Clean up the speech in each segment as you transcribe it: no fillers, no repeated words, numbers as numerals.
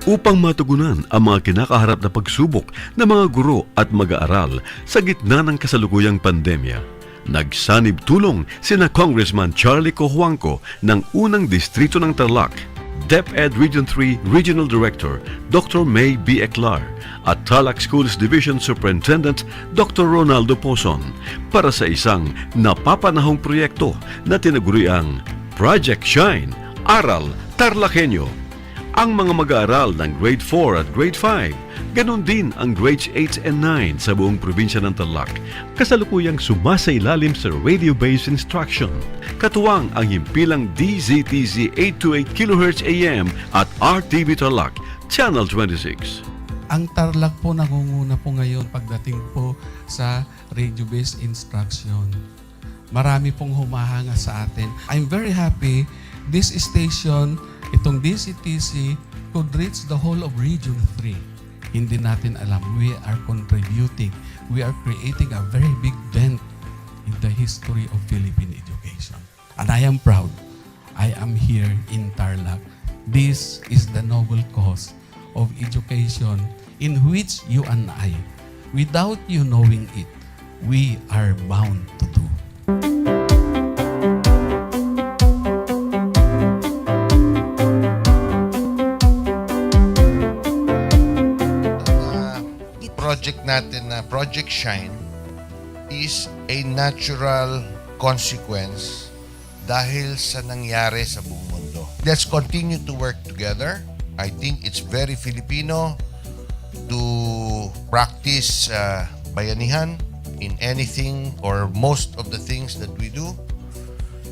upang matugunan ang mga kinakaharap na pagsubok ng mga guro at mag-aaral sa gitna ng kasalukuyang pandemya. Nagsanib tulong sina Congressman Charlie Cojuangco ng unang distrito ng Tarlac, DEPED Region 3 Regional Director Dr. May B. Eclar at Tarlac Schools Division Superintendent Dr. Ronaldo Pozon para sa isang napapanahong proyekto na tinaguriang Project Shine, Aral TarlakHenyo. Ang mga mag-aaral ng Grade 4 at Grade 5, ganon din ang Grades 8 and 9 sa buong probinsya ng Tarlac, kasalukuyang sumasailalim sa radio-based instruction. Katuwang ang himpilang DZTZ 828 kHz AM at RTV Tarlac, Channel 26. Ang Tarlac po nangunguna po ngayon pagdating po sa radio-based instruction. Marami pong humahanga sa atin. I'm very happy this station, itong DCTC, could reach the whole of Region 3. Hindi natin alam, we are contributing. We are creating a very big dent in the history of Philippine education. And I am proud. I am here in Tarlac. This is the noble cause of education in which you and I, without you knowing it, we are bound to do. Project natin na Project Shine is a natural consequence dahil sa nangyari sa buong mundo. Let's continue to work together. I think it's very Filipino to practice bayanihan in anything or most of the things that we do.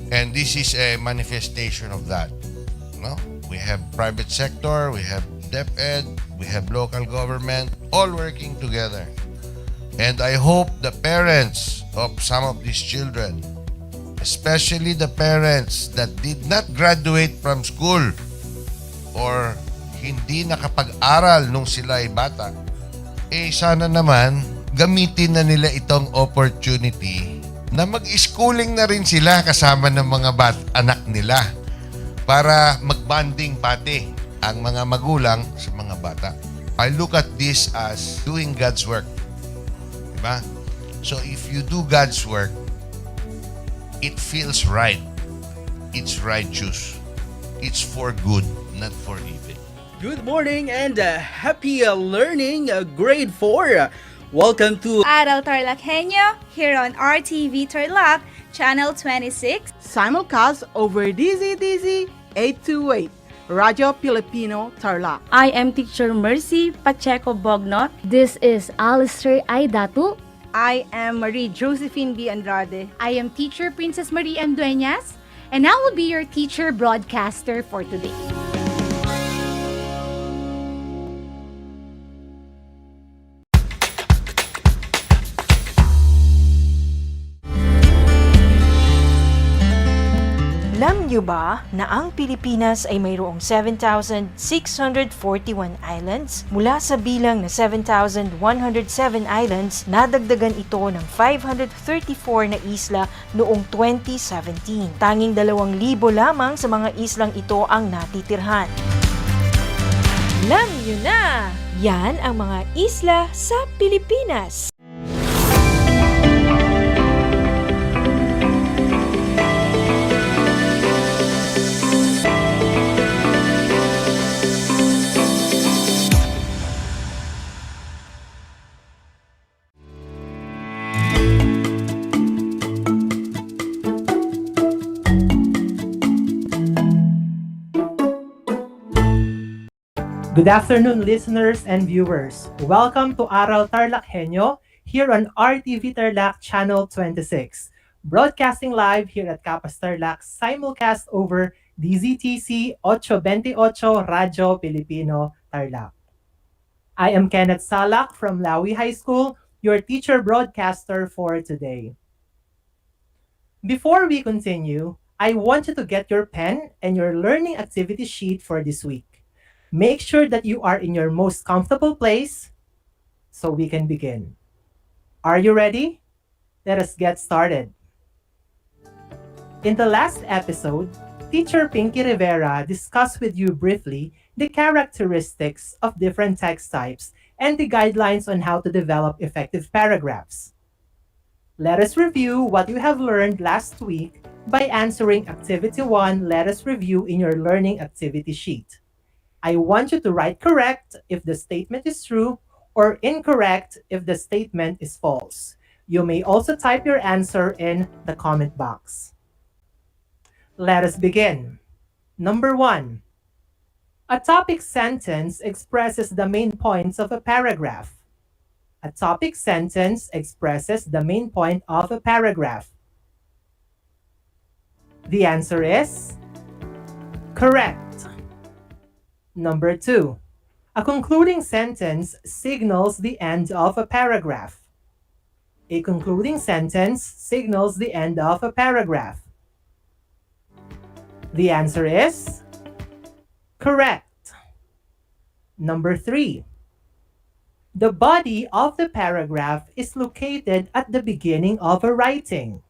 And this is a manifestation of that. No? We have private sector, we have DEPED, we have local government, all working together. And I hope the parents of some of these children, especially the parents that did not graduate from school or hindi nakapag-aral nung sila ay bata, sana naman gamitin na nila itong opportunity na mag-schooling na rin sila kasama ng mga anak nila para mag-bonding pati ang mga magulang sa mga bata. I look at this as doing God's work. Diba? So if you do God's work, it feels right. It's righteous. It's for good, not for evil. Good morning and happy learning, grade 4. Welcome to Aral TarlakHenyo here on RTV Tarlac, Channel 26. Simulcast over DZTZ 828, Radio Filipino Tarlac. I am Teacher Mercy Pacheco Bognot. This is Alistair Aidatu. I am Marie Josephine B. Andrade. I am Teacher Princess Marie M. Dueñas, and I will be your teacher broadcaster for today. Alam niyo ba na ang Pilipinas ay mayroong 7,641 islands? Mula sa bilang na 7,107 islands, nadagdagan ito ng 534 na isla noong 2017. Tanging 2,000 lamang sa mga islang ito ang natitirhan. Alam niyo na! Yan ang mga isla sa Pilipinas. Good afternoon, listeners and viewers. Welcome to Aral TarlakHenyo here on RTV Tarlac Channel 26, broadcasting live here at Capas Tarlac, simulcast over DZTC 828 Radio Filipino Tarlac. I am Kenneth Salak from Lawi High School, your teacher broadcaster for today. Before we continue, I want you to get your pen and your learning activity sheet for this week. Make sure that you are in your most comfortable place so we can begin. Are you ready? Let us get started. In the last episode, Teacher Pinky Rivera discussed with you briefly the characteristics of different text types, and the guidelines on how to develop effective paragraphs. Let us review what you have learned last week by answering Activity 1, Let us review in your learning activity sheet. I want you to write correct if the statement is true or incorrect if the statement is false. You may also type your answer in the comment box. Let us begin. Number 1. A topic sentence expresses the main points of a paragraph. A topic sentence expresses the main point of a paragraph. The answer is correct. Number 2. A concluding sentence signals the end of a paragraph. A concluding sentence signals the end of a paragraph. The answer is correct. Number 3. The body of the paragraph is located at the beginning of a writing.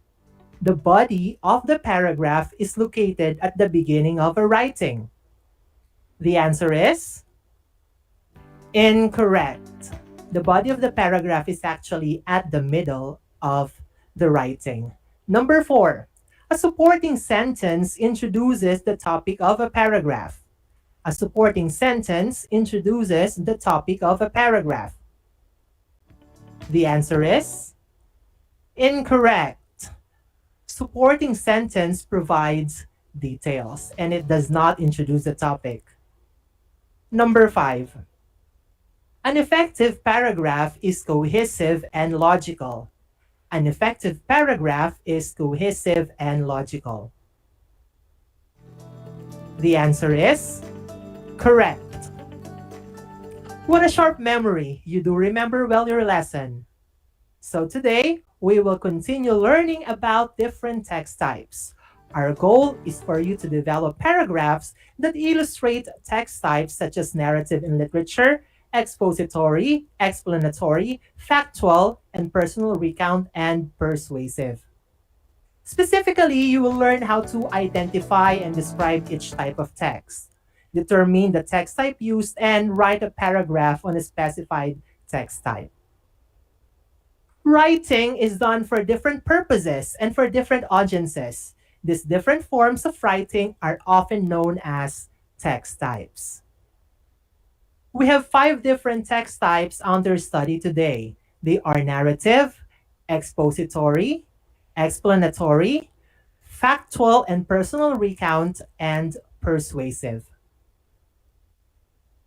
The body of the paragraph is located at the beginning of a writing. The answer is incorrect. The body of the paragraph is actually at the middle of the writing. Number 4. A supporting sentence introduces the topic of a paragraph. A supporting sentence introduces the topic of a paragraph. The answer is incorrect. Supporting sentence provides details and it does not introduce the topic. Number 5. An effective paragraph is cohesive and logical. An effective paragraph is cohesive and logical. The answer is correct. What a sharp memory. You do remember well your lesson. So today, we will continue learning about different text types. Our goal is for you to develop paragraphs that illustrate text types such as narrative in literature, expository, explanatory, factual, and personal recount, and persuasive. Specifically, you will learn how to identify and describe each type of text, determine the text type used, and write a paragraph on a specified text type. Writing is done for different purposes and for different audiences. These different forms of writing are often known as text types. We have 5 different text types under study today. They are narrative, expository, explanatory, factual and personal recount, and persuasive.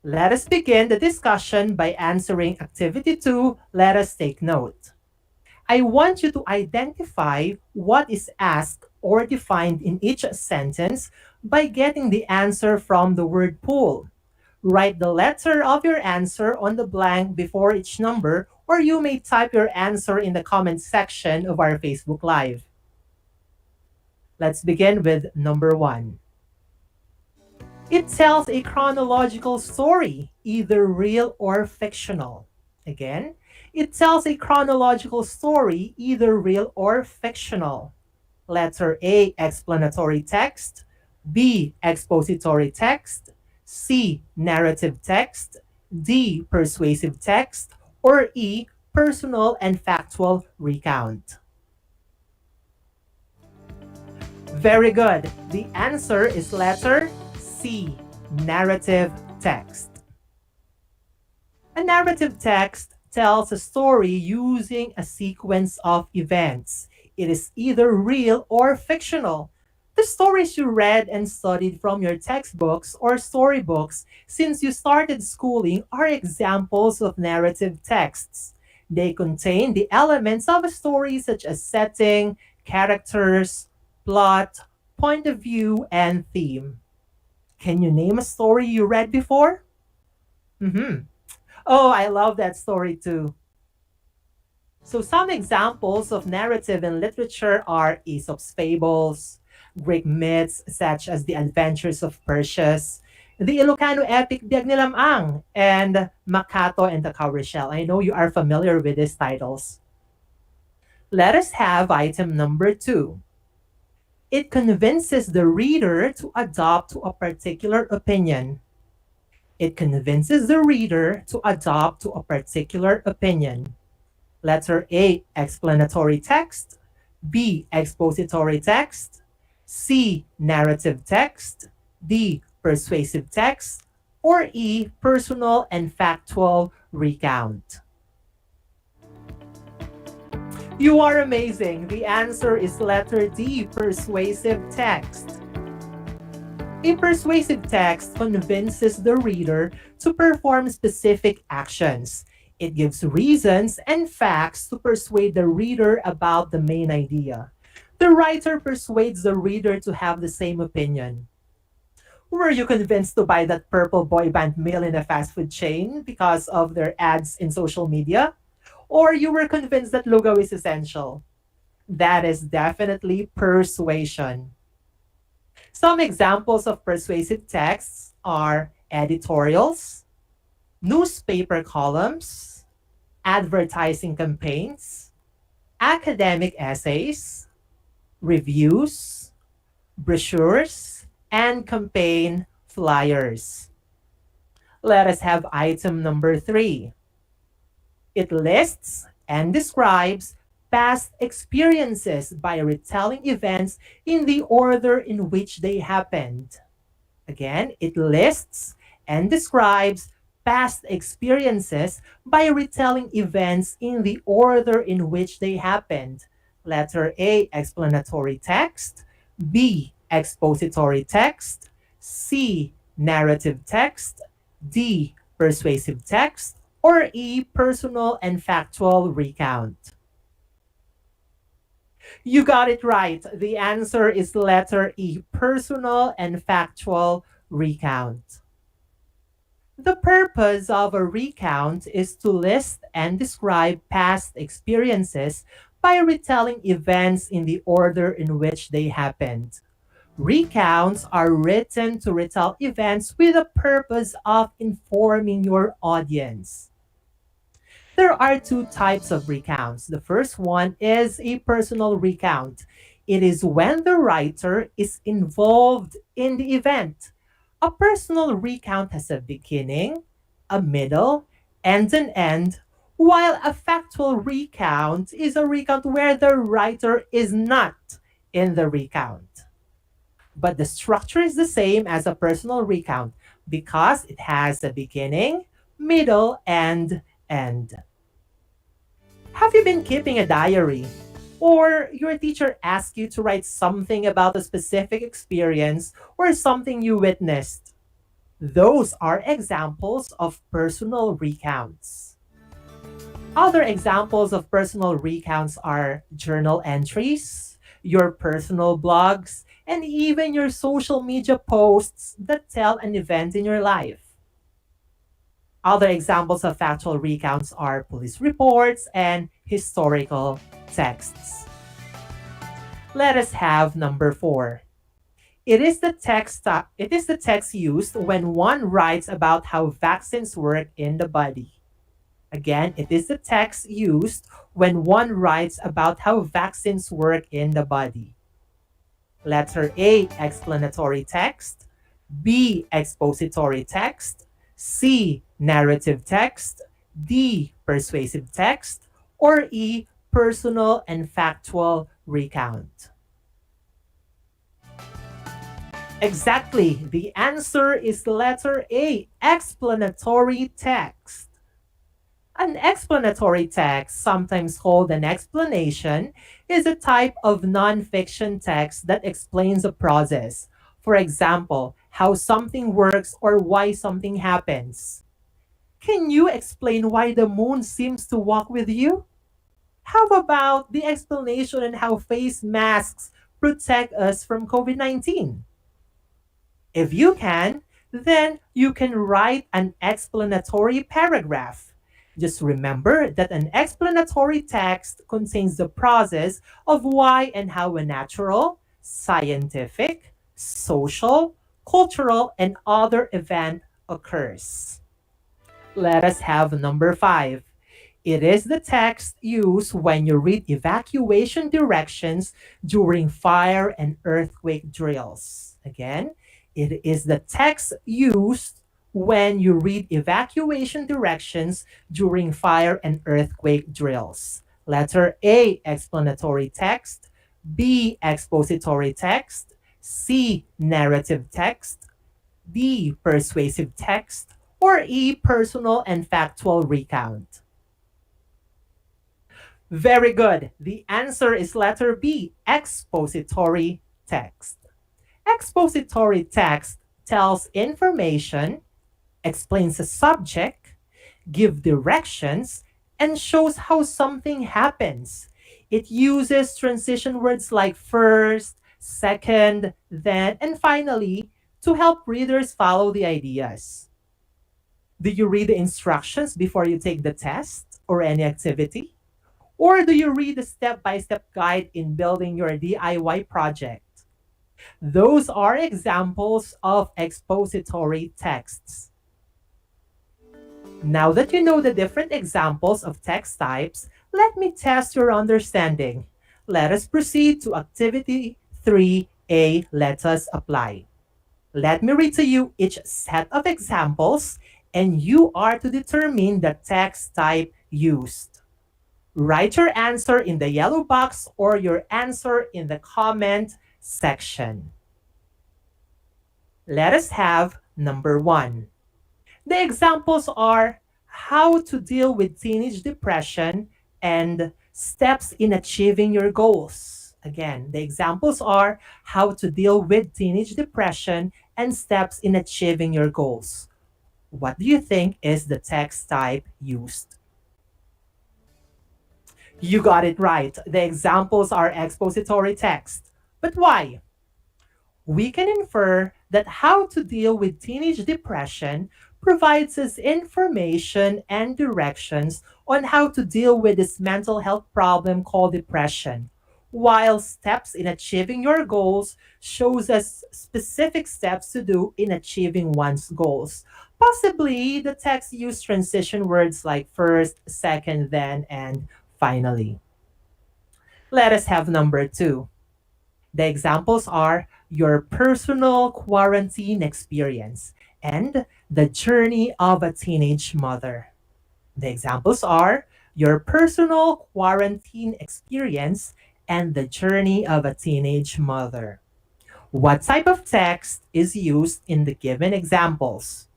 Let us begin the discussion by answering Activity 2, Let us take note. I want you to identify what is asked or defined in each sentence by getting the answer from the word pool. Write the letter of your answer on the blank before each number, or you may type your answer in the comment section of our Facebook Live. Let's begin with number 1. It tells a chronological story, either real or fictional. Again, it tells a chronological story, either real or fictional. Letter A, explanatory text. B, expository text. C, narrative text. D, persuasive text. Or E, personal and factual recount. Very good. The answer is letter C, narrative text. A narrative text tells a story using a sequence of events. It is either real or fictional. The stories you read and studied from your textbooks or storybooks since you started schooling are examples of narrative texts. They contain the elements of a story such as setting, characters, plot, point of view, and theme. Can you name a story you read before? Oh, I love that story too. So some examples of narrative in literature are Aesop's fables, Greek myths such as the Adventures of Perseus, the Ilocano epic Diagnilamang, and Makato and the Cowrie Shell. I know you are familiar with these titles. Let us have item number 2. It convinces the reader to adopt to a particular opinion. It convinces the reader to adopt to a particular opinion. Letter A, explanatory text. B, expository text. C, narrative text. D, persuasive text. Or E, personal and factual recount. You are amazing. The answer is letter D, persuasive text. A persuasive text convinces the reader to perform specific actions. It gives reasons and facts to persuade the reader about the main idea. The writer persuades the reader to have the same opinion. Were you convinced to buy that purple boy band meal in a fast food chain because of their ads in social media? Or you were convinced that lugaw is essential? That is definitely persuasion. Some examples of persuasive texts are editorials, newspaper columns, advertising campaigns, academic essays, reviews, brochures, and campaign flyers. Let us have item number 3. It lists and describes past experiences by retelling events in the order in which they happened. Again, it lists and describes past experiences by retelling events in the order in which they happened. Letter A, explanatory text. B, expository text. C, narrative text. D, persuasive text. Or E, personal and factual recount. You got it right. The answer is letter E, personal and factual recount. The purpose of a recount is to list and describe past experiences by retelling events in the order in which they happened. Recounts are written to retell events with the purpose of informing your audience. There are 2 types of recounts. The first one is a personal recount. It is when the writer is involved in the event. A personal recount has a beginning, a middle, and an end, while a factual recount is a recount where the writer is not in the recount. But the structure is the same as a personal recount because it has a beginning, middle, and end. Have you been keeping a diary? Or your teacher asked you to write something about a specific experience or something you witnessed? Those are examples of personal recounts. Other examples of personal recounts are journal entries, your personal blogs, and even your social media posts that tell an event in your life. Other examples of factual recounts are police reports and historical texts. Let us have number 4. It is the text used when one writes about how vaccines work in the body. Again, it is the text used when one writes about how vaccines work in the body. Letter A, explanatory text. B, expository text. C, narrative text. D, persuasive text. Or E, personal and factual recount. Exactly. The answer is letter A, explanatory text. An explanatory text, sometimes called an explanation, is a type of non-fiction text that explains a process. For example, how something works or why something happens. Can you explain why the moon seems to walk with you? How about the explanation on how face masks protect us from COVID-19? If you can, then you can write an explanatory paragraph. Just remember that an explanatory text contains the process of why and how a natural, scientific, social, cultural, and other event occurs. Let us have number 5. It is the text used when you read evacuation directions during fire and earthquake drills. Again, it is the text used when you read evacuation directions during fire and earthquake drills? Letter A, explanatory text. B, expository text. C, narrative text. D, persuasive text. Or E, personal and factual recount. Very good. The answer is letter B, expository text. Expository text tells information, explains a subject, gives directions, and shows how something happens. It uses transition words like first, second, then, and finally to help readers follow the ideas. Do you read the instructions before you take the test or any activity? Or do you read the step-by-step guide in building your DIY project? Those are examples of expository texts. Now that you know the different examples of text types, let me test your understanding. Let us proceed to activity 3A, let us apply. Let me read to you each set of examples and you are to determine the text type used. Write your answer in the yellow box or your answer in the comment section. Let us have number 1. The examples are how to deal with teenage depression and steps in achieving your goals. Again, the examples are how to deal with teenage depression and steps in achieving your goals. What do you think is the text type used? You got it right. The examples are expository text. But why? We can infer that how to deal with teenage depression provides us information and directions on how to deal with this mental health problem called depression, while steps in achieving your goals shows us specific steps to do in achieving one's goals. Possibly, the text used transition words like first, second, then, and finally. Let us have number 2. The examples are your personal quarantine experience and the journey of a teenage mother. The examples are your personal quarantine experience and the journey of a teenage mother. What type of text is used in the given examples?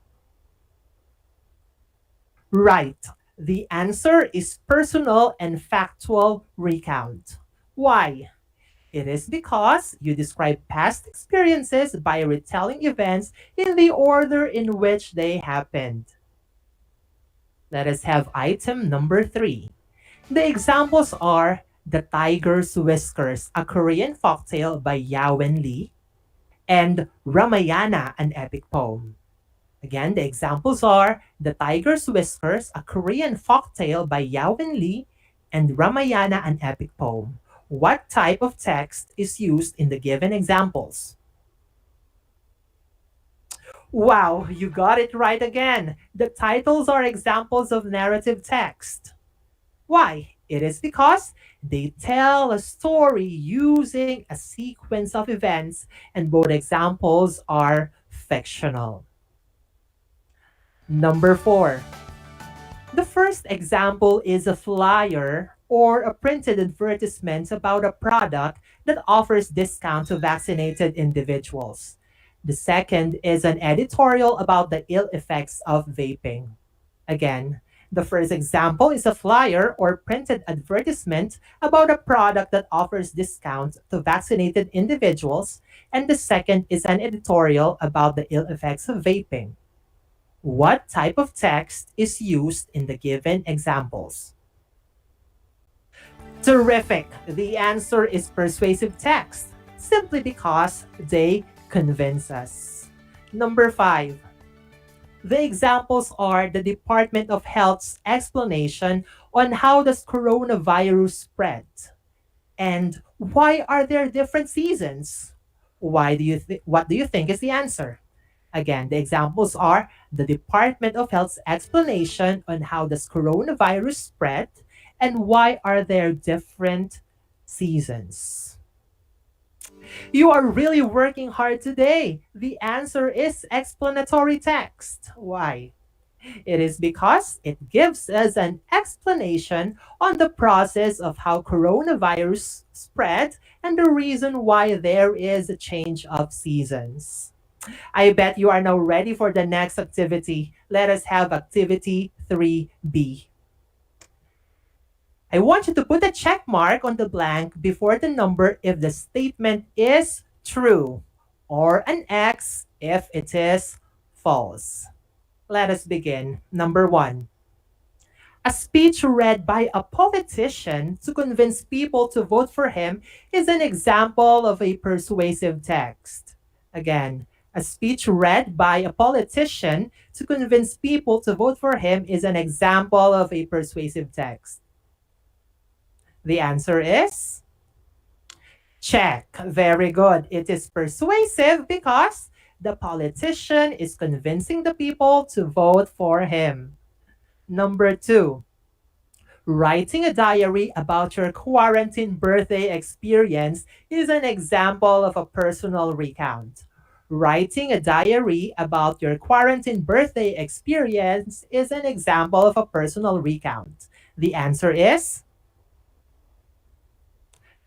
Right. The answer is personal and factual recount. Why? It is because you describe past experiences by retelling events in the order in which they happened. Let us have item number 3. The examples are The Tiger's Whiskers, a Korean folktale by Yawen Lee, and Ramayana, an epic poem. Again, the examples are The Tiger's Whiskers, a Korean folktale by Yawen Lee, and Ramayana, an epic poem. What type of text is used in the given examples? Wow, you got it right again. The titles are examples of narrative text. Why? It is because they tell a story using a sequence of events, and both examples are fictional. Number 4. The first example is a flyer or a printed advertisement about a product that offers discount to vaccinated individuals. The second is an editorial about the ill effects of vaping. Again, the first example is a flyer or printed advertisement about a product that offers discount to vaccinated individuals, and the second is an editorial about the ill effects of vaping. What type of text is used in the given examples? Terrific! The answer is persuasive text, simply because they convince us. Number 5. The examples are the Department of Health's explanation on how does coronavirus spread and why are there different seasons? What do you think is the answer? Again, the examples are the Department of Health's explanation on how does coronavirus spread and why are there different seasons. You are really working hard today. The answer is explanatory text. Why? It is because it gives us an explanation on the process of how coronavirus spread and the reason why there is a change of seasons. I bet you are now ready for the next activity. Let us have activity 3B. I want you to put a check mark on the blank before the number if the statement is true, or an X if it is false. Let us begin. Number 1. A speech read by a politician to convince people to vote for him is an example of a persuasive text. Again, a speech read by a politician to convince people to vote for him is an example of a persuasive text. The answer is check. Very good. It is persuasive because the politician is convincing the people to vote for him. Number 2. Writing a diary about your quarantine birthday experience is an example of a personal recount. Writing a diary about your quarantine birthday experience is an example of a personal recount. The answer is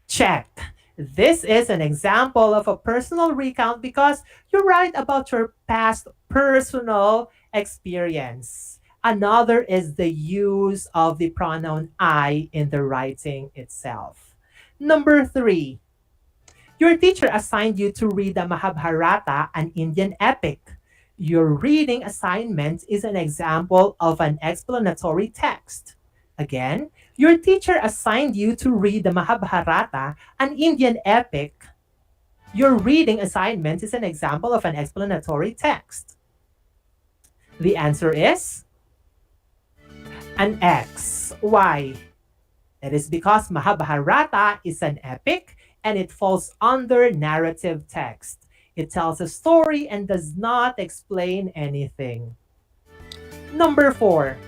check. This is an example of a personal recount because you write about your past personal experience. Another is the use of the pronoun I in the writing itself. Number 3, your teacher assigned you to read the Mahabharata, an Indian epic. Your reading assignment is an example of an explanatory text. Again, your teacher assigned you to read the Mahabharata, an Indian epic. Your reading assignment is an example of an explanatory text. The answer is an X. Why? It is because Mahabharata is an epic and it falls under narrative text. It tells a story and does not explain anything. Number 4.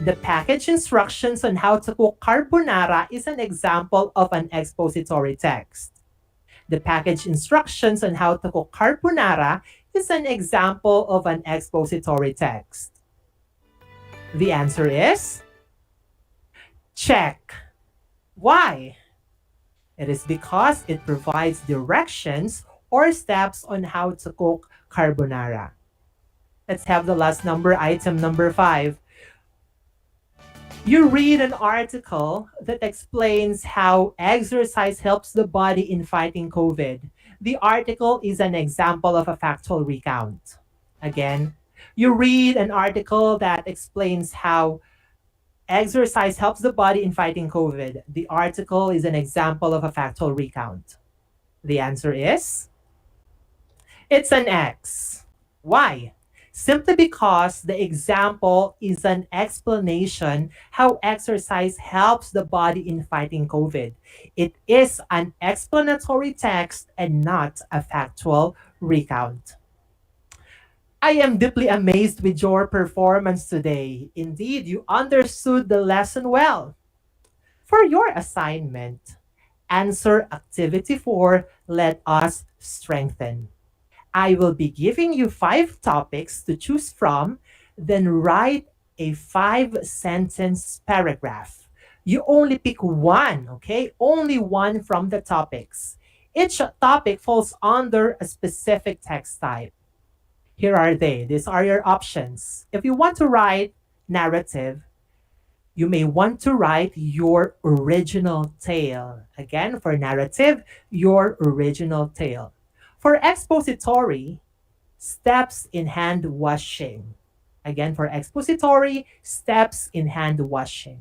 The package instructions on how to cook carbonara is an example of an expository text. The package instructions on how to cook carbonara is an example of an expository text. The answer is check. Why? It is because it provides directions or steps on how to cook carbonara. Let's have the last number, item number 5. You read an article that explains how exercise helps the body in fighting COVID. The article is an example of a factual recount. Again, you read an article that explains how exercise helps the body in fighting COVID. The article is an example of a factual recount. The answer is it's an X. Why? Simply because the example is an explanation how exercise helps the body in fighting COVID. It is an explanatory text and not a factual recount. I am deeply amazed with your performance today. Indeed, you understood the lesson well. For your assignment, answer activity 4, let us strengthen. I will be giving you 5 topics to choose from, then write a 5-sentence paragraph. You only pick one, okay? Only one from the topics. Each topic falls under a specific text type. Here are they. These are your options. If you want to write narrative, you may want to write your original tale. Again, for narrative, your original tale. For expository, steps in hand washing. Again, for expository, steps in hand washing.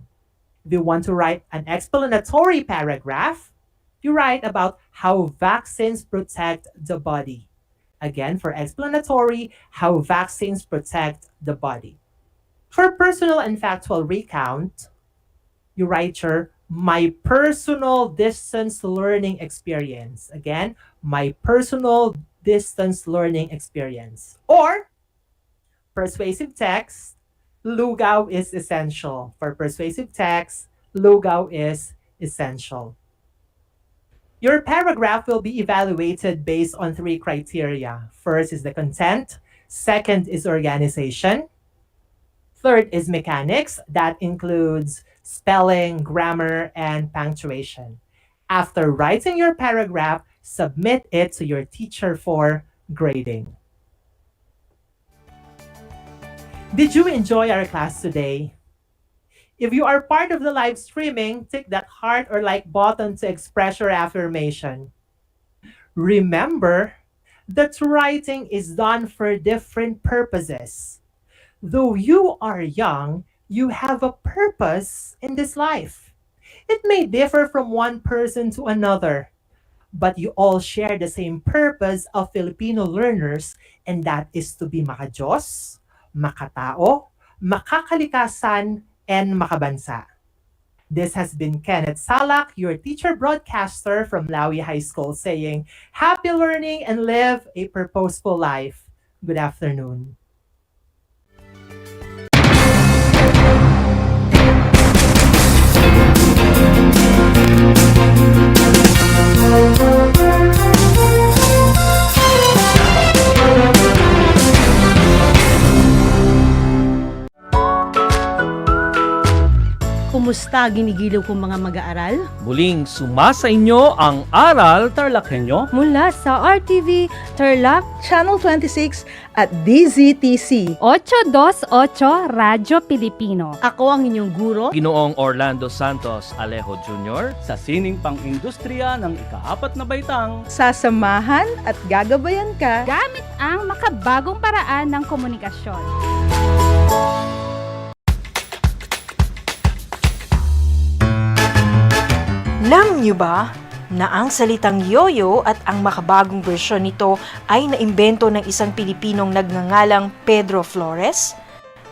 If you want to write an explanatory paragraph, you write about how vaccines protect the body. Again, for explanatory, how vaccines protect the body. For personal and factual recount, you write your my personal distance learning experience. Again, my personal distance learning experience. Or persuasive text, lugaw is essential. For persuasive text, lugaw is essential. Your paragraph will be evaluated based on 3 criteria. First is the content, second is organization, third is mechanics. That includes spelling, grammar, and punctuation. After writing your paragraph, submit it to your teacher for grading. Did you enjoy our class today? If you are part of the live streaming, click that heart or like button to express your affirmation. Remember that writing is done for different purposes. Though you are young, you have a purpose in this life. It may differ from one person to another, but you all share the same purpose of Filipino learners, and that is to be makajos, makatao, makakalikasan, and makabansa. This has been Kenneth Salak, your teacher broadcaster from Lawi High School, saying, happy learning and live a purposeful life. Good afternoon. Kumusta ginigilaw kong mga mag-aaral? Muling sumasa inyo ang Aral TarlakHenyo Mula sa RTV Tarlac, Channel 26 at DZTC. 828 Radyo Pilipino. Ako ang inyong guro, Ginoong Orlando Santos Alejo Jr. sa sining pang-industriya ng ika-4 na baitang sasamahan at gagabayan ka Gamit ang makabagong paraan ng komunikasyon. Alam niyo ba na ang salitang yoyo at ang makabagong bersyon nito ay naimbento ng isang Pilipinong nagngangalang Pedro Flores?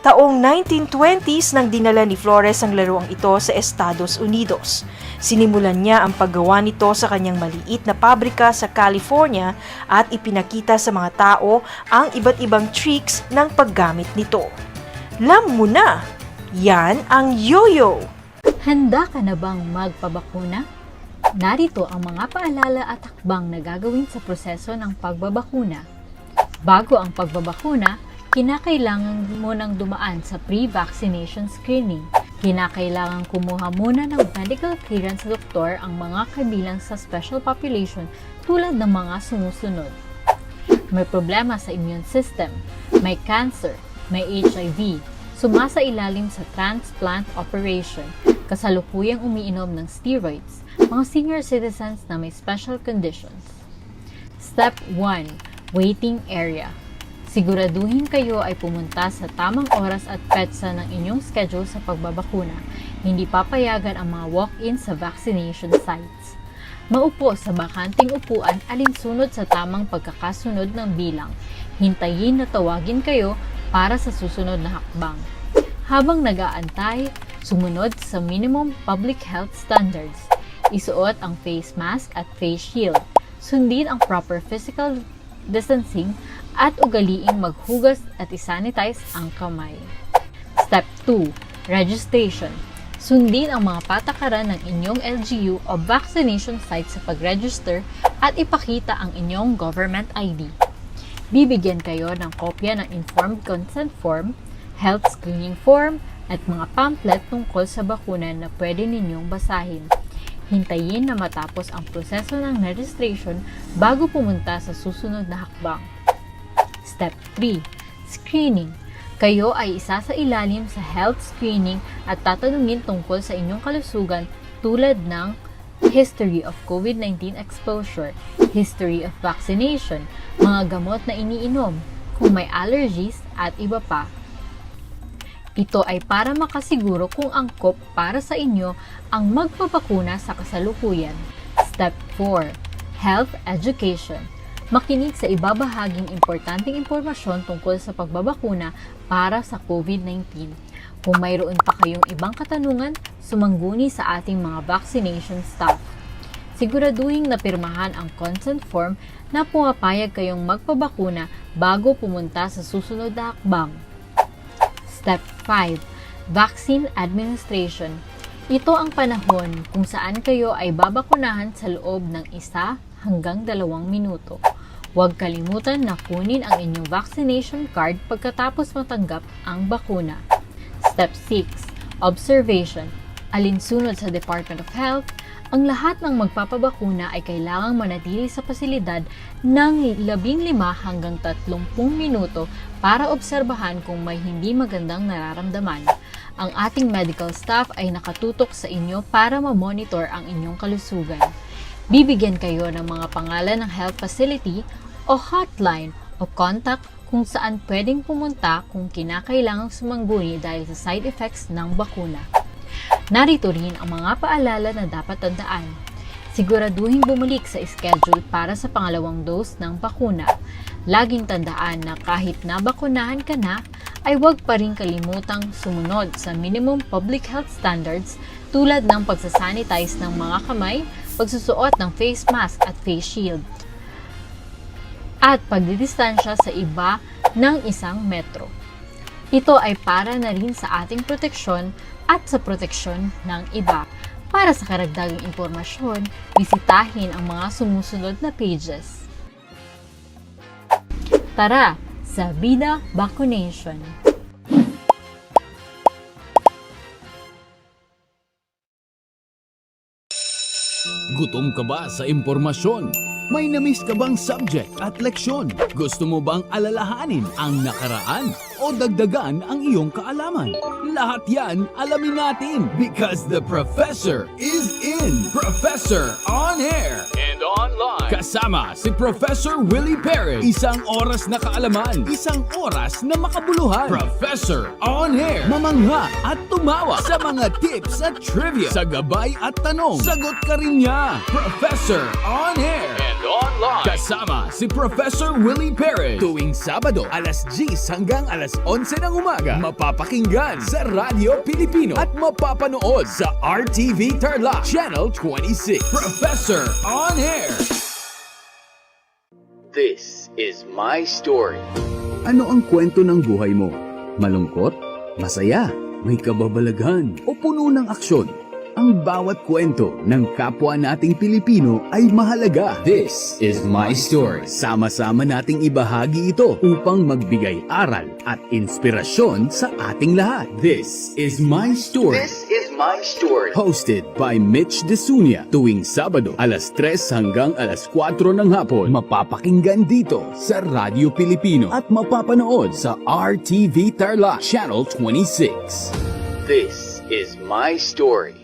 Taong 1920s nang dinala ni Flores ang laruang ito sa Estados Unidos. Sinimulan niya ang paggawa nito sa kanyang maliit na pabrika sa California at ipinakita sa mga tao ang iba't ibang tricks ng paggamit nito. Alam mo na, yan ang yoyo! Handa ka na bang magpabakuna? Narito ang mga paalala at hakbang na gagawin sa proseso ng pagbabakuna. Bago ang pagbabakuna, kinakailangan mo nang dumaan sa pre-vaccination screening. Kinakailangan kumuha muna ng medical clearance sa doktor ang mga kabilang sa special population tulad ng mga sumusunod. May problema sa immune system, may cancer, may HIV, sumasailalim sa transplant operation, kasalukuyang umiinom ng steroids, mga senior citizens na may special conditions. Step 1. Waiting area. Siguraduhin kayo ay pumunta sa tamang oras at petsa ng inyong schedule sa pagbabakuna. Hindi papayagan ang mga walk-in sa vaccination sites. Maupo sa bakanting upuan alinsunod sa tamang pagkakasunod ng bilang. Hintayin na tawagin kayo para sa susunod na hakbang. Habang nag-aantay, sumunod sa minimum public health standards. Isuot ang face mask at face shield. Sundin ang proper physical distancing at ugaliing maghugas at isanitize ang kamay. Step 2. Registration. Sundin ang mga patakaran ng inyong LGU o vaccination site sa pag-register at ipakita ang inyong government ID. Bibigyan kayo ng kopya ng informed consent form, health screening form, at mga pamphlet tungkol sa bakuna na pwede ninyong basahin. Hintayin na matapos ang proseso ng registration bago pumunta sa susunod na hakbang. Step 3. Screening. Kayo ay isa sa ilalim sa health screening at tatanungin tungkol sa inyong kalusugan tulad ng history of COVID-19 exposure, history of vaccination, mga gamot na iniinom, kung may allergies at iba pa. Ito ay para makasiguro kung angkop para sa inyo ang magpapakuna sa kasalukuyan. Step 4. Health education. Makinig sa ibabahaging importanteng impormasyon tungkol sa pagbabakuna para sa COVID-19. Kung mayroon pa kayong ibang katanungan, sumangguni sa ating mga vaccination staff. Siguraduhin na pirmahan ang consent form na pumapayag kayong magpabakuna bago pumunta sa susunod na hakbang. Step 5. Vaccine administration. Ito ang panahon kung saan kayo ay babakunahan sa loob ng 1 hanggang 2 minuto. Huwag kalimutan na kunin ang inyong vaccination card pagkatapos matanggap ang bakuna. Step 6. Observation. Alinsunod sa Department of Health, ang lahat ng magpapabakuna ay kailangang manatili sa pasilidad ng 15 hanggang 30 minuto para obserbahan kung may hindi magandang nararamdaman. Ang ating medical staff ay nakatutok sa inyo para ma-monitor ang inyong kalusugan. Bibigyan kayo ng mga pangalan ng health facility o hotline o contact kung saan pwedeng pumunta kung kinakailangang sumangguni dahil sa side effects ng bakuna. Narito rin ang mga paalala na dapat tandaan. Siguraduhin bumalik sa schedule para sa pangalawang dose ng bakuna. Laging tandaan na kahit nabakunahan ka na, ay huwag pa rin kalimutang sumunod sa minimum public health standards tulad ng pagsasanitize ng mga kamay, pagsusuot ng face mask at face shield, at pagdidistansya sa iba ng 1 metro. Ito ay para na rin sa ating proteksyon at sa proteksyon ng iba. Para sa karagdagang impormasyon, bisitahin ang mga sumusunod na pages. Tara sa Bida Vaccination! Gutom ka ba sa impormasyon? May namiss ka bang subject at leksyon? Gusto mo bang alalahanin ang nakaraan o dagdagan ang iyong kaalaman? Lahat yan alamin natin because the professor is in. Professor on air and online. Kasama si Professor Willie Perez. Isang oras na kaalaman, isang oras na makabuluhan. Professor on air. Mamangha at tumawa sa mga tips at trivia. Sa gabay at tanong, sagot ka rin niya. Professor on air and online. Kasama si Professor Willie Perez. Tuwing Sabado, alas 10 hanggang alas 11 ng umaga. Mapapakinggan sa Radyo Pilipino at mapapanood sa RTV Tarlac Channel 26. Professor on air. This is my story. Ano ang kwento ng buhay mo? Malungkot? Masaya? May kababalaghan? O puno ng aksyon? Ang bawat kwento ng kapwa nating Pilipino ay mahalaga. This is my story. Sama-sama nating ibahagi ito upang magbigay aral at inspirasyon sa ating lahat. This is my story. This is my story. Hosted by Mitch Desunia. Tuwing Sabado, alas 3 hanggang alas 4 ng hapon. Mapapakinggan dito sa Radyo Pilipino at mapapanood sa RTV Tarlac Channel 26. This is my story.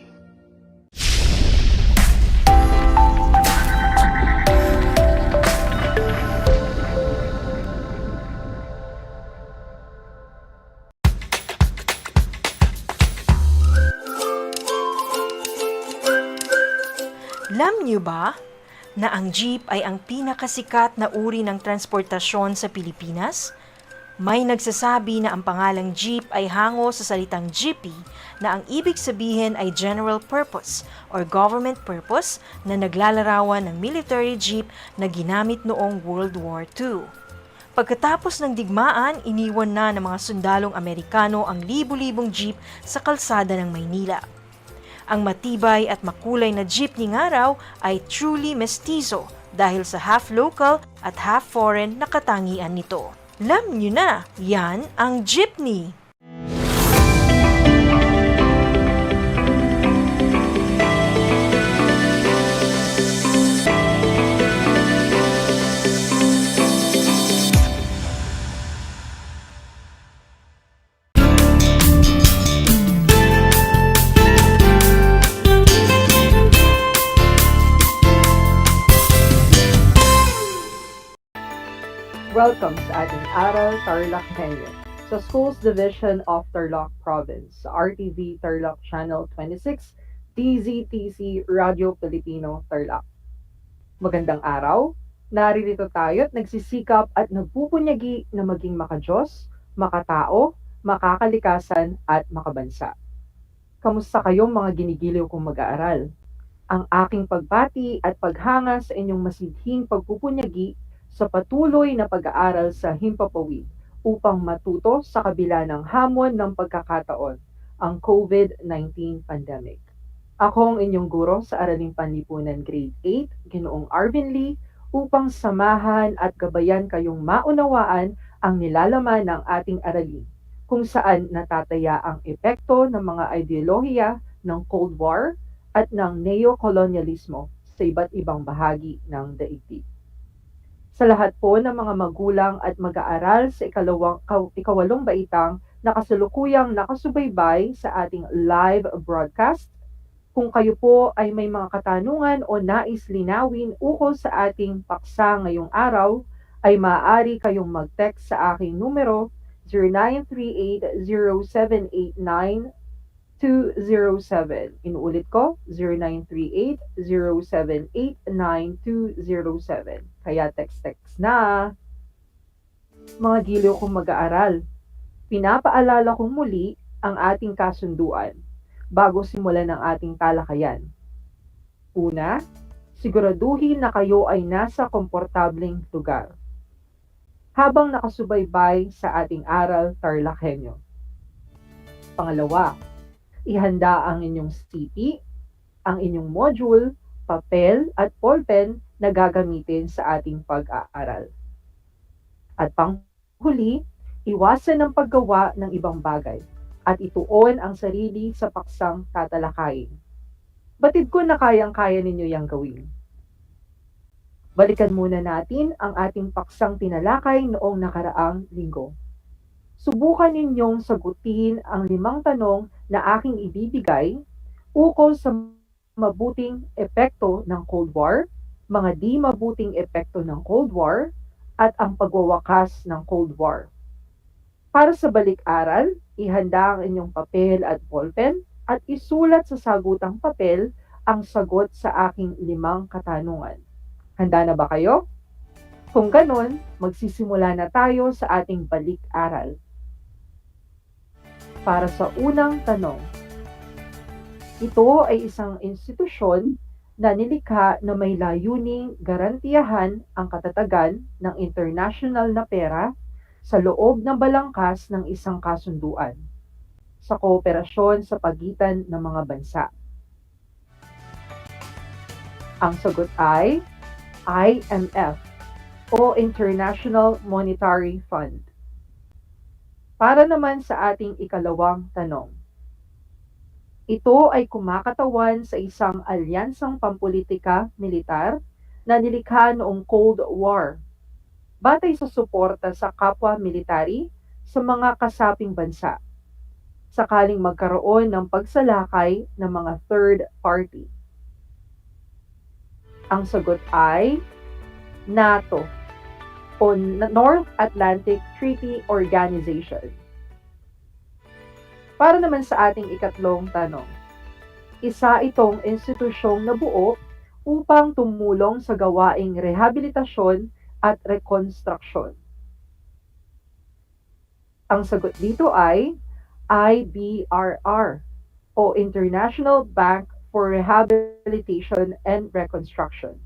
Alam niyo ba na ang jeep ay ang pinakasikat na uri ng transportasyon sa Pilipinas? May nagsasabi na ang pangalang jeep ay hango sa salitang jeepy na ang ibig sabihin ay general purpose or government purpose na naglalarawan ng military jeep na ginamit noong World War II. Pagkatapos ng digmaan, iniwan na ng mga sundalong Amerikano ang libu-libong jeep sa kalsada ng Maynila. Ang matibay at makulay na jeepney nga raw ay truly mestizo dahil sa half local at half foreign na katangian nito. Alam nyo na, yan ang jeepney! Welcome sa ating Aral TarlakHenyo sa Schools Division of Tarlac Province sa RTV Tarlac Channel 26, DZTC Radio Filipino Tarlac. Magandang araw, naririto tayo at nagsisikap at nagpupunyagi na maging makadiyos, makatao, makakalikasan at makabansa. Kamusta kayong mga ginigiliw kong mag-aaral? Ang aking pagbati at paghanga sa inyong masidhing pagpupunyagi sa patuloy na pag-aaral sa himpapawid upang matuto sa kabila ng hamon ng pagkakataon, ang COVID-19 pandemic. Ako ang inyong guro sa Araling Panlipunan Grade 8, Ginoong Arvin Lee, upang samahan at gabayan kayong maunawaan ang nilalaman ng ating aralin, kung saan natataya ang epekto ng mga ideolohiya ng Cold War at ng neo-colonialismo sa iba't ibang bahagi ng daigdig. Sa lahat po ng mga magulang at mag-aaral sa ikawalong baitang na kasalukuyang nakasubaybay sa ating live broadcast, kung kayo po ay may mga katanungan o nais linawin ukol sa ating paksa ngayong araw, ay maaari kayong mag-text sa aking numero 0938-0789-207. Inuulit ko, 0938-0789-207. Kaya text-text na. Mga giliw kong mag-aaral, pinapaalala kong muli ang ating kasunduan bago simulan ang ating talakayan. Una, siguraduhin na kayo ay nasa komportableng lugar habang nakasubaybay sa ating Aral TarlakHenyo. Pangalawa, ihanda ang inyong CP, ang inyong module, papel at ballpen na gagamitin sa ating pag-aaral. At panghuli, iwasan ang paggawa ng ibang bagay at ituon ang sarili sa paksang tatalakayin. Batid ko na kayang-kaya ninyo yang gawin. Balikan muna natin ang ating paksang tinalakay noong nakaraang linggo. Subukan ninyong sagutin ang 5 tanong na aking ibibigay ukol sa mabuting epekto ng Cold War, mga di mabuting epekto ng Cold War, at ang pagwawakas ng Cold War. Para sa balik-aral, ihanda ang inyong papel at ballpen at isulat sa sagutang papel ang sagot sa aking 5 katanungan. Handa na ba kayo? Kung ganon, magsisimula na tayo sa ating balik-aral. Para sa unang tanong, ito ay isang institusyon na nilikha na may layuning garantiyahan ang katatagan ng international na pera sa loob ng balangkas ng isang kasunduan sa kooperasyon sa pagitan ng mga bansa. Ang sagot ay IMF o International Monetary Fund. Para naman sa ating ikalawang tanong, ito ay kumakatawan sa isang alyansang pampolitika militar na nilikha noong Cold War, batay sa suporta sa kapwa military sa mga kasaping bansa, sakaling magkaroon ng pagsalakay ng mga third party. Ang sagot ay NATO o North Atlantic Treaty Organization. Para naman sa ating ikatlong tanong, isa itong institusyong nabuo upang tumulong sa gawaing rehabilitasyon at rekonstruksyon. Ang sagot dito ay IBRR o International Bank for Rehabilitation and Reconstruction.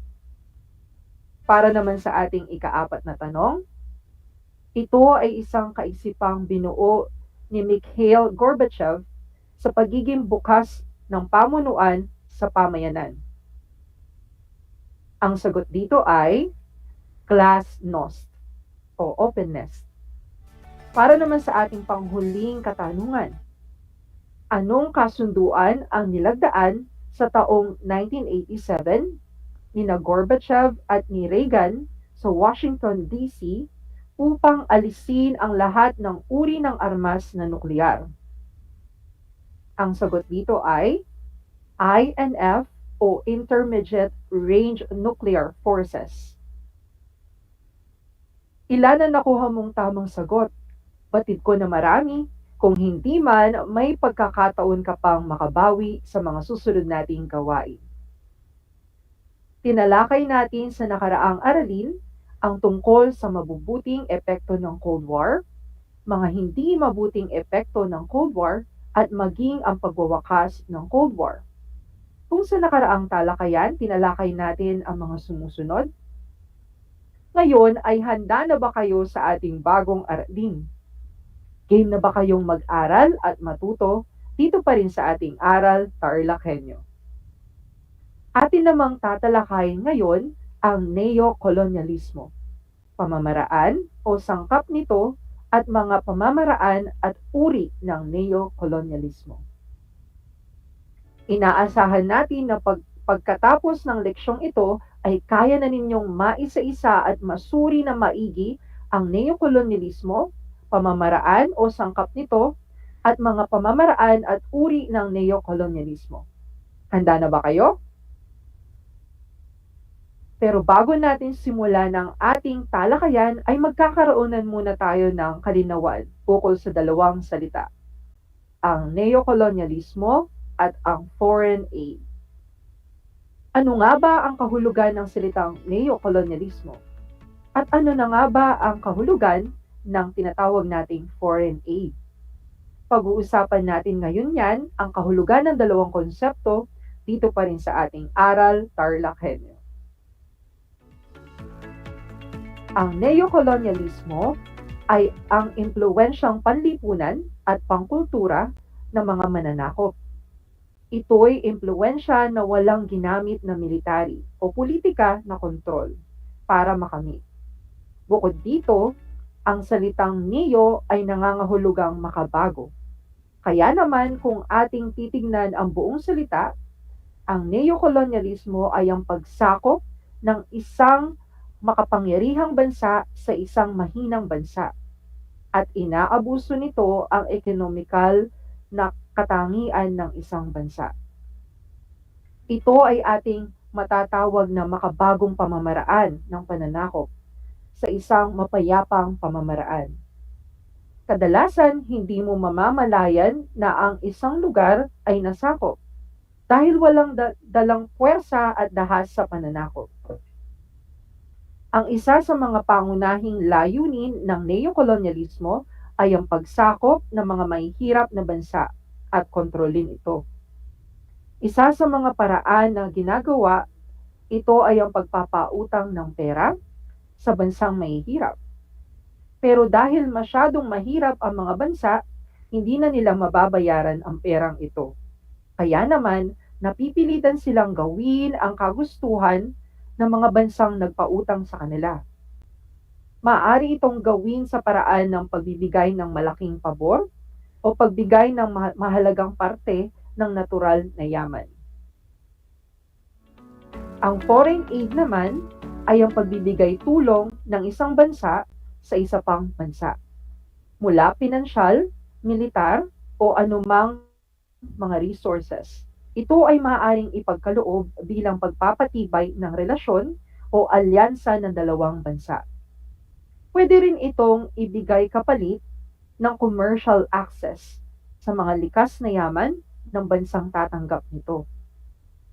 Para naman sa ating ika-4 na tanong, ito ay isang kaisipang binuo ni Mikhail Gorbachev sa pagiging bukas ng pamunuan sa pamayanan. Ang sagot dito ay glasnost o openness. Para naman sa ating panghuling katanungan, anong kasunduan ang nilagdaan sa taong 1987 ni Gorbachev at ni Reagan sa Washington, D.C. upang alisin ang lahat ng uri ng armas na nuklear? Ang sagot dito ay INF o Intermediate Range Nuclear Forces. Ilan ang nakuha mong tamang sagot? Batid ko na marami. Kung hindi man, may pagkakataon ka pang makabawi sa mga susunod nating gawain. Tinalakay natin sa nakaraang aralin ang tungkol sa mabubuting epekto ng Cold War, mga hindi mabuting epekto ng Cold War, at maging ang pagwawakas ng Cold War. Kung sa nakaraang talakayan, tinalakay natin ang mga sumusunod. Ngayon ay handa na ba kayo sa ating bagong aralin? Game na ba kayong mag-aral at matuto dito pa rin sa ating Aral TarlakHenyo? Atin namang tatalakayin ngayon ang neokolonyalismo, pamamaraan o sangkap nito at mga pamamaraan at uri ng neokolonyalismo. Inaasahan natin na pagkatapos ng leksyong ito ay kaya na ninyong maisa-isa at masuri na maigi ang neokolonyalismo, pamamaraan o sangkap nito, at mga pamamaraan at uri ng neokolonyalismo. Handa na ba kayo? Pero bago natin simulan ang ating talakayan ay magkakaroon muna tayo ng kalinawan ukol sa dalawang salita, ang neokolonyalismo at ang foreign aid. Ano nga ba ang kahulugan ng salitang neokolonyalismo? At ano na nga ba ang kahulugan ng tinatawag nating foreign aid? Pag-uusapan natin ngayon yan, ang kahulugan ng dalawang konsepto, dito pa rin sa ating Aral TarlakHenyo. Ang neokolonyalismo ay ang impluwensyang panlipunan at pangkultura ng mga mananakop. Ito'y impluwensya na walang ginamit na military o politika na kontrol para makamit. Bukod dito, ang salitang neo ay nangangahulugang makabago. Kaya naman kung ating titignan ang buong salita, ang neokolonyalismo ay ang pagsakop ng isang makapangyarihang bansa sa isang mahinang bansa at inaabuso nito ang ekonomikal na katangian ng isang bansa. Ito ay ating matatawag na makabagong pamamaraan ng pananakop sa isang mapayapang pamamaraan. Kadalasan, hindi mo mamamalayan na ang isang lugar ay nasakop dahil walang dalang puwersa at dahas sa pananakop. Ang isa sa mga pangunahing layunin ng neokolonyalismo ay ang pagsakop ng mga mahihirap na bansa at kontrolin ito. Isa sa mga paraan na ginagawa, ito ay ang pagpapautang ng pera sa bansang mahihirap. Pero dahil masyadong mahirap ang mga bansa, hindi na nila mababayaran ang perang ito. Kaya naman, napipilitan silang gawin ang kagustuhan ng mga bansang nagpautang sa kanila. Maaari itong gawin sa paraan ng pagbibigay ng malaking pabor o pagbigay ng mahalagang parte ng natural na yaman. Ang foreign aid naman ay ang pagbibigay tulong ng isang bansa sa isa pang bansa, mula pinansyal, militar o anumang mga resources. Ito ay maaaring ipagkaloob bilang pagpapatibay ng relasyon o alyansa ng dalawang bansa. Pwede rin itong ibigay kapalit ng commercial access sa mga likas na yaman ng bansang tatanggap nito.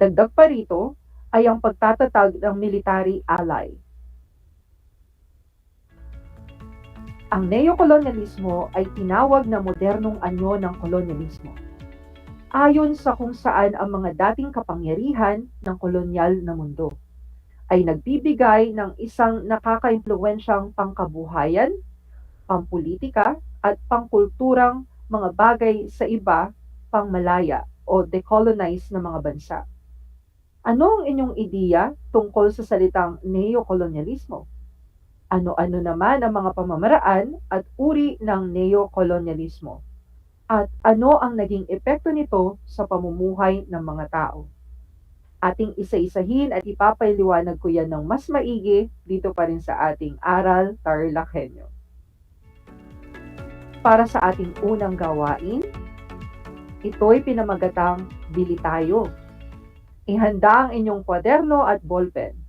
Dagdag pa rito ay ang pagtatatag ng military ally. Ang neokolonyalismo ay tinawag na modernong anyo ng kolonyalismo, ayon sa kung saan ang mga dating kapangyarihan ng kolonyal na mundo ay nagbibigay ng isang nakakaimpluwensyang pangkabuhayan, pampolitika at pangkulturang mga bagay sa iba pang malaya o decolonize na mga bansa. Ano ang inyong ideya tungkol sa salitang neokolonyalismo? Ano-ano naman ang mga pamamaraan at uri ng neokolonyalismo? At ano ang naging epekto nito sa pamumuhay ng mga tao? Ating isa-isahin at ipapaliwanag ko yan ng mas maigi dito pa rin sa ating Aral TarlakHenyo. Para sa ating unang gawain, ito'y pinamagatang Bili Tayo. Ihanda ang inyong kwaderno at ballpen.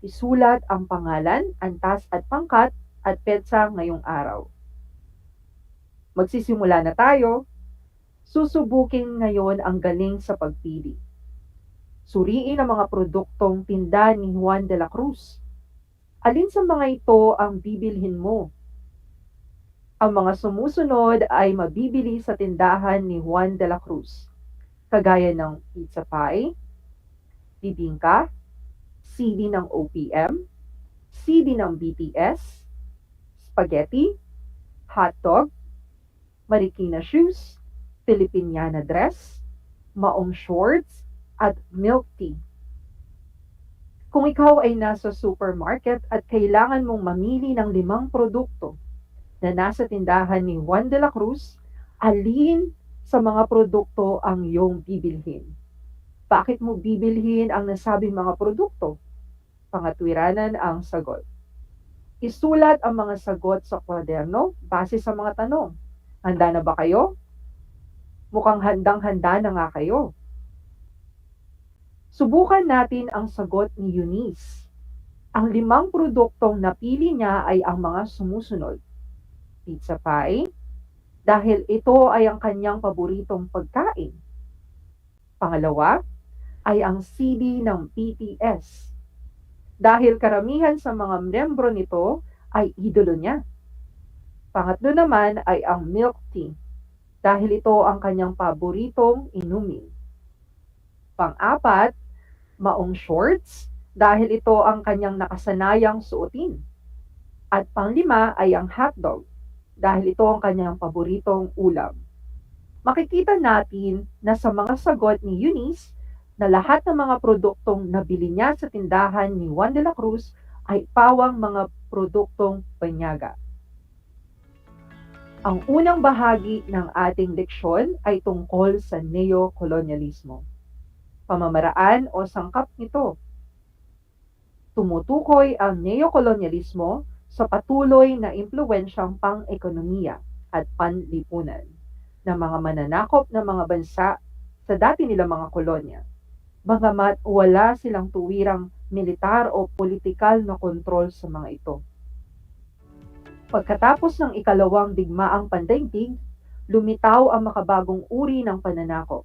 Isulat ang pangalan, antas at pangkat at petsa ngayong araw. Magsisimula na tayo. Susubukin ngayon ang galing sa pagpili. Suriin ang mga produktong tinda ni Juan de la Cruz. Alin sa mga ito ang bibilhin mo? Ang mga sumusunod ay mabibili sa tindahan ni Juan de la Cruz, kagaya ng pizza pie, bibingka, CD ng OPM, CD ng BTS, spaghetti, hotdog, Marikina shoes, Filipiniana dress, maong shorts, at milk tea. Kung ikaw ay nasa supermarket at kailangan mong mamili ng 5 produkto na nasa tindahan ni Juan de la Cruz, alin sa mga produkto ang iyong bibilhin? Bakit mo bibilhin ang nasabing mga produkto? Pangatwiranan ang sagot. Isulat ang mga sagot sa kwaderno base sa mga tanong. Handa na ba kayo? Mukhang handang-handa na nga kayo. Subukan natin ang sagot ni Eunice. Ang 5 produktong napili niya ay ang mga sumusunod. Pizza pie, dahil ito ay ang kanyang paboritong pagkain. Pangalawa, ay ang CD ng BTS. Dahil karamihan sa mga miyembro nito ay idolo niya. Pangatlo naman ay ang milk tea, dahil ito ang kanyang paboritong inumin. Pang-apat, maong shorts, dahil ito ang kanyang nakasanayang suotin. At pang-5 ay ang hotdog, dahil ito ang kanyang paboritong ulam. Makikita natin na sa mga sagot ni Eunice na lahat ng mga produktong nabili niya sa tindahan ni Juan de la Cruz ay pawang mga produktong banyaga. Ang unang bahagi ng ating leksyon ay tungkol sa neokolonyalismo. Pamamaraan o sangkap nito. Tumutukoy ang neokolonyalismo sa patuloy na impluwensyang pang-ekonomiya at panlipunan ng mga mananakop ng mga bansa sa dati nilang mga kolonya, bagamat wala silang tuwirang militar o politikal na kontrol sa mga ito. Pagkatapos ng ikalawang digmaang pandaigdig, lumitaw ang makabagong uri ng pananakop.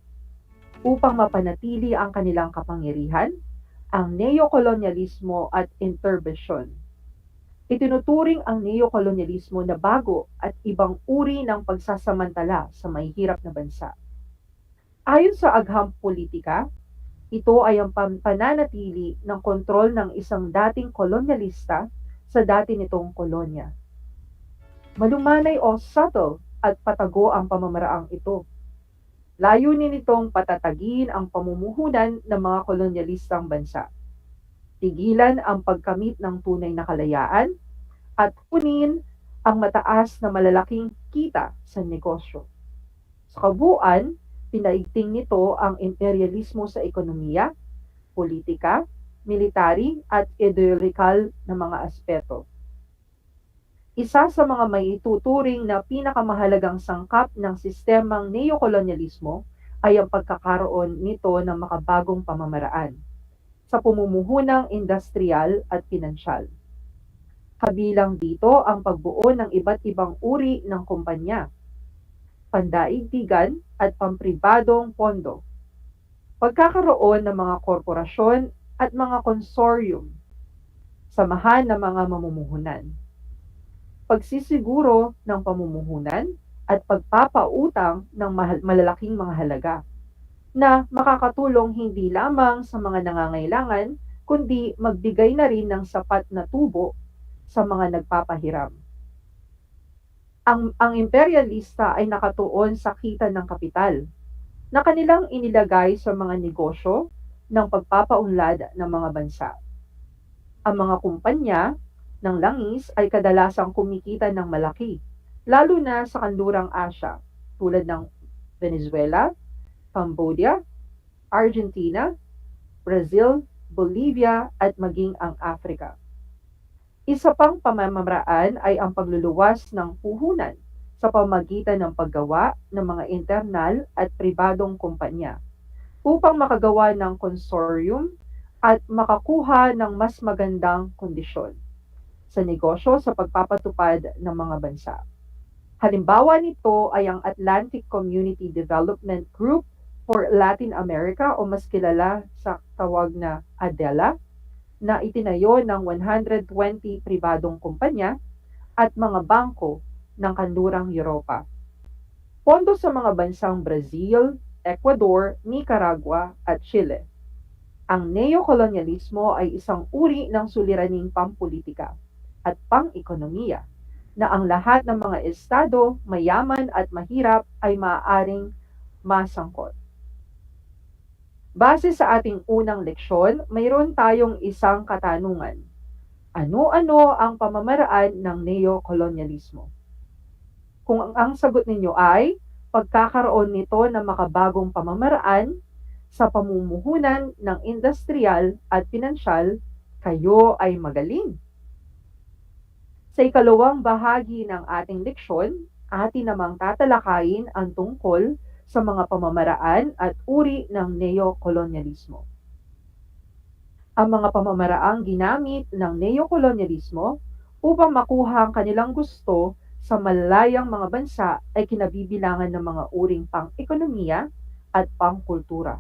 Upang mapanatili ang kanilang kapangyarihan, ang neokolonyalismo at interbensyon. Itinuturing ang neokolonyalismo na bago at ibang uri ng pagsasamantala sa mahihirap na bansa. Ayon sa agham politika, ito ay ang pananatili ng kontrol ng isang dating kolonyalista sa dati nitong kolonya. Malumanay o subtle at patago ang pamamaraang ito. Layunin nitong patatagin ang pamumuhunan ng mga kolonyalistang bansa. Tigilan ang pagkamit ng tunay na kalayaan at kunin ang mataas na malalaking kita sa negosyo. Sa kabuuan, pinaigting nito ang imperialismo sa ekonomiya, politika, military at ideolohikal na mga aspeto. Isa sa mga maituturing na pinakamahalagang sangkap ng sistemang neokolonyalismo ay ang pagkakaroon nito ng makabagong pamamaraan sa pamumuhunang industrial at pinansyal. Kabilang dito ang pagbuo ng iba't ibang uri ng kumpanya, pandaigdigan at pampribadong pondo, pagkakaroon ng mga korporasyon at mga konsorsyum, samahan ng mga mamumuhunan, pagsisiguro ng pamumuhunan at pagpapautang ng malalaking mga halaga na makakatulong hindi lamang sa mga nangangailangan kundi magbigay na rin ng sapat na tubo sa mga nagpapahiram. Ang imperialista ay nakatuon sa kita ng kapital na kanilang inilagay sa mga negosyo ng pagpapaunlad ng mga bansa. Ang mga kumpanya ng langis ay kadalasang kumikita ng malaki, lalo na sa kanlurang Asya tulad ng Venezuela, Cambodia, Argentina, Brazil, Bolivia at maging ang Africa. Isa pang pamamaraan ay ang pagluluwas ng puhunan sa pamagitan ng paggawa ng mga internal at pribadong kumpanya upang makagawa ng konsorsyum at makakuha ng mas magandang kondisyon sa negosyo sa pagpapatupad ng mga bansa. Halimbawa nito ay ang Atlantic Community Development Group for Latin America o mas kilala sa tawag na ADELA na itinayo ng 120 pribadong kumpanya at mga bangko ng kanlurang Europa. Pondo sa mga bansang Brazil, Ecuador, Nicaragua at Chile. Ang neokolonyalismo ay isang uri ng suliraning pampolitika at pang-ekonomiya na ang lahat ng mga estado, mayaman at mahirap ay maaaring masangkot. Base sa ating unang leksyon, mayroon tayong isang katanungan. Ano-ano ang pamamaraan ng neokolonyalismo? Kung ang sagot ninyo ay pagkakaroon nito ng makabagong pamamaraan sa pamumuhunan ng industrial at pinansyal, kayo ay magaling. Sa ikalawang bahagi ng ating leksyon, atin namang tatalakayin ang tungkol sa mga pamamaraan at uri ng neokolonyalismo. Ang mga pamamaraang ginamit ng neokolonyalismo upang makuha ang kanilang gusto sa malalayang mga bansa ay kinabibilangan ng mga uring pang-ekonomiya at pang-kultura.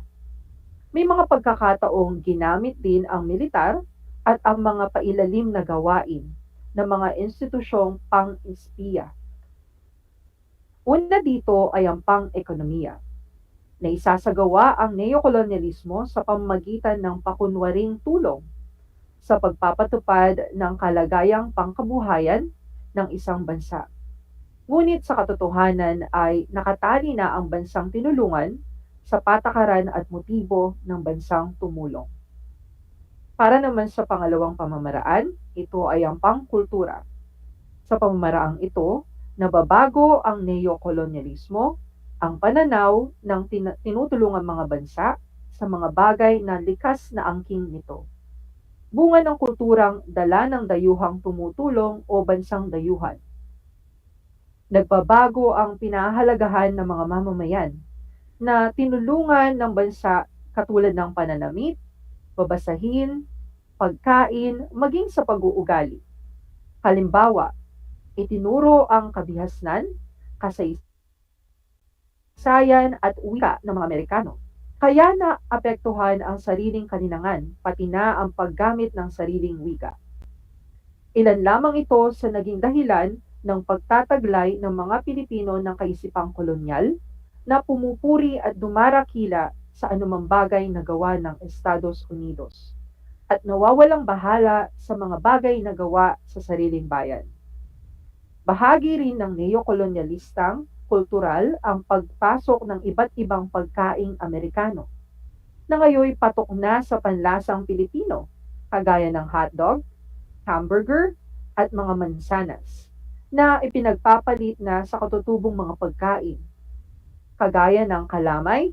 May mga pagkakataong ginamit din ang militar at ang mga pailalim na gawain ng mga institusyong pang-espiya. Una dito ay ang pang-ekonomiya. Naisasagawa ang neokolonyalismo sa pamamagitan ng pakunwaring tulong sa pagpapatupad ng kalagayang pangkabuhayan ng isang bansa. Ngunit sa katotohanan ay nakatali na ang bansang tinulungan sa patakaran at motibo ng bansang tumulong. Para naman sa pangalawang pamamaraan, ito ay ang pangkultura. Sa pamamaraang ito, nababago ang neokolonyalismo ang pananaw ng tinutulungang mga bansa sa mga bagay na likas na angking nito. Bunga ng kulturang dala ng dayuhang tumutulong o bansang dayuhan. Nagbabago ang pinahahalagahan ng mga mamamayan na tinulungan ng bansa katulad ng pananamit, babasahin, pagkain, maging sa pag-uugali. Halimbawa, itinuro ang kabihasnan, kasaysayan at wika ng mga Amerikano. Kaya naapektuhan ang sariling kalinangan, pati na ang paggamit ng sariling wika. Ilan lamang ito sa naging dahilan ng pagtataglay ng mga Pilipino ng kaisipang kolonyal na pumupuri at dumarakila sa anumang bagay na gawa ng Estados Unidos at nawawalang bahala sa mga bagay na gawa sa sariling bayan. Bahagi rin ng neokolonyalistang kultural ang pagpasok ng iba't ibang pagkaing Amerikano na ngayon patok na sa panlasang Pilipino, kagaya ng hotdog, hamburger, at mga mansanas, na ipinagpapalit na sa katutubong mga pagkain, kagaya ng kalamay,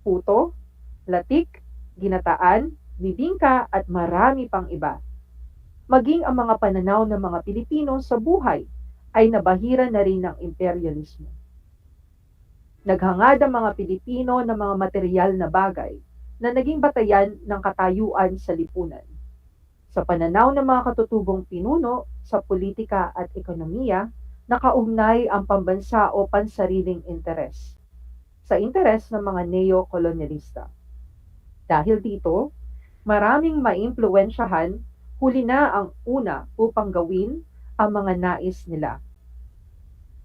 puto, latik, ginataan, bibingka at marami pang iba. Maging ang mga pananaw ng mga Pilipino sa buhay ay nabahira na rin ng imperialismo. Naghangad ang mga Pilipino ng mga material na bagay na naging batayan ng katayuan sa lipunan. Sa pananaw ng mga katutubong pinuno sa politika at ekonomiya, nakaugnay ang pambansa o pansariling interes sa interes ng mga neo-kolonyalista. Dahil dito, maraming maimpluwensyahan, huli na ang una upang gawin ang mga nais nila.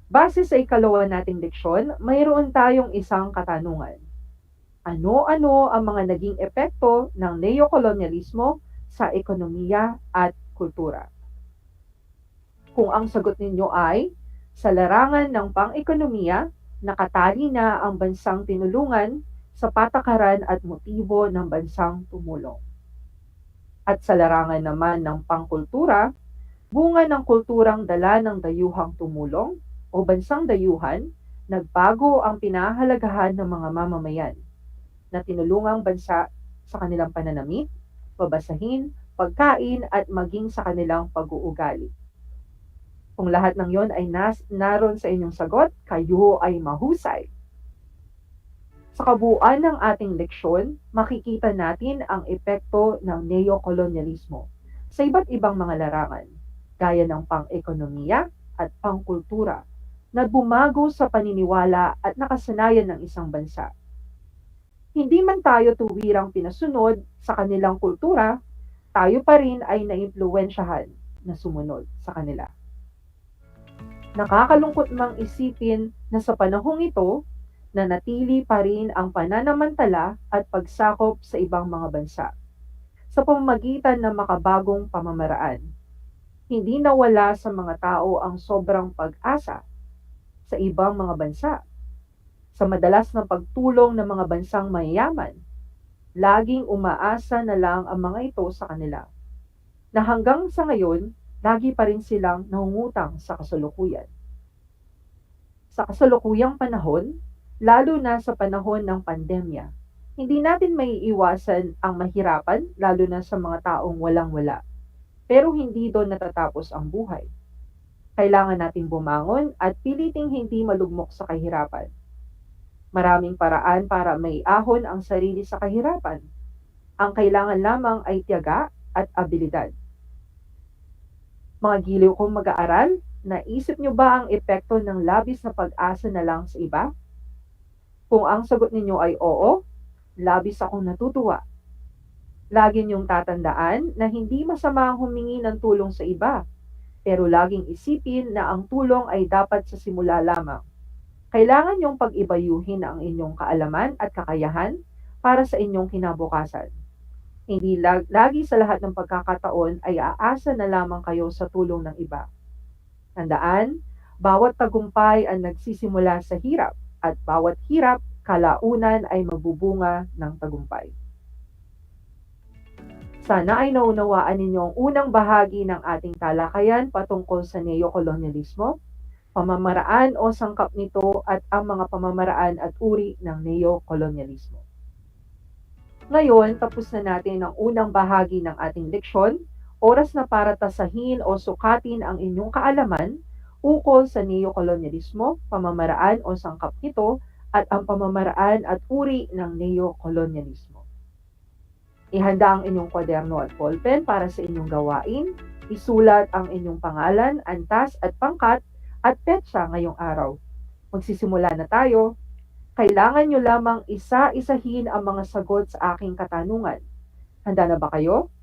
Base sa ikalawa nating leksyon, mayroon tayong isang katanungan. Ano-ano ang mga naging epekto ng neokolonyalismo sa ekonomiya at kultura? Kung ang sagot ninyo ay, sa larangan ng pang-ekonomiya, nakatali na ang bansang tinulungan sa patakaran at motibo ng bansang tumulong. At sa larangan naman ng pangkultura, bunga ng kulturang dala ng dayuhang tumulong o bansang dayuhan, nagbago ang pinahahalagahan ng mga mamamayan na tinulungang bansa sa kanilang pananamit, babasahin, pagkain at maging sa kanilang pag-uugali. Kung lahat ng yon ay naroon sa inyong sagot, kayo ay mahusay. Sa kabuuan ng ating leksyon, makikita natin ang epekto ng neokolonyalismo sa iba't ibang mga larangan, gaya ng pang-ekonomiya at pang-kultura, na bumago sa paniniwala at nakasanayan ng isang bansa. Hindi man tayo tuwirang pinasunod sa kanilang kultura, tayo pa rin ay naimpluwensyahan na sumunod sa kanila. Nakakalungkot mang isipin na sa panahong ito, nanatili pa rin ang pananamantala at pagsakop sa ibang mga bansa sa pamamagitan ng makabagong pamamaraan. Hindi nawala sa mga tao ang sobrang pag-asa sa ibang mga bansa, sa madalas na pagtulong ng mga bansang mayayaman, Laging umaasa na lang ang mga ito sa kanila, na hanggang sa ngayon, lagi pa rin silang nangungutang sa kasalukuyan. Sa kasalukuyang panahon, lalo na sa panahon ng pandemya, hindi natin maiiwasan ang mahirapan, lalo na sa mga taong walang-wala. Pero hindi doon natatapos ang buhay. Kailangan nating bumangon at piliting hindi malugmok sa kahirapan. Maraming paraan para maiahon ang sarili sa kahirapan. Ang kailangan lamang ay tiyaga at abilidad. Mga giliw kong mag-aaral, naisip niyo ba ang epekto ng labis na pag-asa na lang sa iba? Kung ang sagot ninyo ay oo, labis akong natutuwa. Lagi niyong tatandaan na hindi masama ang humingi ng tulong sa iba, pero laging isipin na ang tulong ay dapat sa simula lamang. Kailangan niyong pag-ibayuhin ang inyong kaalaman at kakayahan para sa inyong kinabukasan. Hindi lagi sa lahat ng pagkakataon ay aasa na lamang kayo sa tulong ng iba. Tandaan, bawat tagumpay ang nagsisimula sa hirap at bawat hirap kalaunan ay magbubunga ng tagumpay. Sana ay naunawaan ninyo ang unang bahagi ng ating talakayan patungkol sa neokolonyalismo, pamamaraan o sangkap nito at ang mga pamamaraan at uri ng neokolonyalismo. Ngayon, tapos na natin ang unang bahagi ng ating leksyon. Oras na para tasahin o sukatin ang inyong kaalaman ukol sa neokolonyalismo, pamamaraan o sangkap nito, at ang pamamaraan at uri ng neokolonyalismo. Ihanda ang inyong kwaderno at ballpen para sa inyong gawain. Isulat ang inyong pangalan, antas at pangkat at petsa ngayong araw. Magsisimula na tayo. Kailangan nyo lamang isa-isahin ang mga sagot sa aking katanungan. Handa na ba kayo?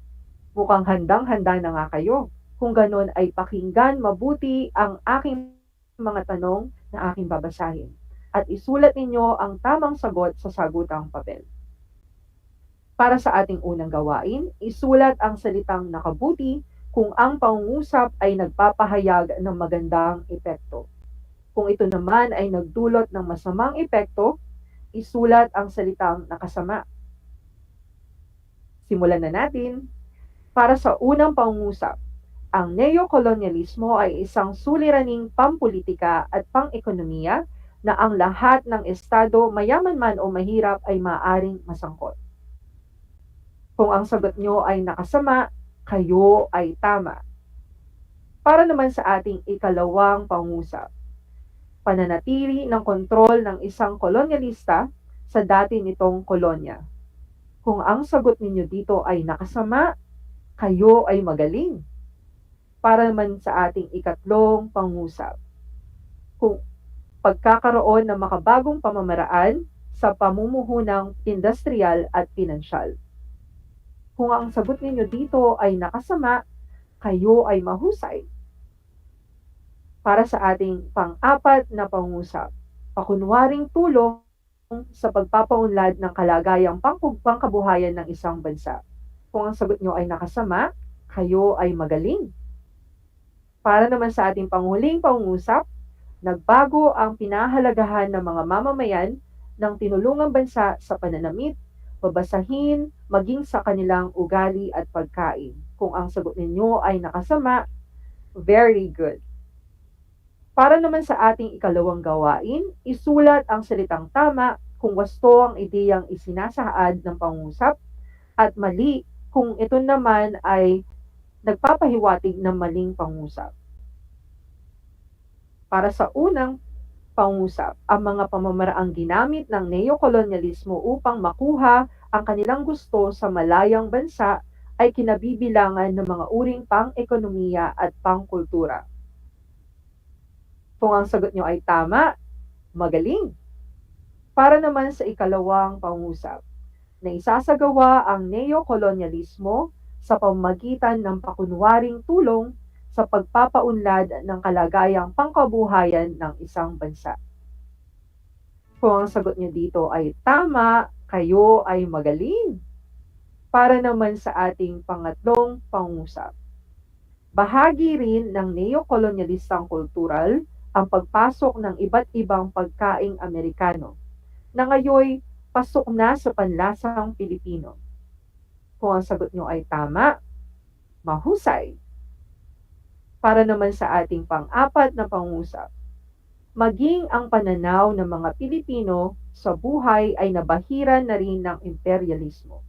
Mukhang handang-handa na nga kayo. Kung ganon ay pakinggan mabuti ang aking mga tanong na aking babasahin. At isulat ninyo ang tamang sagot sa sagutang papel. Para sa ating unang gawain, isulat ang salitang nakabuti kung ang pangungusap ay nagpapahayag ng magandang epekto. Kung ito naman ay nagdulot ng masamang epekto, isulat ang salitang nakasama. Simulan na natin. Para sa unang pangungusap, ang neokolonyalismo ay isang suliraning pampolitika at pang-ekonomiya na ang lahat ng estado, mayaman man o mahirap, ay maaaring masangkot. Kung ang sagot nyo ay nakasama, kayo ay tama. Para naman sa ating ikalawang pangungusap, pananatili ng kontrol ng isang kolonyalista sa dati nitong kolonya. Kung ang sagot ninyo dito ay nakasama, kayo ay magaling. Para naman sa ating ikatlong pangungusap, kung pagkakaroon ng makabagong pamamaraan sa pamumuhunang industrial at pinansyal. Kung ang sagot ninyo dito ay nakasama, kayo ay mahusay. Para sa ating pang-apat na pangungusap, pakunwaring tulong sa pagpapaunlad ng kalagayang pangkabuhayan ng isang bansa. Kung ang sagot nyo ay nakasama, kayo ay magaling. Para naman sa ating panghuling pangungusap, nagbago ang pinahalagahan ng mga mamamayan ng tinulungang bansa sa pananamit, babasahin, maging sa kanilang ugali at pagkain. Kung ang sagot ninyo ay nakasama, very good. Para naman sa ating ikalawang gawain, isulat ang salitang tama kung wasto ang ideyang isinasaad ng pangungusap at mali kung ito naman ay nagpapahiwatig ng maling pangungusap. Para sa unang pangungusap, ang mga pamamaraang ginamit ng neokolonyalismo upang makuha ang kanilang gusto sa malayang bansa ay kinabibilangan ng mga uring pang-ekonomiya at pang-kultura. Kung ang sagot nyo ay tama, magaling. Para naman sa ikalawang pangungusap, na isasagawa ang neokolonyalismo sa pamamagitan ng pakunwaring tulong sa pagpapaunlad ng kalagayang pangkabuhayan ng isang bansa. Kung ang sagot niyo dito ay tama, kayo ay magaling. Para naman sa ating pangatlong pangungusap, bahagi rin ng neokolonyalistang kultural ang pagpasok ng iba't ibang pagkaing Amerikano na ngayon pasok na sa panlasang Pilipino? Kung ang sagot nyo ay tama, mahusay. Para naman sa ating pang-apat na pangusap, maging ang pananaw ng mga Pilipino sa buhay ay nabahiran na rin ng imperialismo.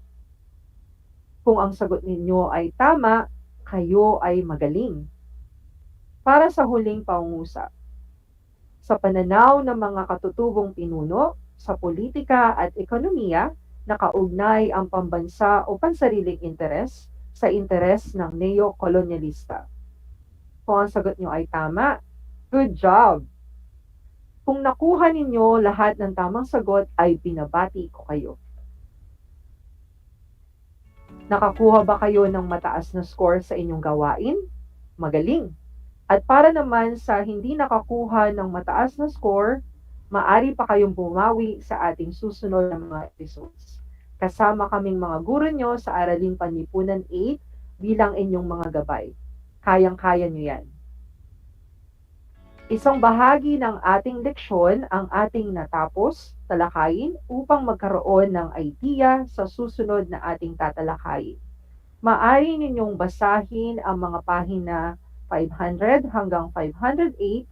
Kung ang sagot ninyo ay tama, kayo ay magaling. Para sa huling pangusap, sa pananaw ng mga katutubong pinuno sa politika at ekonomiya, nakaugnay ang pambansa o pansariling interes sa interes ng neo-kolonyalista. Kung ang sagot nyo ay tama, good job! Kung nakuha ninyo lahat ng tamang sagot ay binabati ko kayo. Nakakuha ba kayo ng mataas na score sa inyong gawain? Magaling! At para naman sa hindi nakakuha ng mataas na score, maari pa kayong bumawi sa ating susunod na mga episodes. Kasama kaming mga guro nyo sa Araling Panlipunan 8 bilang inyong mga gabay. Kayang-kaya nyo yan. Isang bahagi ng ating leksyon ang ating natapos talakayin upang magkaroon ng idea sa susunod na ating tatalakayin. Maaari ninyong basahin ang mga pahina 500 hanggang 508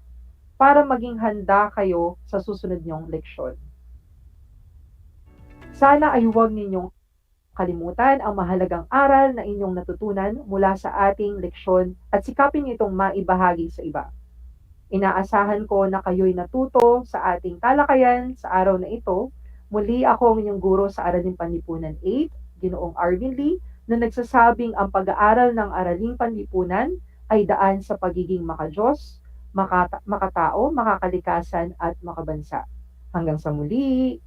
para maging handa kayo sa susunod nyong leksyon. Sana ay huwag ninyong kalimutan ang mahalagang aral na inyong natutunan mula sa ating leksyon at sikapin niyo itong maibahagi sa iba. Inaasahan ko na kayo'y natuto sa ating talakayan sa araw na ito. Muli ako ang inyong guro sa Araling Panlipunan 8, Ginoong Arvin Lee, na nagsasabing ang pag-aaral ng Araling Panlipunan ay daan sa pagiging makadiyos, makatao, makakalikasan at makabansa. Hanggang sa muli!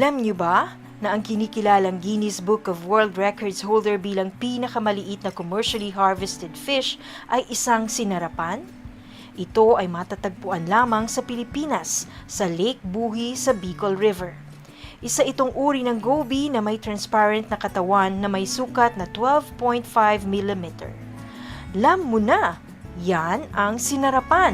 Alam niyo ba na ang kinikilalang Guinness Book of World Records holder bilang pinakamaliit na commercially harvested fish ay isang sinarapan? Ito ay matatagpuan lamang sa Pilipinas, sa Lake Buhi sa Bicol River. Isa itong uri ng goby na may transparent na katawan na may sukat na 12.5 mm. Alam mo na, yan ang sinarapan.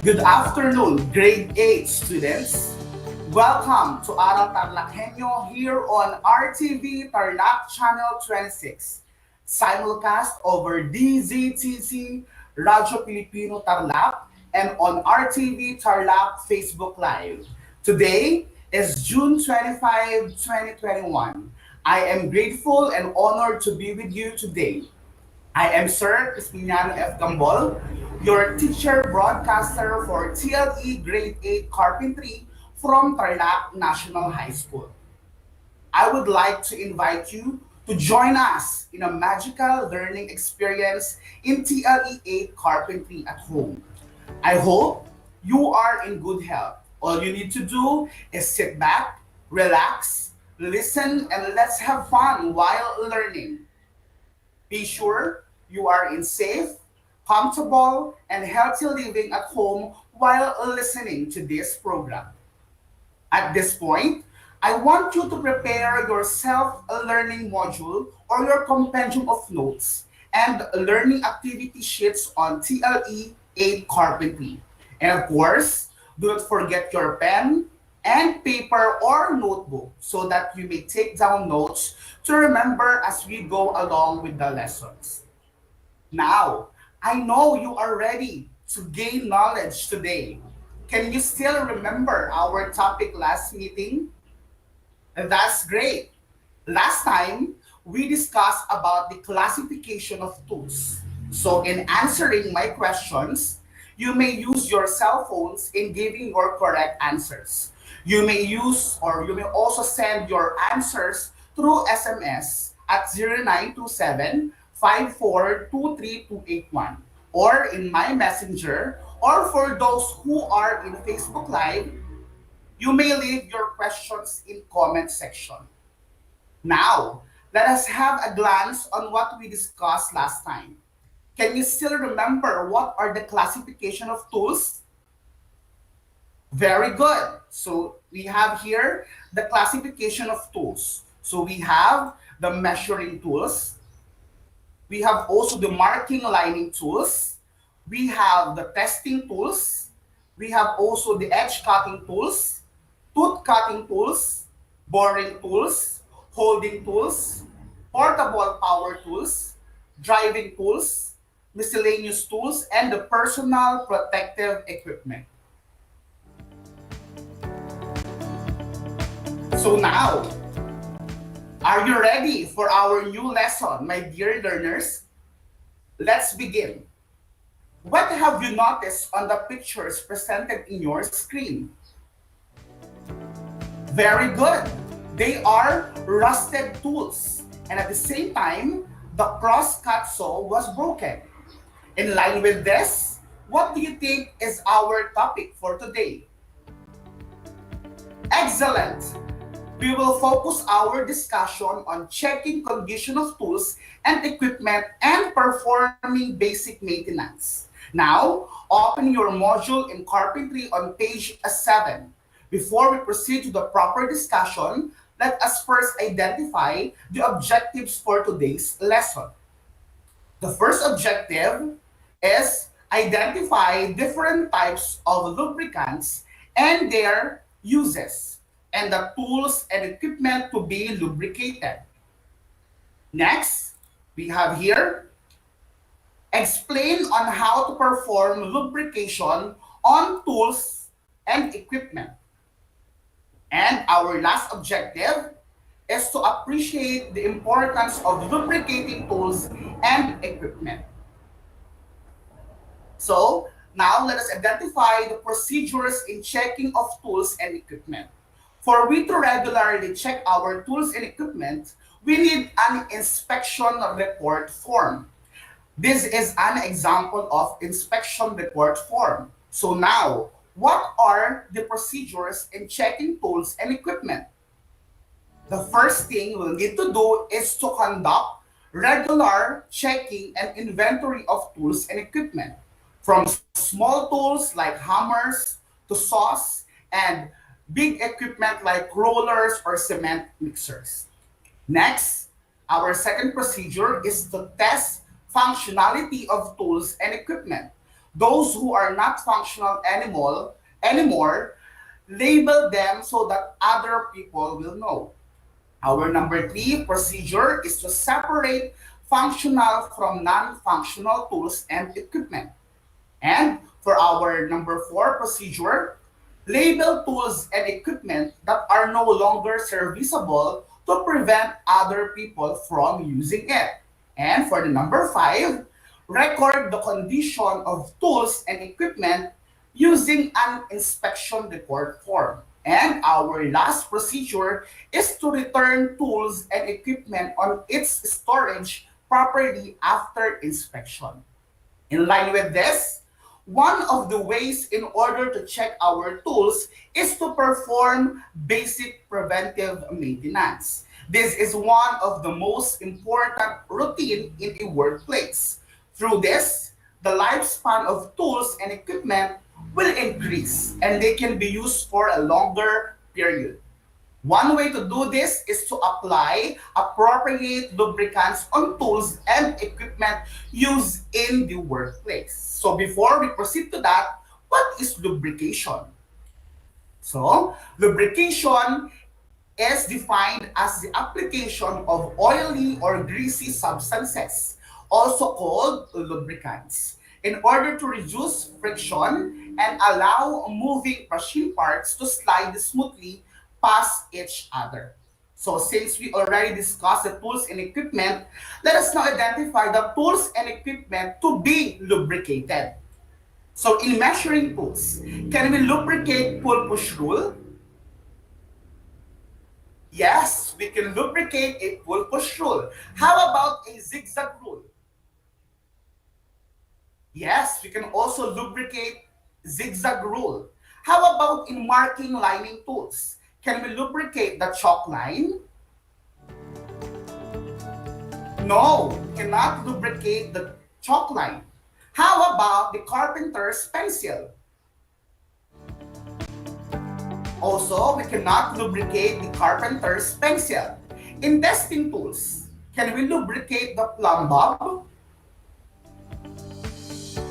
Good afternoon, grade 8 students. Welcome to Aral TarlakHenyo here on RTV Tarlac Channel 26, simulcast over DZTC Radio Filipino Tarlac and on RTV Tarlac Facebook Live. Today is June 25, 2021. I am grateful and honored to be with you today. I am Sir Crispiniano F. Gambol, your teacher broadcaster for TLE Grade 8 Carpentry from Tarlac National High School. I would like to invite you to join us in a magical learning experience in TLE8 Carpentry at Home. I hope you are in good health. All you need to do is sit back, relax, listen, and let's have fun while learning. Be sure you are in safe, comfortable, and healthy living at home while listening to this program. At this point, I want you to prepare your self-learning module or your compendium of notes and learning activity sheets on TLE 8 Carpentry. And of course, do not forget your pen and paper or notebook so that you may take down notes to remember as we go along with the lessons. Now, I know you are ready to gain knowledge today. Can you still remember our topic last meeting? That's great. Last time, we discussed about the classification of tools. So in answering my questions, you may use your cell phones in giving your correct answers. You may use or you may also send your answers through SMS at 0927-5423281 or in my messenger, or for those who are in Facebook Live, you may leave your questions in comment section. Now, let us have a glance on what we discussed last time. Can you still remember what are the classification of tools? Very good. So we have here the classification of tools. So we have the measuring tools. We have also the marking lining tools. We have the testing tools. We have also the edge cutting tools, tooth cutting tools, boring tools, holding tools, portable power tools, driving tools, miscellaneous tools, and the personal protective equipment. So now, are you ready for our new lesson, my dear learners? Let's begin. What have you noticed on the pictures presented in your screen? Very good. They are rusted tools. And at the same time, the cross-cut saw was broken. In line with this, what do you think is our topic for today? Excellent. We will focus our discussion on checking condition of tools and equipment and performing basic maintenance. Now, open your module in carpentry on page 7. Before we proceed to the proper discussion, let us first identify the objectives for today's lesson. The first objective is identify different types of lubricants and their uses, and the tools and equipment to be lubricated. Next, we have here, explain on how to perform lubrication on tools and equipment. And our last objective is to appreciate the importance of lubricating tools and equipment. So, now let us identify the procedures in checking of tools and equipment. For we to regularly check our tools and equipment, we need an inspection report form. This is an example of inspection report form. So now, what are the procedures in checking tools and equipment? The first thing we'll need to do is to conduct regular checking and inventory of tools and equipment, from small tools like hammers to saws and big equipment like rollers or cement mixers. Next, our second procedure is to test functionality of tools and equipment. Those who are not functional anymore, label them so that other people will know. Our number 3 procedure is to separate functional from non-functional tools and equipment. And for our number 4 procedure, label tools and equipment that are no longer serviceable to prevent other people from using it. And for the number 5, record the condition of tools and equipment using an inspection report form. And our last procedure is to return tools and equipment on its storage properly after inspection. In line with this, one of the ways in order to check our tools is to perform basic preventive maintenance. This is one of the most important routine in a workplace. Through this, the lifespan of tools and equipment will increase and they can be used for a longer period. One way to do this is to apply appropriate lubricants on tools and equipment used in the workplace. So before we proceed to that, what is lubrication? So lubrication is defined as the application of oily or greasy substances, also called lubricants, in order to reduce friction and allow moving machine parts to slide smoothly past each other. So since we already discussed the tools and equipment, let us now identify the tools and equipment to be lubricated. So in measuring tools, can we lubricate pull-push rule? Yes, we can lubricate a pull-push rule. How about a zigzag rule? Yes, we can also lubricate zigzag rule. How about in marking lining tools? Can we lubricate the chalk line? No, we cannot lubricate the chalk line. How about the carpenter's pencil? Also, we cannot lubricate the carpenter's pencil. In testing tools, can we lubricate the plumb bob?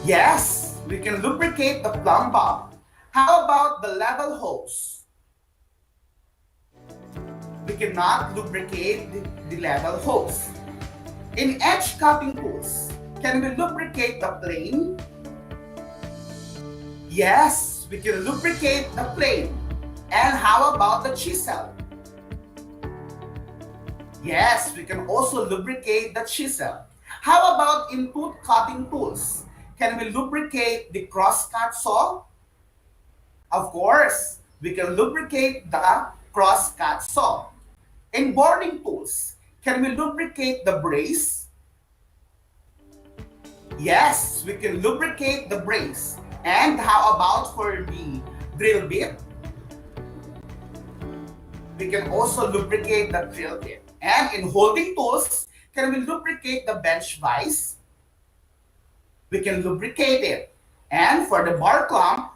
Yes, we can lubricate the plumb bob. How about the level hose? We cannot lubricate the level hose. In edge cutting tools, can we lubricate the plane? Yes, we can lubricate the plane. And how about the chisel? Yes, we can also lubricate the chisel. How about in tooth cutting tools? Can we lubricate the crosscut saw? Of course, we can lubricate the crosscut saw. In boring tools, can we lubricate the brace? Yes, we can lubricate the brace. And how about for the drill bit? We can also lubricate the drill bit. And in holding tools, can we lubricate the bench vise? We can lubricate it. And for the bar clamp,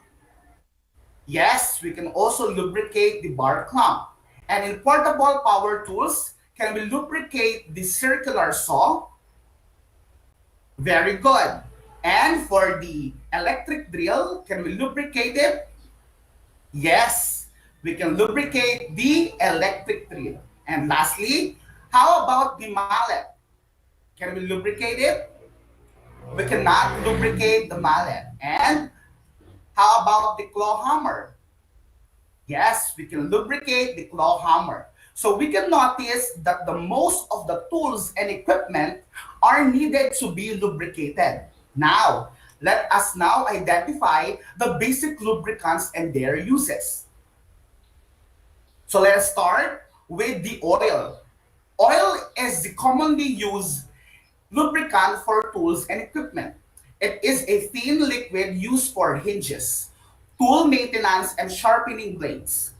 yes, we can also lubricate the bar clamp. And in portable power tools, can we lubricate the circular saw? Very good. And for the electric drill, can we lubricate it? Yes, we can lubricate the electric drill. And lastly, how about the mallet? Can we lubricate it? We cannot lubricate the mallet. And how about the claw hammer? Yes, we can lubricate the claw hammer. So we can notice that the most of the tools and equipment are needed to be lubricated. Now, let us now identify the basic lubricants and their uses. So let's start with the oil. Oil is the commonly used lubricant for tools and equipment. It is a thin liquid used for hinges, tool maintenance, and sharpening blades.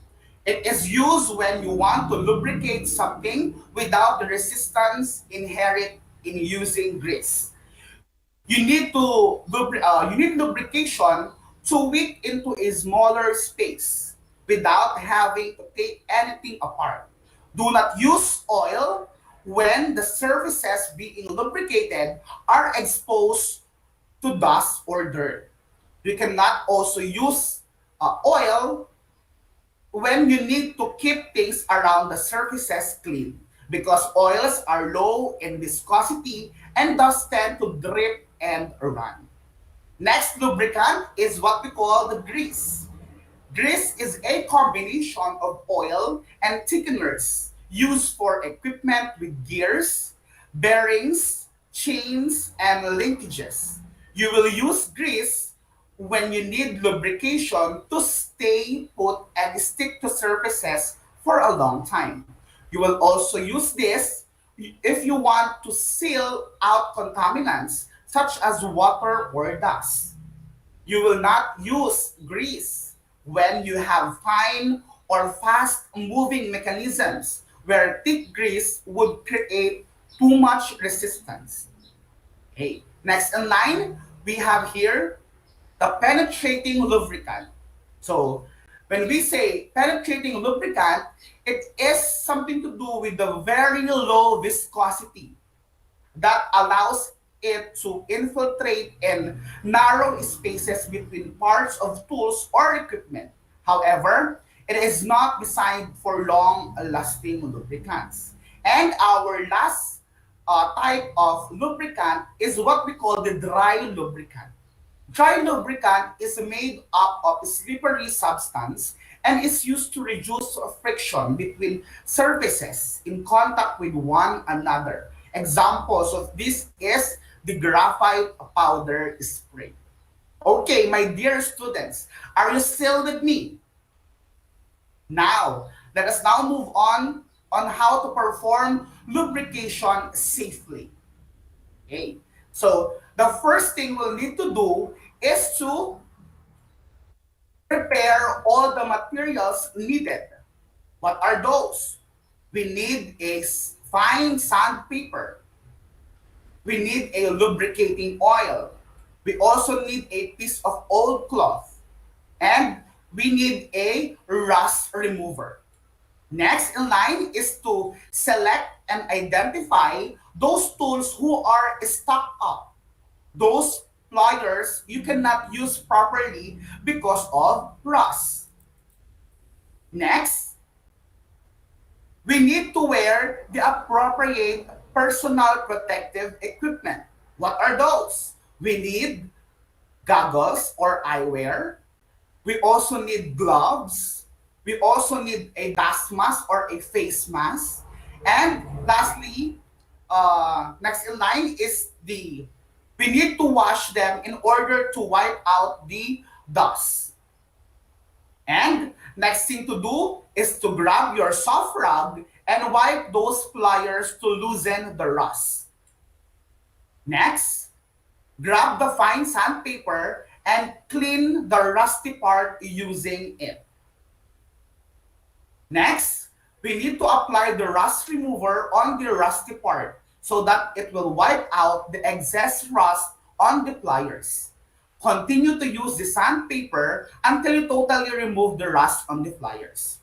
It is used when you want to lubricate something without the resistance inherent in using grease. You need lubrication to weak into a smaller space without having to take anything apart. Do not use oil when the surfaces being lubricated are exposed to dust or dirt. You cannot also use oil when you need to keep things around the surfaces clean because oils are low in viscosity and thus tend to drip and run. Next lubricant is what we call the grease. Grease is a combination of oil and thickeners used for equipment with gears, bearings, chains, and linkages. You will use grease when you need lubrication to stay put and stick to surfaces for a long time. You will also use this if you want to seal out contaminants such as water or dust. You will not use grease when you have fine or fast moving mechanisms where thick grease would create too much resistance. Okay, next in line, we have here the penetrating lubricant. So when we say penetrating lubricant, it is something to do with the very low viscosity that allows it to infiltrate in narrow spaces between parts of tools or equipment. However, it is not designed for long-lasting lubricants. And our last type of lubricant is what we call the dry lubricant. Dry lubricant is made up of slippery substance and is used to reduce friction between surfaces in contact with one another. Examples of this is the graphite powder spray. Okay, my dear students, are you still with me? Now, let us now move on how to perform lubrication safely. Okay, so the first thing we'll need to do is to prepare all the materials needed. What are those? We need a fine sandpaper. We need a lubricating oil. We also need a piece of old cloth. And we need a rust remover. Next in line is to select and identify those tools who are stuck up. Those pliers you cannot use properly because of rust. Next, we need to wear the appropriate personal protective equipment. What are those? We need goggles or eyewear. We also need gloves. We also need a dust mask or a face mask. And lastly, next in line is we need to wash them in order to wipe out the dust. And next thing to do is to grab your soft rag and wipe those pliers to loosen the rust. Next, grab the fine sandpaper and clean the rusty part using it. Next, we need to apply the rust remover on the rusty part so that it will wipe out the excess rust on the pliers. Continue to use the sandpaper until you totally remove the rust on the pliers.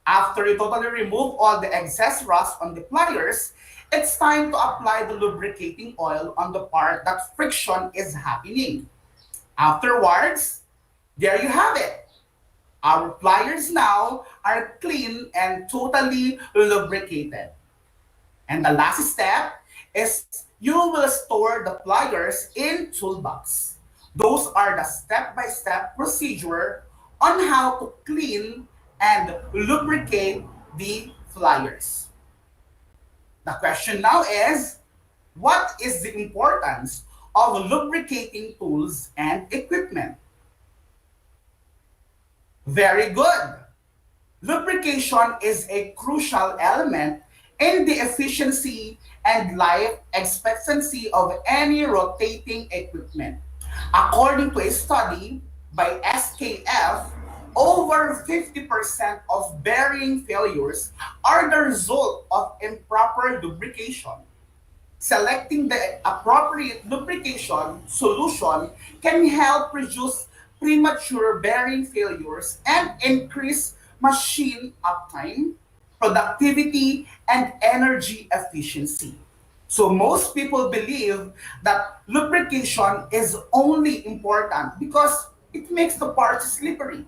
After you totally remove all the excess rust on the pliers, it's time to apply the lubricating oil on the part that friction is happening. Afterwards, there you have it. Our pliers now are clean and totally lubricated. And the last step is you will store the pliers in toolbox. Those are the step-by-step procedure on how to clean and lubricate the pliers. The question now is, what is the importance of lubricating tools and equipment? Very good. Lubrication is a crucial element in the efficiency and life expectancy of any rotating equipment. According to a study by SKF, over 50% of bearing failures are the result of improper lubrication. Selecting the appropriate lubrication solution can help reduce premature bearing failures and increase machine uptime, productivity, and energy efficiency. So most people believe that lubrication is only important because it makes the parts slippery.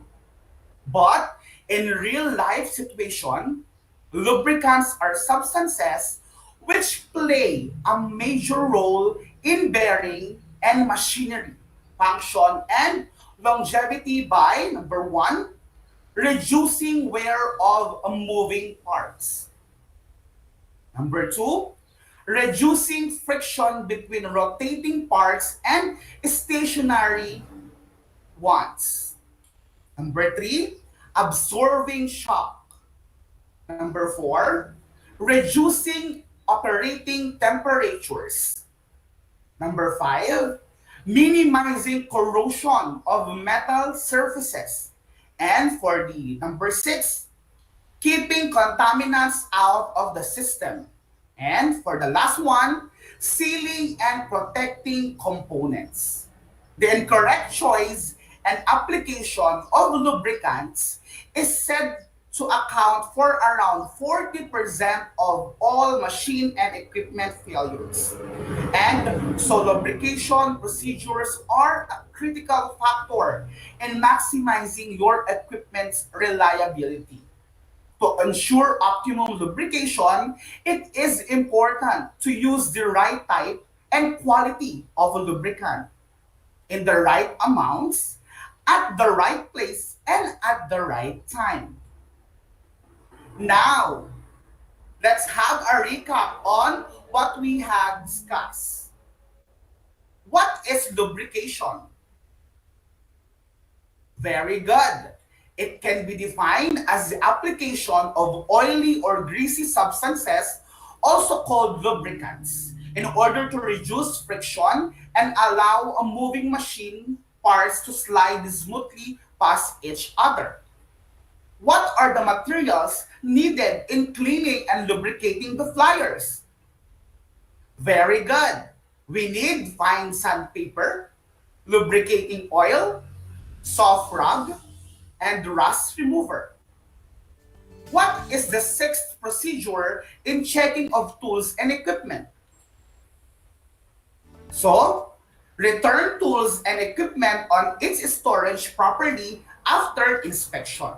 But in real life situation, lubricants are substances which play a major role in bearing and machinery function and longevity by, number one, reducing wear of moving parts. Number two, reducing friction between rotating parts and stationary once. Number 3, absorbing shock. Number 4, reducing operating temperatures. Number 5, minimizing corrosion of metal surfaces. And for the number 6, keeping contaminants out of the system. And for the last one, sealing and protecting components. The incorrect choice and application of lubricants is said to account for around 40% of all machine and equipment failures. And so lubrication procedures are a critical factor in maximizing your equipment's reliability. To ensure optimum lubrication, it is important to use the right type and quality of a lubricant in the right amounts, at the right place, and at the right time. Now, let's have a recap on what we have discussed. What is lubrication? Very good. It can be defined as the application of oily or greasy substances, also called lubricants, in order to reduce friction and allow a moving machine parts to slide smoothly past each other. What are the materials needed in cleaning and lubricating the flyers? Very good. We need fine sandpaper, lubricating oil, soft rug, and rust remover. What is the sixth procedure in checking of tools and equipment? So, return tools and equipment on its storage properly after inspection.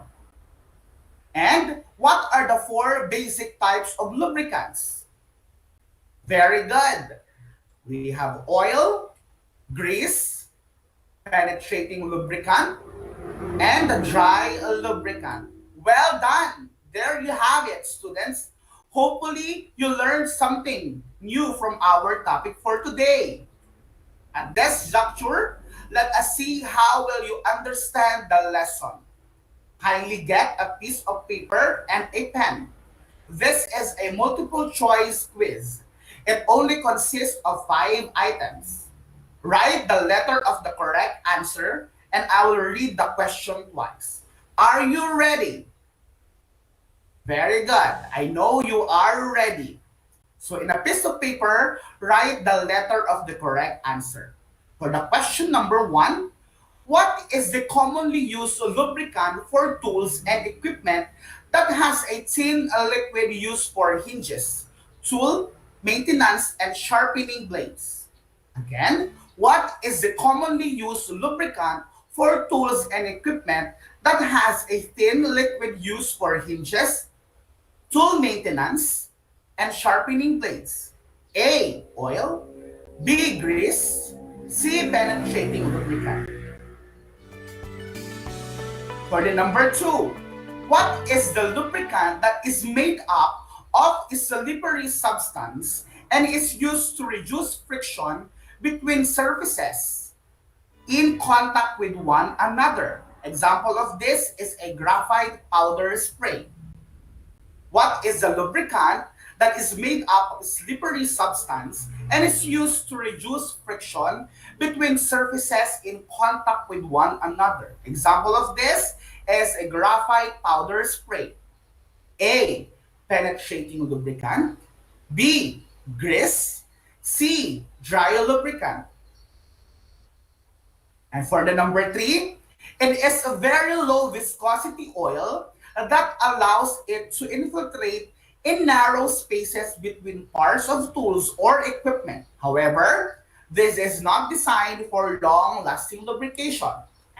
And what are the 4 basic types of lubricants? Very good. We have oil, grease, penetrating lubricant, and the dry lubricant. Well done! There you have it, students. Hopefully, you learned something new from our topic for today. At this juncture, let us see how well you understand the lesson. Kindly get a piece of paper and a pen. This is a multiple choice quiz. It only consists of 5 items. Write the letter of the correct answer and I will read the question twice. Are you ready? Very good. I know you are ready. So in a piece of paper, write the letter of the correct answer. For the question number 1, what is the commonly used lubricant for tools and equipment that has a thin liquid used for hinges, tool, maintenance, and sharpening blades? Again, what is the commonly used lubricant for tools and equipment that has a thin liquid used for hinges, tool maintenance, and sharpening blades? A. Oil. B. Grease. C. Penetrating lubricant. For the number 2, what is the lubricant that is made up of a slippery substance and is used to reduce friction between surfaces in contact with one another? Example of this is a graphite powder spray. What is the lubricant that is made up of a slippery substance and is used to reduce friction between surfaces in contact with one another? Example of this is a graphite powder spray. A. Penetrating lubricant. B. Grease. C. Dry lubricant. And for the number 3, it is a very low viscosity oil that allows it to infiltrate in narrow spaces between parts of tools or equipment. However, this is not designed for long-lasting lubrication.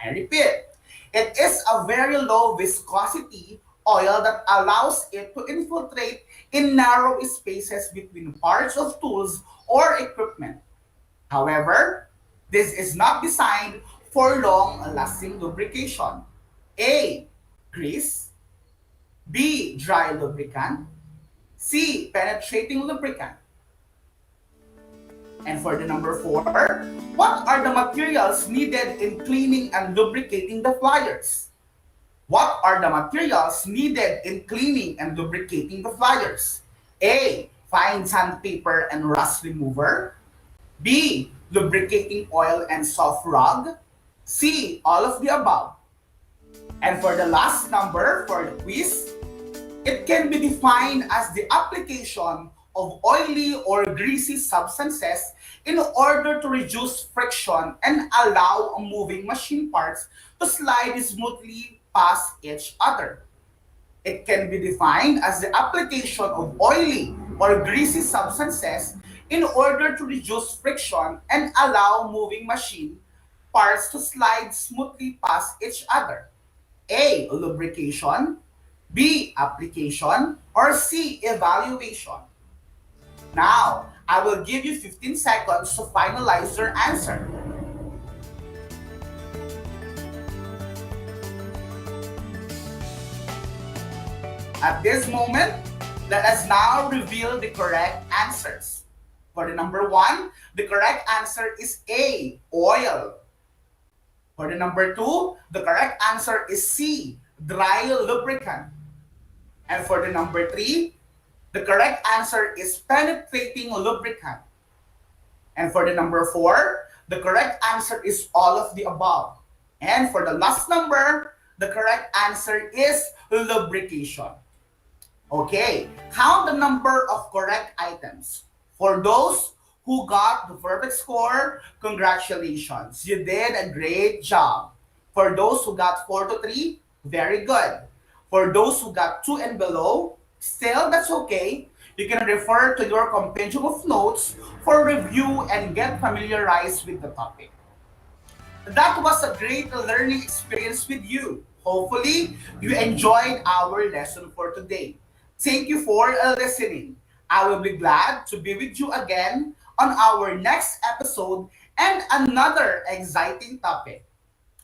I repeat, it is a very low viscosity oil that allows it to infiltrate in narrow spaces between parts of tools or equipment. However, this is not designed for long-lasting lubrication. A. Grease. B. Dry lubricant. C. Penetrating lubricant. And for the number 4, what are the materials needed in cleaning and lubricating the flyers? What are the materials needed in cleaning and lubricating the flyers? A. Fine sandpaper and rust remover. B. Lubricating oil and soft rug. C. All of the above. And for the last number for the quiz, it can be defined as the application of oily or greasy substances in order to reduce friction and allow moving machine parts to slide smoothly past each other. It can be defined as the application of oily or greasy substances in order to reduce friction and allow moving machine parts to slide smoothly past each other. A. Lubrication. B. Application. Or C. Evaluation. Now, I will give you 15 seconds to finalize your answer. At this moment, let us now reveal the correct answers. For the number 1, the correct answer is A. Oil. For the number 2, the correct answer is C. Dry lubricant. And for the number 3, the correct answer is penetrating lubricant. And for the number 4, the correct answer is all of the above. And for the last number, the correct answer is lubrication. Okay, count the number of correct items. For those who got the perfect score, congratulations. You did a great job. For those who got 4 to 3, very good. For those who got 2 and below, still that's okay. You can refer to your compendium of notes for review and get familiarized with the topic. That was a great learning experience with you. Hopefully, you enjoyed our lesson for today. Thank you for listening. I will be glad to be with you again on our next episode and another exciting topic.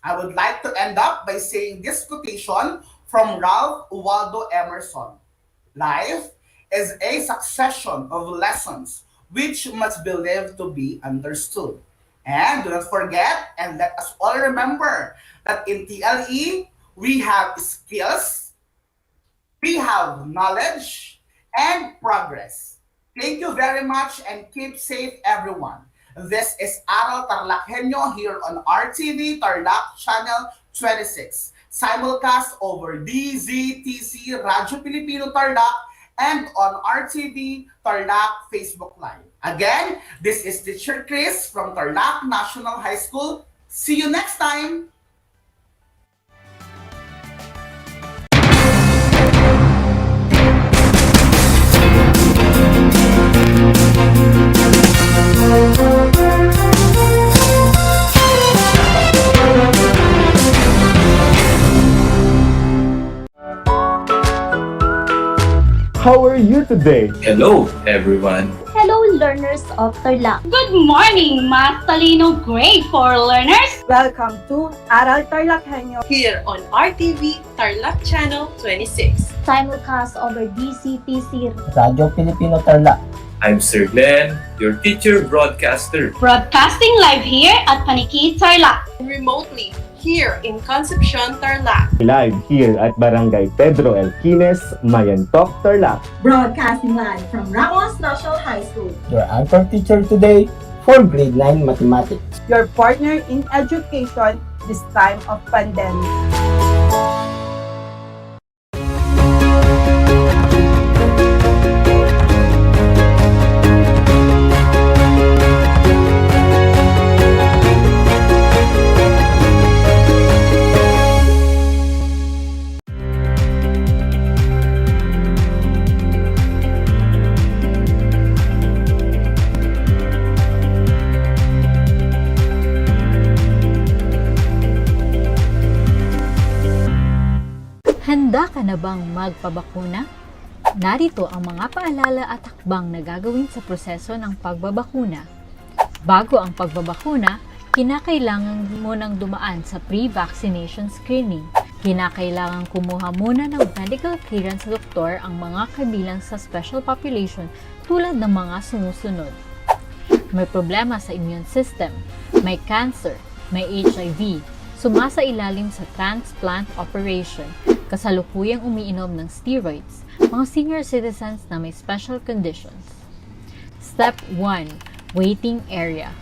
I would like to end up by saying this quotation from Ralph Waldo Emerson. Life is a succession of lessons which must be lived to be understood. And do not forget, and let us all remember that in TLE, we have skills, we have knowledge, and progress. Thank you very much and keep safe, everyone. This is Aral TarlakHenyo here on RTV Tarlac Channel 26. Simulcast over DZTC Radyo Pilipino Tarlac and on RTV Tarlac Facebook Live. Again, this is Teacher Chris from Tarlac National High School. See you next time! How are you today? Hello, everyone. Hello, learners of Tarlac. Good morning, Math Talino Grade 4 learners. Welcome to Aral TarlakHenyo here on RTV Tarlac Channel 26. Simulcast over DCTC Radyo Pilipino Tarlac. I'm Sir Glenn, your teacher broadcaster. Broadcasting live here at Paniki Tarlac. Remotely here in Concepcion, Tarlac. Live here at Barangay Pedro Elquines, Mayantok, Tarlac. Broadcasting live from Ramos National High School. Your anchor teacher today for grade 9 mathematics. Your partner in education this time of pandemic. Handa ka na bang magpabakuna? Narito ang mga paalala at hakbang na gagawin sa proseso ng pagbabakuna. Bago ang pagbabakuna, kinakailangan mo nang dumaan sa pre-vaccination screening. Kinakailangan kumuha muna ng medical clearance sa doktor ang mga kabilang sa special population tulad ng mga sumusunod. may problema sa immune system, may cancer, may HIV, sumasailalim sa transplant operation, kasalukuyang umiinom ng steroids, mga senior citizens na may special conditions. Step 1. Waiting area.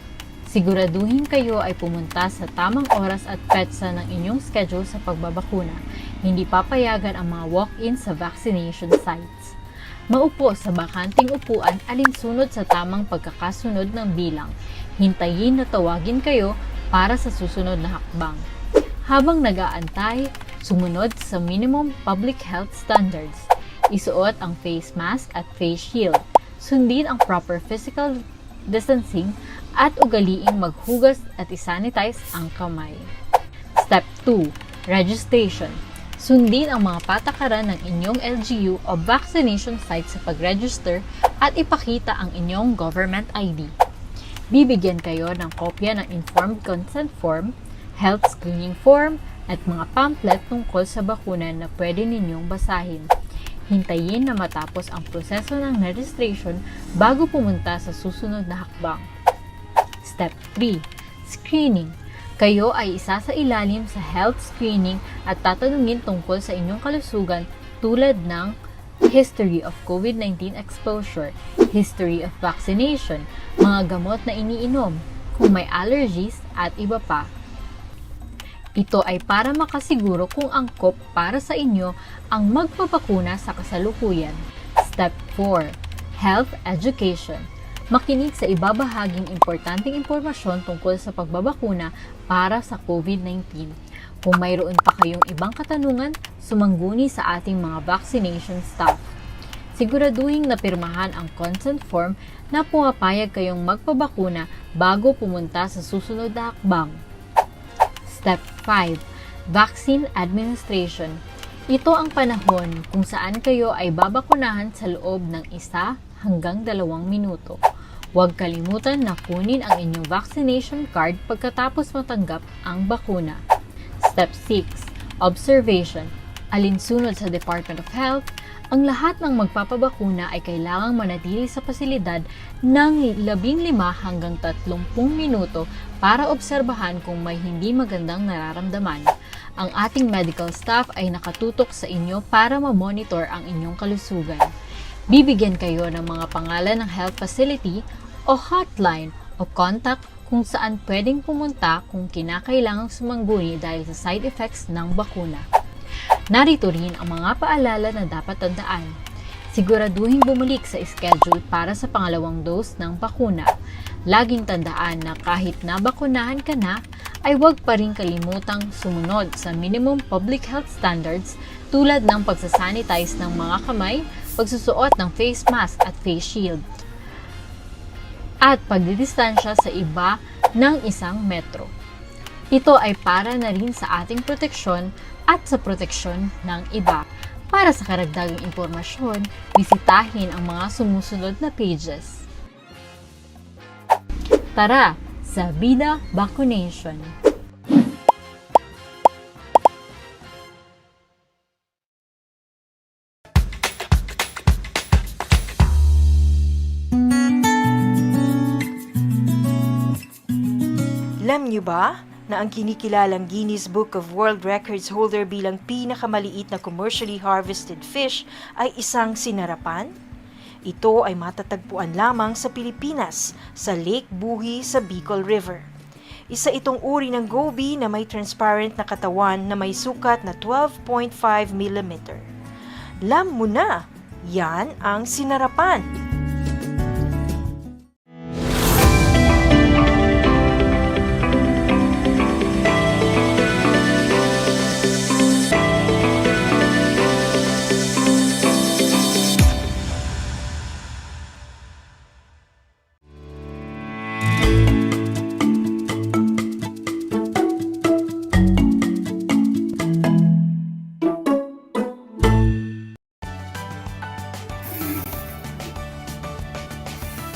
Siguraduhin kayo ay pumunta sa tamang oras at petsa ng inyong schedule sa pagbabakuna. Hindi papayagan ang mga walk-in sa vaccination sites. Maupo sa bakanting upuan alinsunod sa tamang pagkakasunod ng bilang. Hintayin na tawagin kayo para sa susunod na hakbang. Habang nag-aantay, sumunod sa minimum public health standards. Isuot ang face mask at face shield. Sundin ang proper physical distancing at ugaliing maghugas at isanitize ang kamay. Step 2. Registration. Sundin ang mga patakaran ng inyong LGU o vaccination site sa pag-register at ipakita ang inyong government ID. Bibigyan kayo ng kopya ng informed consent form, health screening form, at mga pamphlet tungkol sa bakuna na pwede ninyong basahin. Hintayin na matapos ang proseso ng registration bago pumunta sa susunod na hakbang. Step 3. Screening. Kayo ay isa sa ilalim sa health screening at tatanungin tungkol sa inyong kalusugan tulad ng history of COVID-19 exposure, history of vaccination, mga gamot na iniinom, kung may allergies at iba pa. Ito ay para makasiguro kung angkop para sa inyo ang magpapakuna sa kasalukuyan. Step 4. Health Education. Makinig sa ibabahaging importanteng impormasyon tungkol sa pagbabakuna para sa COVID-19. Kung mayroon pa kayong ibang katanungan, sumangguni sa ating mga vaccination staff. Siguraduhin na pirmahan ang consent form na pumapayag kayong magpabakuna bago pumunta sa susunod na hakbang. Step 5. Vaccine Administration. Ito ang panahon kung saan kayo ay babakunahan sa loob ng 1 hanggang 2 minuto. Huwag kalimutan na kunin ang inyong vaccination card pagkatapos matanggap ang bakuna. Step 6. Observation. Alinsunod sa Department of Health, ang lahat ng magpapabakuna ay kailangang manatili sa pasilidad ng 15 hanggang 30 minuto para obserbahan kung may hindi magandang nararamdaman. Ang ating medical staff ay nakatutok sa inyo para ma-monitor ang inyong kalusugan. Bibigyan kayo ng mga pangalan ng health facility o hotline o contact kung saan pwedeng pumunta kung kinakailangang sumangguni dahil sa side effects ng bakuna. Narito rin ang mga paalala na dapat tandaan. Siguraduhin bumalik sa schedule para sa pangalawang dose ng bakuna. Laging tandaan na kahit nabakunahan ka na, ay huwag pa rin kalimutang sumunod sa minimum public health standards tulad ng pagsasanitize ng mga kamay, pagsusuot ng face mask at face shield, at pagdidistansya sa iba ng 1 metro. Ito ay para na rin sa ating proteksyon at sa proteksyon ng iba. Para sa karagdagang impormasyon, bisitahin ang mga sumusunod na pages. Tara sa Vida Vaccination! Alam niyo ba na ang kinikilalang Guinness Book of World Records holder bilang pinakamaliit na commercially harvested fish ay isang sinarapan? Ito ay matatagpuan lamang sa Pilipinas, sa Lake Buhi sa Bicol River. Isa itong uri ng goby na may transparent na katawan na may sukat na 12.5 mm. Alam mo na, yan ang sinarapan.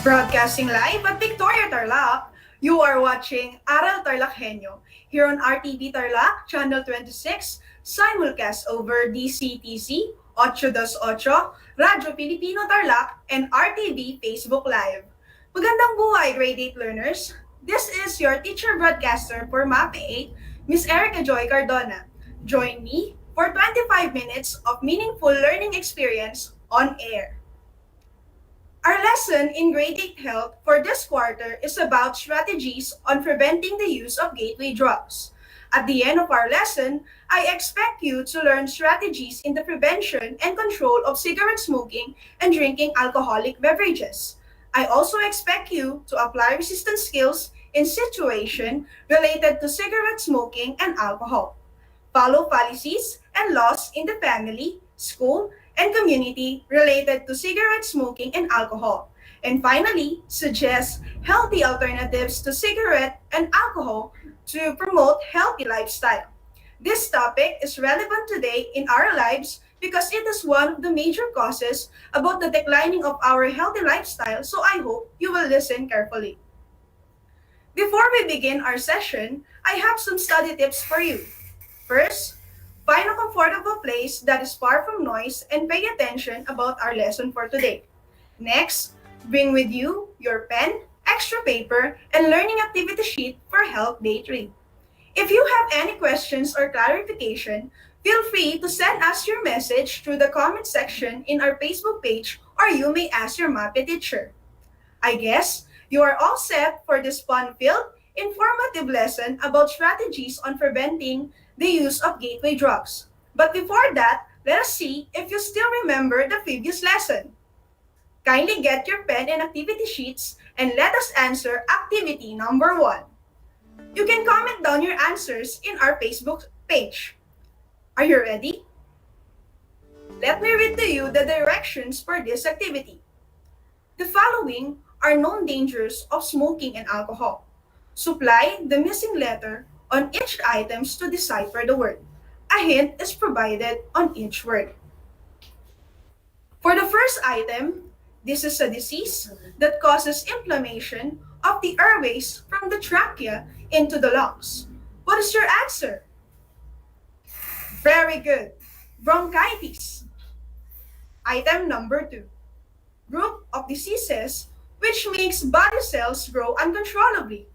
Broadcasting live at Victoria, Tarlac, you are watching Aral TarlakHenyo here on RTV Tarlac, Channel 26, simulcast over DCTC, 828, Radyo Pilipino Tarlac, and RTV Facebook Live. Magandang buhay, grade 8 learners! This is your teacher broadcaster for MAPE 8, Miss Erica Joy Cardona. Join me for 25 minutes of meaningful learning experience on air. Our lesson in grade 8 health for this quarter is about strategies on preventing the use of gateway drugs. At the end of our lesson, I expect you to learn strategies in the prevention and control of cigarette smoking and drinking alcoholic beverages. I also expect you to apply resistance skills in situations related to cigarette smoking and alcohol. Follow policies and laws in the family, school, and community related to cigarette smoking and alcohol. And finally, suggest healthy alternatives to cigarette and alcohol to promote healthy lifestyle. This topic is relevant today in our lives because it is one of the major causes about the declining of our healthy lifestyle, so I hope you will listen carefully. Before we begin our session, I have some study tips for you. First, find a comfortable place that is far from noise and pay attention about our lesson for today. Next, bring with you your pen, extra paper, and learning activity sheet for Health Day 3. If you have any questions or clarification, feel free to send us your message through the comment section in our Facebook page or you may ask your MAPE teacher. I guess you are all set for this fun-filled, informative lesson about strategies on preventing the use of gateway drugs. But before that, let us see if you still remember the previous lesson. Kindly get your pen and activity sheets and let us answer activity number 1. You can comment down your answers in our Facebook page. Are you ready? Let me read to you the directions for this activity. The following are known dangers of smoking and alcohol. Supply the missing letter on each items to decipher the word. A hint is provided on each word. For the first item, this is a disease that causes inflammation of the airways from the trachea into the lungs. What is your answer? Very good. Bronchitis. Item number 2. Group of diseases which makes body cells grow uncontrollably.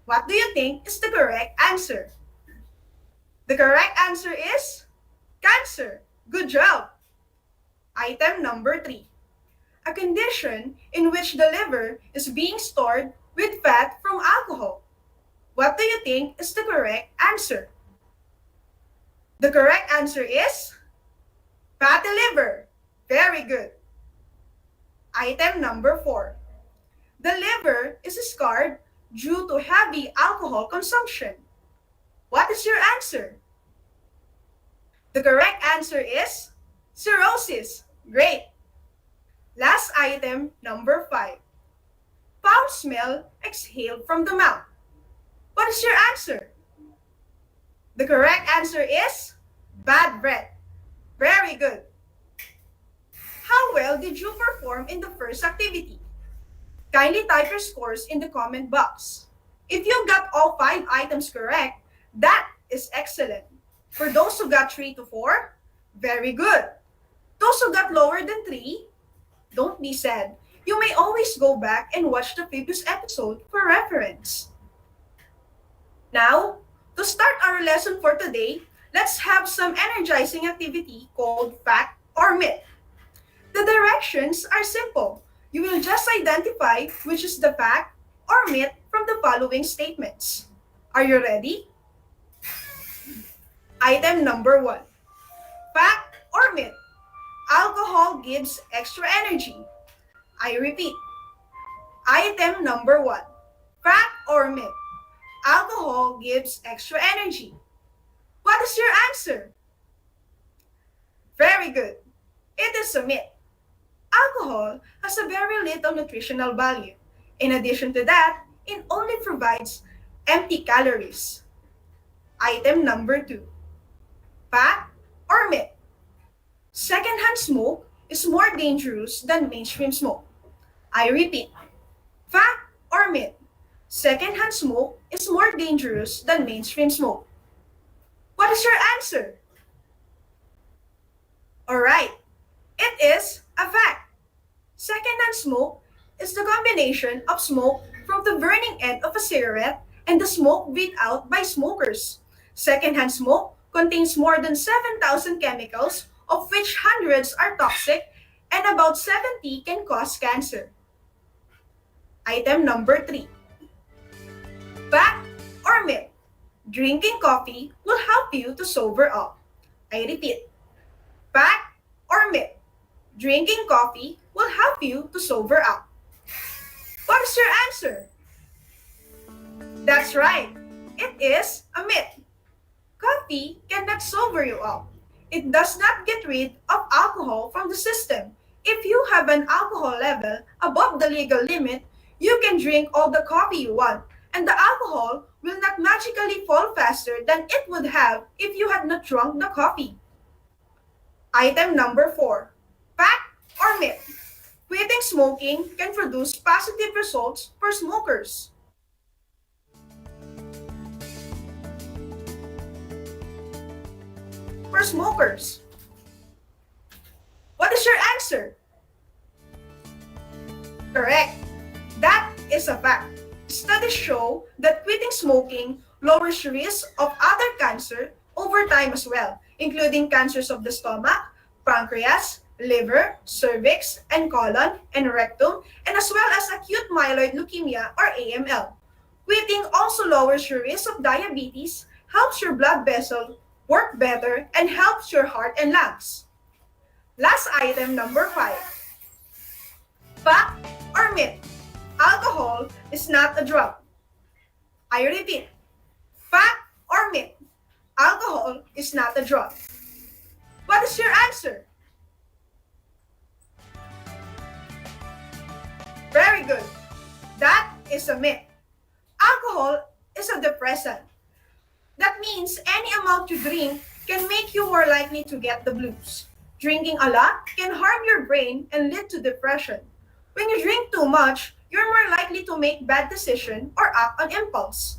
What do you think is the correct answer? The correct answer is cancer. Good job. Item number 3. A condition in which the liver is being stored with fat from alcohol. What do you think is the correct answer? The correct answer is fatty liver. Very good. Item number 4. The liver is scarred due to heavy alcohol consumption. What is your answer? The correct answer is cirrhosis. Great. Last item, number 5. Foul smell exhaled from the mouth. What is your answer? The correct answer is bad breath. Very good. How well did you perform in the first activity? Kindly type your scores in the comment box. If you got all 5 items correct, that is excellent. For those who got 3 to 4, very good. Those who got lower than 3, don't be sad. You may always go back and watch the previous episode for reference. Now, to start our lesson for today, let's have some energizing activity called fact or myth. The directions are simple. You will just identify which is the fact or myth from the following statements. Are you ready? Item number 1. Fact or myth? Alcohol gives extra energy. I repeat. Item number 1. Fact or myth? Alcohol gives extra energy. What is your answer? Very good. It is a myth. Alcohol has a very little nutritional value. In addition to that, it only provides empty calories. Item number 2. Fact or myth? Secondhand smoke is more dangerous than mainstream smoke. I repeat. Fact or myth? Secondhand smoke is more dangerous than mainstream smoke. What is your answer? Alright, it is a fact. Secondhand smoke is the combination of smoke from the burning end of a cigarette and the smoke breathed out by smokers. Secondhand smoke contains more than 7,000 chemicals, of which hundreds are toxic and about 70 can cause cancer. Item number 3. Fact or myth? Drinking coffee will help you to sober up. I repeat. Fact or myth? Drinking coffee will help you to sober up. What is your answer? That's right. It is a myth. Coffee cannot sober you up. It does not get rid of alcohol from the system. If you have an alcohol level above the legal limit, you can drink all the coffee you want, and the alcohol will not magically fall faster than it would have if you had not drunk the coffee. Item number 4. Fact or myth? Quitting smoking can produce positive results for smokers. For smokers. What is your answer? Correct. That is a fact. Studies show that quitting smoking lowers risk of other cancer over time as well, including cancers of the stomach, pancreas, liver, cervix, and colon, and rectum, and as well as acute myeloid leukemia or AML. Quitting also lowers your risk of diabetes, helps your blood vessel work better, and helps your heart and lungs. Last item, number 5. Fact or myth? Alcohol is not a drug. I repeat. Fact or myth? Alcohol is not a drug. What is your answer? Very good. That is a myth. Alcohol is a depressant. That means any amount you drink can make you more likely to get the blues. Drinking a lot can harm your brain and lead to depression. When you drink too much, you're more likely to make bad decisions or act on impulse.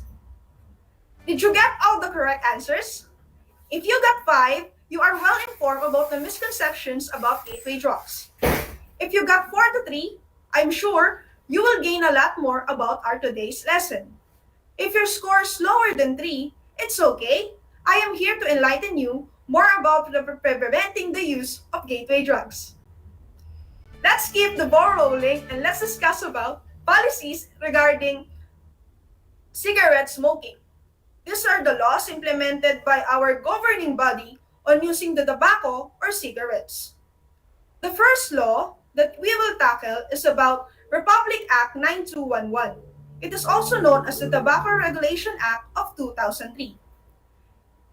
Did you get all the correct answers? If you got 5, you are well informed about the misconceptions about gateway drugs. If you got 4 to 3, I'm sure you will gain a lot more about our today's lesson. If your score is lower than 3, it's okay. I am here to enlighten you more about preventing the use of gateway drugs. Let's keep the ball rolling and let's discuss about policies regarding cigarette smoking. These are the laws implemented by our governing body on using the tobacco or cigarettes. The first law that we will tackle is about Republic Act 9211. It is also known as the Tobacco Regulation Act of 2003.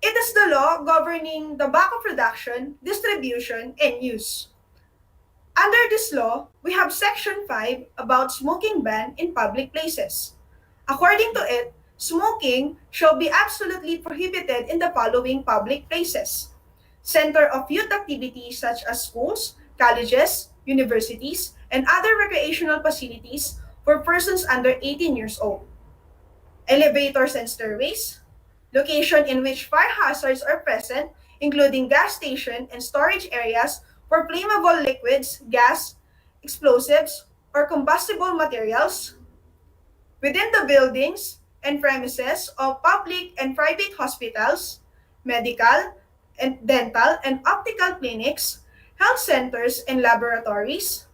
It is the law governing tobacco production, distribution, and use. Under this law, we have Section 5 about smoking ban in public places. According to it, smoking shall be absolutely prohibited in the following public places: center of youth activities such as schools, colleges, universities, and other recreational facilities for persons under 18 years old; elevators and stairways; location in which fire hazards are present, including gas station and storage areas for flammable liquids, gas, explosives, or combustible materials; within the buildings and premises of public and private hospitals, medical, and dental and optical clinics, health centers and laboratories;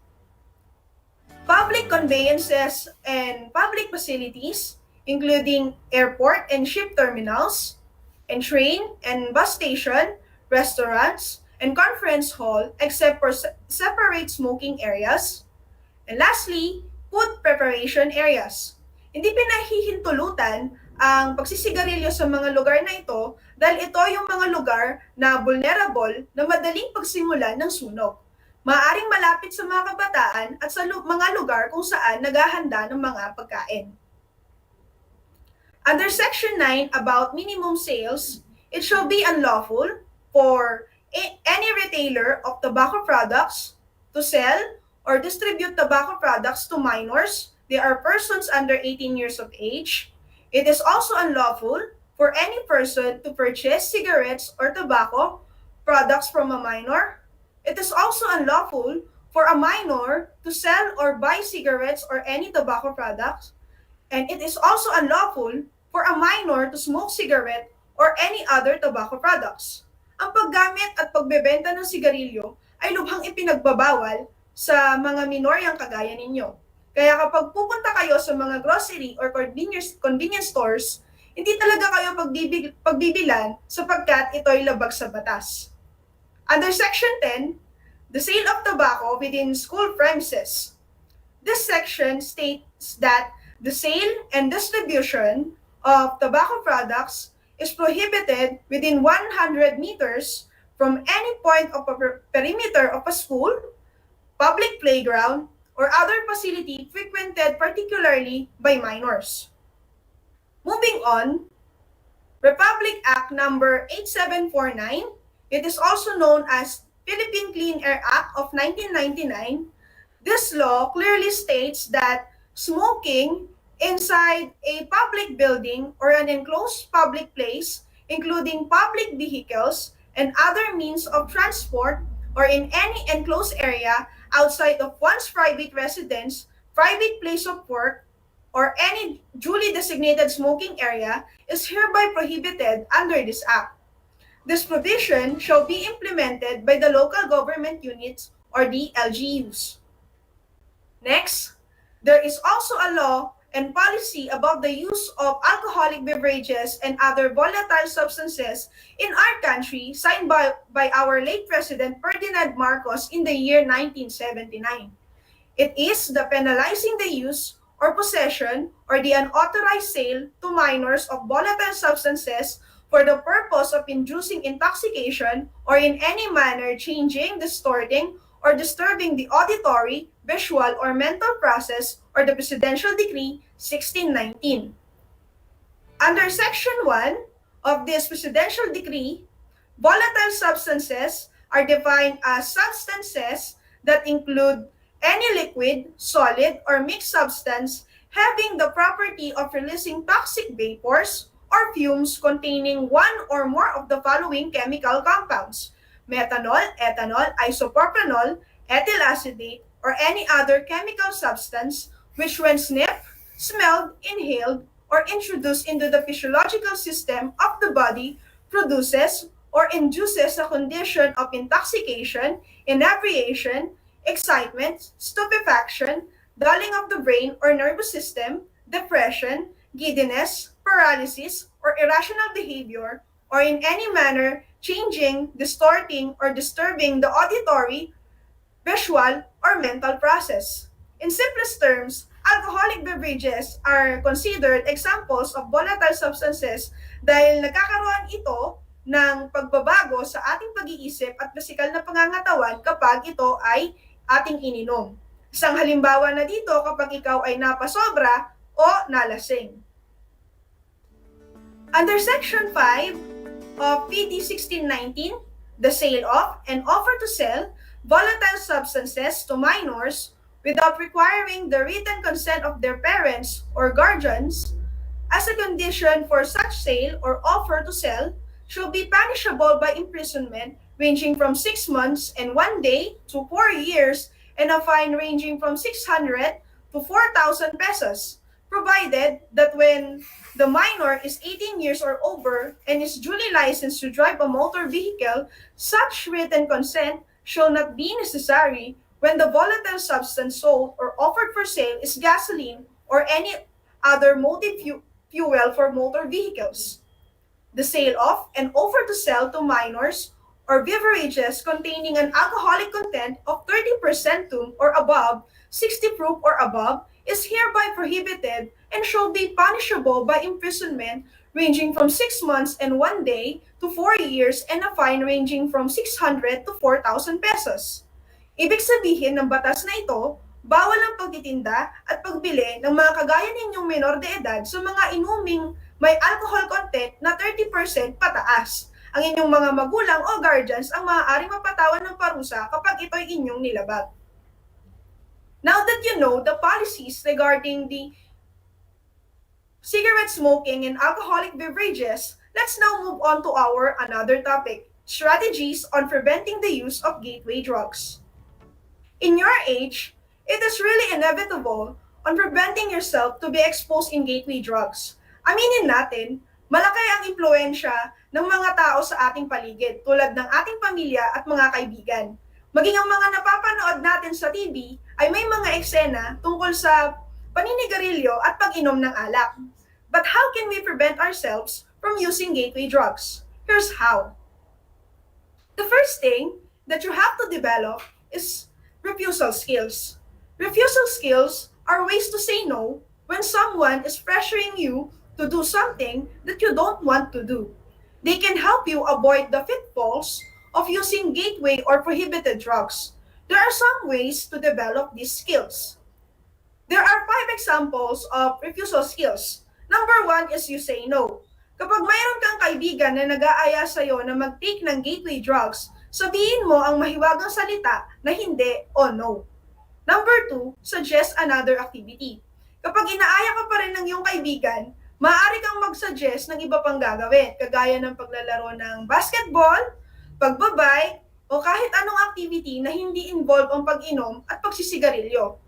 public conveyances and public facilities, including airport and ship terminals, and train and bus station, restaurants, and conference hall except for separate smoking areas; and lastly, food preparation areas. Hindi pinahihintulutan ang pagsisigarilyo sa mga lugar na ito dahil ito yung mga lugar na vulnerable na madaling pagsimulan ng sunog. Maaaring malapit sa mga kabataan at sa mga lugar kung saan naghahanda ng mga pagkain. Under Section 9 about minimum sales, it shall be unlawful for any retailer of tobacco products to sell or distribute tobacco products to minors. They are persons under 18 years of age. It is also unlawful for any person to purchase cigarettes or tobacco products from a minor. It is also unlawful for a minor to sell or buy cigarettes or any tobacco products, and it is also unlawful for a minor to smoke cigarette or any other tobacco products. Ang paggamit at pagbebenta ng sigarilyo ay lubhang ipinagbabawal sa mga minoryang kagaya ninyo. Kaya kapag pupunta kayo sa mga grocery or convenience stores, hindi talaga kayo pagbibilan sapagkat ito'y labag sa batas. Under Section 10, the sale of tobacco within school premises. This section states that the sale and distribution of tobacco products is prohibited within 100 meters from any point of a perimeter of a school, public playground, or other facility frequented particularly by minors. Moving on, Republic Act Number 8749, it is also known as Philippine Clean Air Act of 1999. This law clearly states that smoking inside a public building or an enclosed public place, including public vehicles and other means of transport, or in any enclosed area outside of one's private residence, private place of work, or any duly designated smoking area is hereby prohibited under this Act. This provision shall be implemented by the local government units or the LGUs. Next, there is also a law and policy about the use of alcoholic beverages and other volatile substances in our country signed by our late President Ferdinand Marcos in the year 1979. It is the penalizing the use or possession or the unauthorized sale to minors of volatile substances for the purpose of inducing intoxication or in any manner changing, distorting, or disturbing the auditory, visual, or mental process or the Presidential Decree 1619. Under Section 1 of this Presidential Decree, volatile substances are defined as substances that include any liquid, solid, or mixed substance having the property of releasing toxic vapors or fumes containing one or more of the following chemical compounds: methanol, ethanol, isopropanol, ethyl acetate, or any other chemical substance which when sniffed, smelled, inhaled, or introduced into the physiological system of the body produces or induces a condition of intoxication, inebriation, excitement, stupefaction, dulling of the brain or nervous system, depression, giddiness, paralysis, or irrational behavior, or in any manner changing, distorting, or disturbing the auditory, visual, or mental process. In simplest terms, alcoholic beverages are considered examples of volatile substances dahil nagkakaroon ito ng pagbabago sa ating pag-iisip at pisikal na pangangatawan kapag ito ay ating ininom. Isang halimbawa na dito kapag ikaw ay napasobra o nalasing. Under Section 5 of PD 1619, the sale of and offer to sell volatile substances to minors without requiring the written consent of their parents or guardians as a condition for such sale or offer to sell shall be punishable by imprisonment ranging from 6 months and 1 day to 4 years and a fine ranging from 600 to 4,000 pesos, provided that when the minor is 18 years or over and is duly licensed to drive a motor vehicle, such written consent shall not be necessary when the volatile substance sold or offered for sale is gasoline or any other motive fuel for motor vehicles. The sale of and offer to sell to minors or beverages containing an alcoholic content of 30% or above, 60 proof or above, is hereby prohibited and shall be punishable by imprisonment ranging from 6 months and 1 day to 4 years and a fine ranging from 600 to 4,000 pesos. Ibig sabihin ng batas na ito, bawal ang pagtitinda at pagbili ng mga kagaya ninyong minor de edad sa mga inuming may alcohol content na 30% pataas. Ang inyong mga magulang o guardians ang maaaring mapatawan ng parusa kapag ito'y inyong nilabag. Now that you know the policies regarding the cigarette smoking and alcoholic beverages, let's now move on to another topic, strategies on preventing the use of gateway drugs. In your age, it is really inevitable on preventing yourself to be exposed in gateway drugs. Aminin natin, malaki ang impluensya ng mga tao sa ating paligid tulad ng ating pamilya at mga kaibigan. Maging ang mga napapanood natin sa TV ay may mga eksena tungkol sa paninigarilyo at pag-inom ng alak. But how can we prevent ourselves from using gateway drugs? Here's how. The first thing that you have to develop is refusal skills. Refusal skills are ways to say no when someone is pressuring you to do something that you don't want to do. They can help you avoid the pitfalls of using gateway or prohibited drugs. There are some ways to develop these skills. There are 5 examples of refusal skills. Number 1 is you say no. Kapag mayroon kang kaibigan na nag-aaya sa'yo na mag-take ng gateway drugs, sabihin mo ang mahiwagang salita na hindi o no. Number 2, suggest another activity. Kapag inaaya ka pa rin ng iyong kaibigan, maaari kang mag-suggest ng iba pang gagawin, kagaya ng paglalaro ng basketball, pagbabike, o kahit anong activity na hindi involve ang pag-inom at pagsisigarilyo.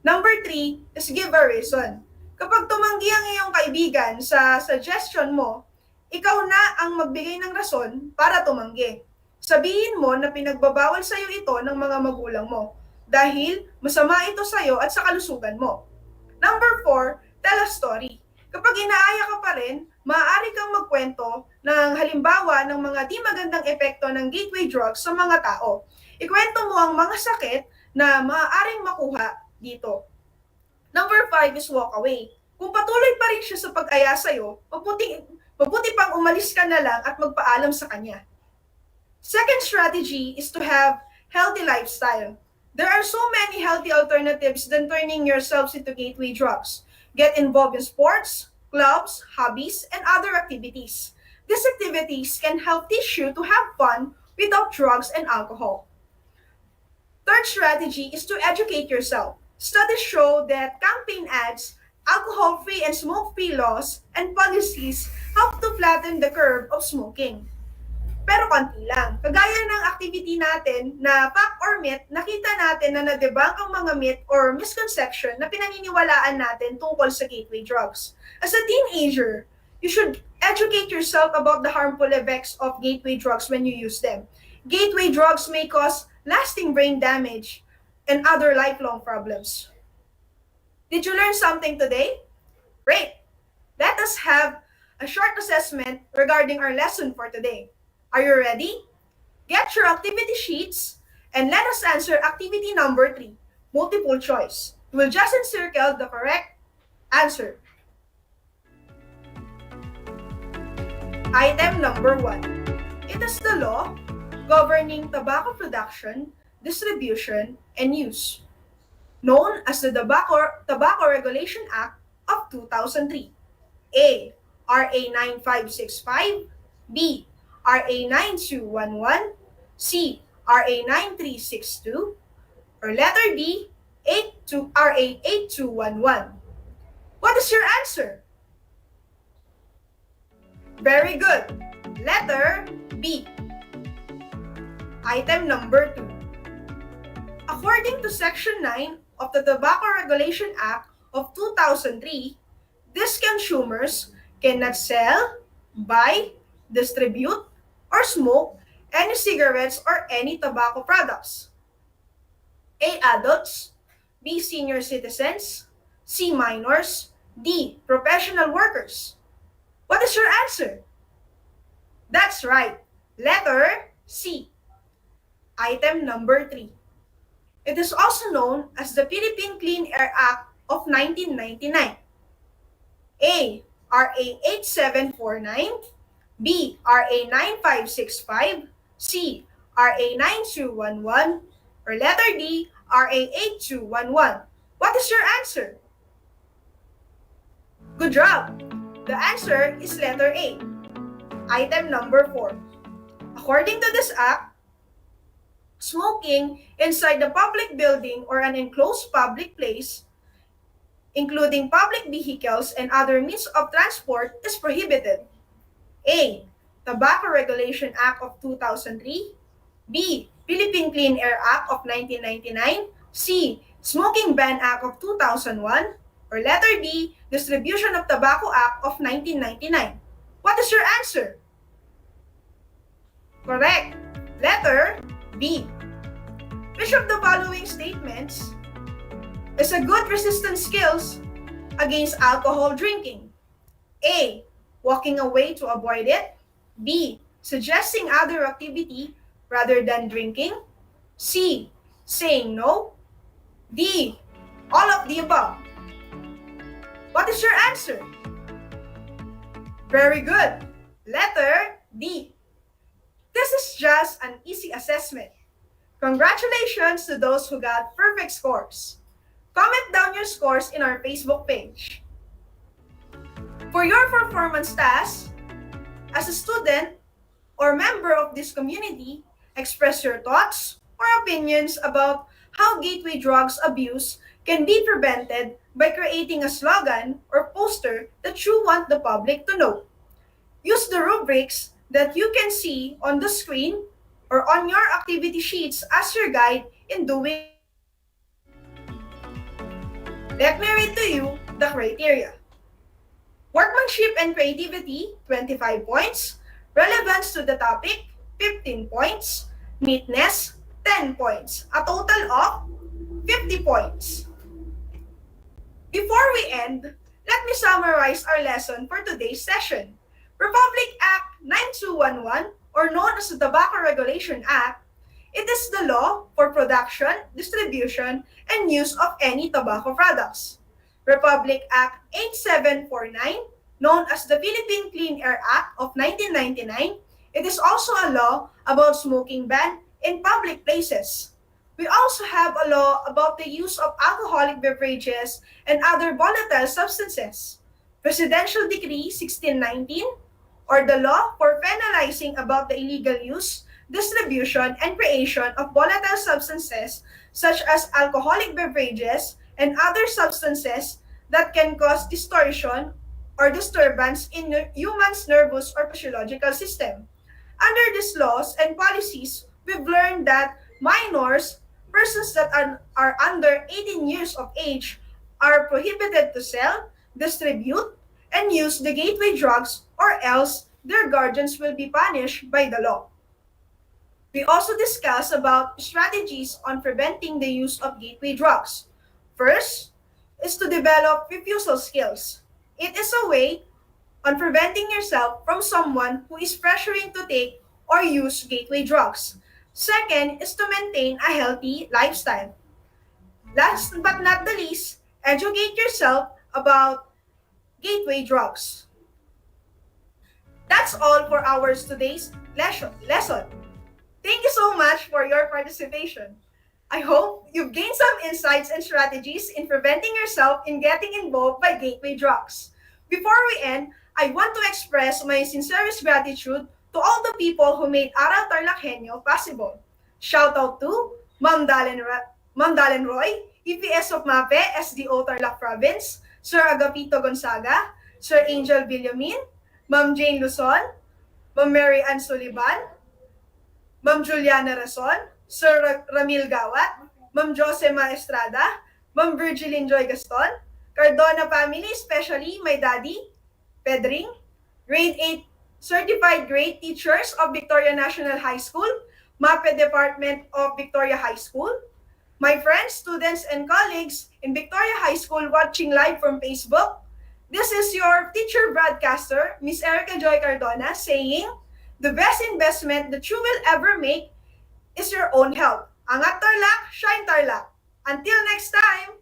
Number 3 is give a reason. Kapag tumanggi ang iyong kaibigan sa suggestion mo, ikaw na ang magbigay ng rason para tumanggi. Sabihin mo na pinagbabawal sa iyo ito ng mga magulang mo dahil masama ito sa iyo at sa kalusugan mo. Number 4, tell a story. Kapag inaaya ka pa rin, maaari kang magkwento ng halimbawa ng mga di magandang epekto ng gateway drugs sa mga tao. Ikwento mo ang mga sakit na maaaring makuha dito. Number 5 is walk away. Kung patuloy pa rin siya sa pag-aya sa'yo, mabuti pang umalis ka na lang at magpaalam sa kanya. Second strategy is to have healthy lifestyle. There are so many healthy alternatives than turning yourselves into gateway drugs. Get involved in sports, clubs, hobbies, and other activities. These activities can help teach you to have fun without drugs and alcohol. Third strategy is to educate yourself. Studies show that campaign ads, alcohol-free and smoke-free laws, and policies help to flatten the curve of smoking. Pero konti lang. Kagaya ng activity natin na fact or myth, nakita natin na na-debunk ang mga myth or misconception na pinaniniwalaan natin tungkol sa gateway drugs. As a teenager, you should educate yourself about the harmful effects of gateway drugs when you use them. Gateway drugs may cause lasting brain damage and other lifelong problems. Did you learn something today? Great! Let us have a short assessment regarding our lesson for today. Are you ready? Get your activity sheets and let us answer activity number 3, multiple choice. We'll just encircle the correct answer. Item number 1. It is the law governing tobacco production, distribution, and use, known as the Tobacco Regulation Act of 2003. A. RA 9565, B. RA 9211, C. RA 9362, or letter D. RA 8211. What is your answer? Very good. Letter B. Item number 2. According to Section 9 of the Tobacco Regulation Act of 2003, these consumers cannot sell, buy, distribute, or smoke any cigarettes or any tobacco products. A. Adults, B. Senior citizens, C. Minors, D. Professional workers. What is your answer? That's right. Letter C. Item number 3. It is also known as the Philippine Clean Air Act of 1999. A. RA 8749, B. RA 9565, C. RA 9211, or letter D. RA 8211. What is your answer? Good job! The answer is letter A. Item number 4. According to this act, smoking inside the public building or an enclosed public place, including public vehicles and other means of transport, is prohibited. A. Tobacco Regulation Act of 2003, B. Philippine Clean Air Act of 1999. C. Smoking Ban Act of 2001. Or letter D. Distribution of Tobacco Act of 1999. What is your answer? Correct. Letter B. Which of the following statements is a good resistance skills against alcohol drinking? A. Walking away to avoid it. B. Suggesting other activity rather than drinking. C. Saying no. D. All of the above. What is your answer? Very good. Letter D. This is just an easy assessment. Congratulations to those who got perfect scores. Comment down your scores in our Facebook page. For your performance task, as a student or member of this community, express your thoughts or opinions about how gateway drugs abuse can be prevented by creating a slogan or poster that you want the public to know. Use the rubrics that you can see on the screen or on your activity sheets as your guide in doing. Let me read to you the criteria. Workmanship and creativity, 25 points. Relevance to the topic, 15 points. Neatness, 10 points. A total of 50 points. Before we end, let me summarize our lesson for today's session. Republic Act 9211, or known as the Tobacco Regulation Act, it is the law for production, distribution, and use of any tobacco products. Republic Act 8749, known as the Philippine Clean Air Act of 1999, it is also a law about smoking ban in public places. We also have a law about the use of alcoholic beverages and other volatile substances. Presidential Decree 1619, or the law for penalizing about the illegal use, distribution, and creation of volatile substances such as alcoholic beverages and other substances that can cause distortion or disturbance in human's nervous or physiological system. Under these laws and policies, we've learned that minors, persons that are under 18 years of age, are prohibited to sell, distribute, and use the gateway drugs, or else their guardians will be punished by the law. We also discuss about strategies on preventing the use of gateway drugs. First is to develop refusal skills. It is a way on preventing yourself from someone who is pressuring to take or use gateway drugs. Second is to maintain a healthy lifestyle. Last but not the least, educate yourself about gateway drugs. That's all for our today's lesson. Thank you so much for your participation. I hope you've gained some insights and strategies in preventing yourself in getting involved by gateway drugs. Before we end, I want to express my sincerest gratitude to all the people who made Aral TarlakHenyo possible. Shout out to Ma'am Dalen Roy, EPS of MAPE, SDO Tarlac Province, Sir Agapito Gonzaga, Sir Angel Villamin, Ma'am Jane Luzon, Ma'am Mary Ann Sullivan, Ma'am Juliana Rason, Sir Ramil Gawat, Ma'am Josema Estrada, Ma'am Virgilin Joy Gaston, Cardona family, especially my daddy, Pedring, Grade 8 Certified Grade Teachers of Victoria National High School, MAPE Department of Victoria High School, my friends, students, and colleagues in Victoria High School watching live from Facebook. This is your teacher broadcaster, Miss Erica Joy Cardona, saying, the best investment that you will ever make is your own health. Angat Tarlac, shine Tarlac. Until next time!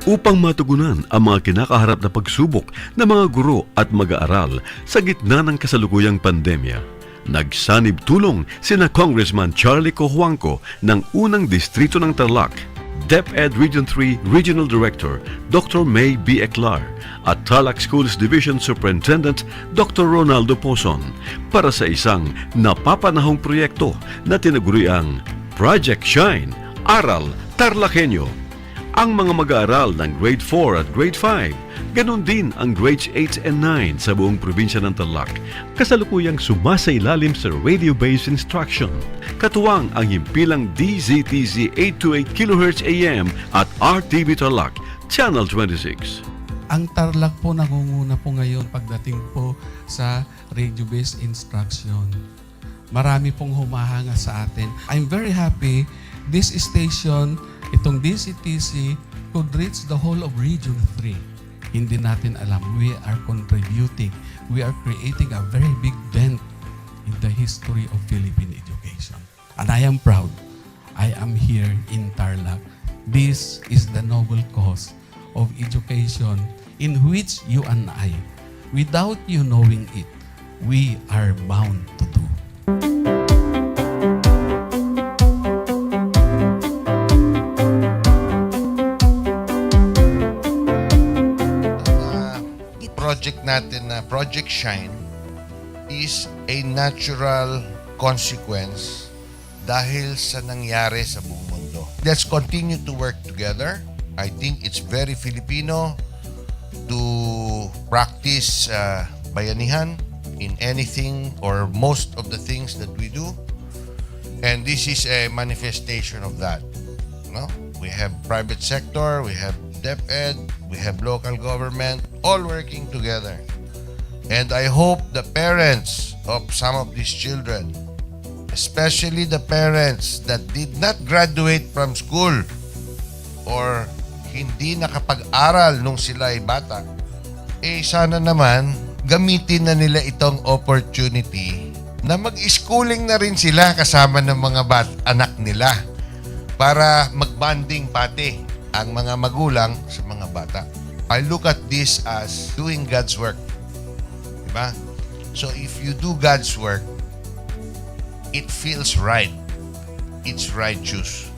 Upang matugunan ang mga kinakaharap na pagsubok ng mga guro at mag-aaral sa gitna ng kasalukuyang pandemya, nagsanib tulong sina Congressman Charlie Cojuangco ng unang distrito ng Tarlac, DEPED Region 3 Regional Director Dr. May B. Eclar at Tarlac Schools Division Superintendent Dr. Ronaldo Poson para sa isang napapanahong proyekto na tinaguriang Project Shine, Aral TarlakHenyo. Ang mga mag-aaral ng Grade 4 at Grade 5, ganon din ang Grades 8 and 9 sa buong probinsya ng Tarlac, kasalukuyang sumasailalim sa radio-based instruction. Katuwang ang himpilang DZTZ 828 kHz AM at RTV Tarlac, Channel 26. Ang Tarlac po nangunguna po ngayon pagdating po sa radio-based instruction. Marami pong humahanga sa atin. I'm very happy this station, itong DCTC, could reach the whole of Region 3. Hindi natin alam. We are contributing. We are creating a very big dent in the history of Philippine education. And I am proud. I am here in Tarlac. This is the noble cause of education in which you and I, without you knowing it, we are bound to do. Project natin na Project Shine is a natural consequence dahil sa nangyari sa buong mundo. Let's continue to work together. I think it's very Filipino to practice bayanihan in anything or most of the things that we do. And this is a manifestation of that. No? We have private sector, we have DEPED, we have local government, all working together. And I hope the parents of some of these children, especially the parents that did not graduate from school or hindi nakapag-aral nung sila ay bata, sana naman gamitin na nila itong opportunity na mag-schooling na rin sila kasama ng mga anak nila para mag-bonding pati ang mga magulang sa mga bata. I look at this as doing God's work. Diba? So if you do God's work, it feels right. It's righteous.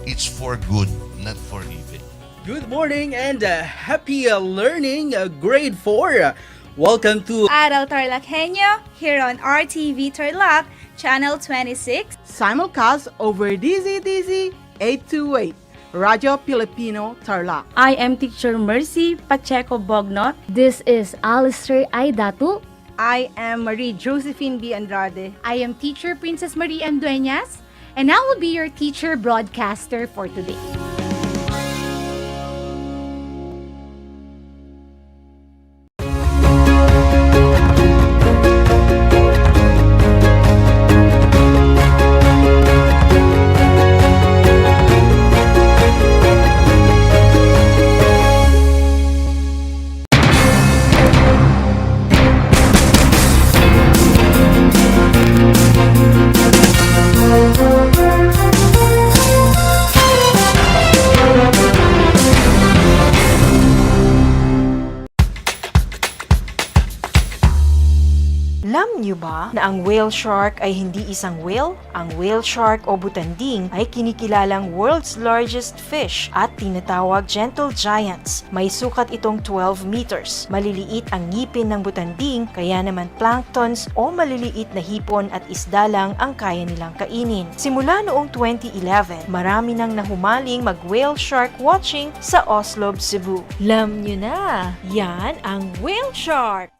It's for good, not for evil. Good morning and happy learning, grade 4. Welcome to Aral TarlakHenyo here on RTV Tarlac, Channel 26. Simulcast over DZTZ 828. Radio Filipino Tarlac. I am Teacher Mercy Pacheco Bognot. This is Alistair Aidatu. I am Marie Josephine B. Andrade. I am Teacher Princess Marie M. Dueñas, and I will be your teacher broadcaster for today. Alam niyo ba na ang whale shark ay hindi isang whale? Ang whale shark o butanding ay kinikilalang world's largest fish at tinatawag gentle giants. May sukat itong 12 meters. Maliliit ang ngipin ng butanding, kaya naman planktons o maliliit na hipon at isda lang ang kaya nilang kainin. Simula noong 2011, marami nang nahumaling mag-whale shark watching sa Oslo, Cebu. Alam niyo na, yan ang whale shark!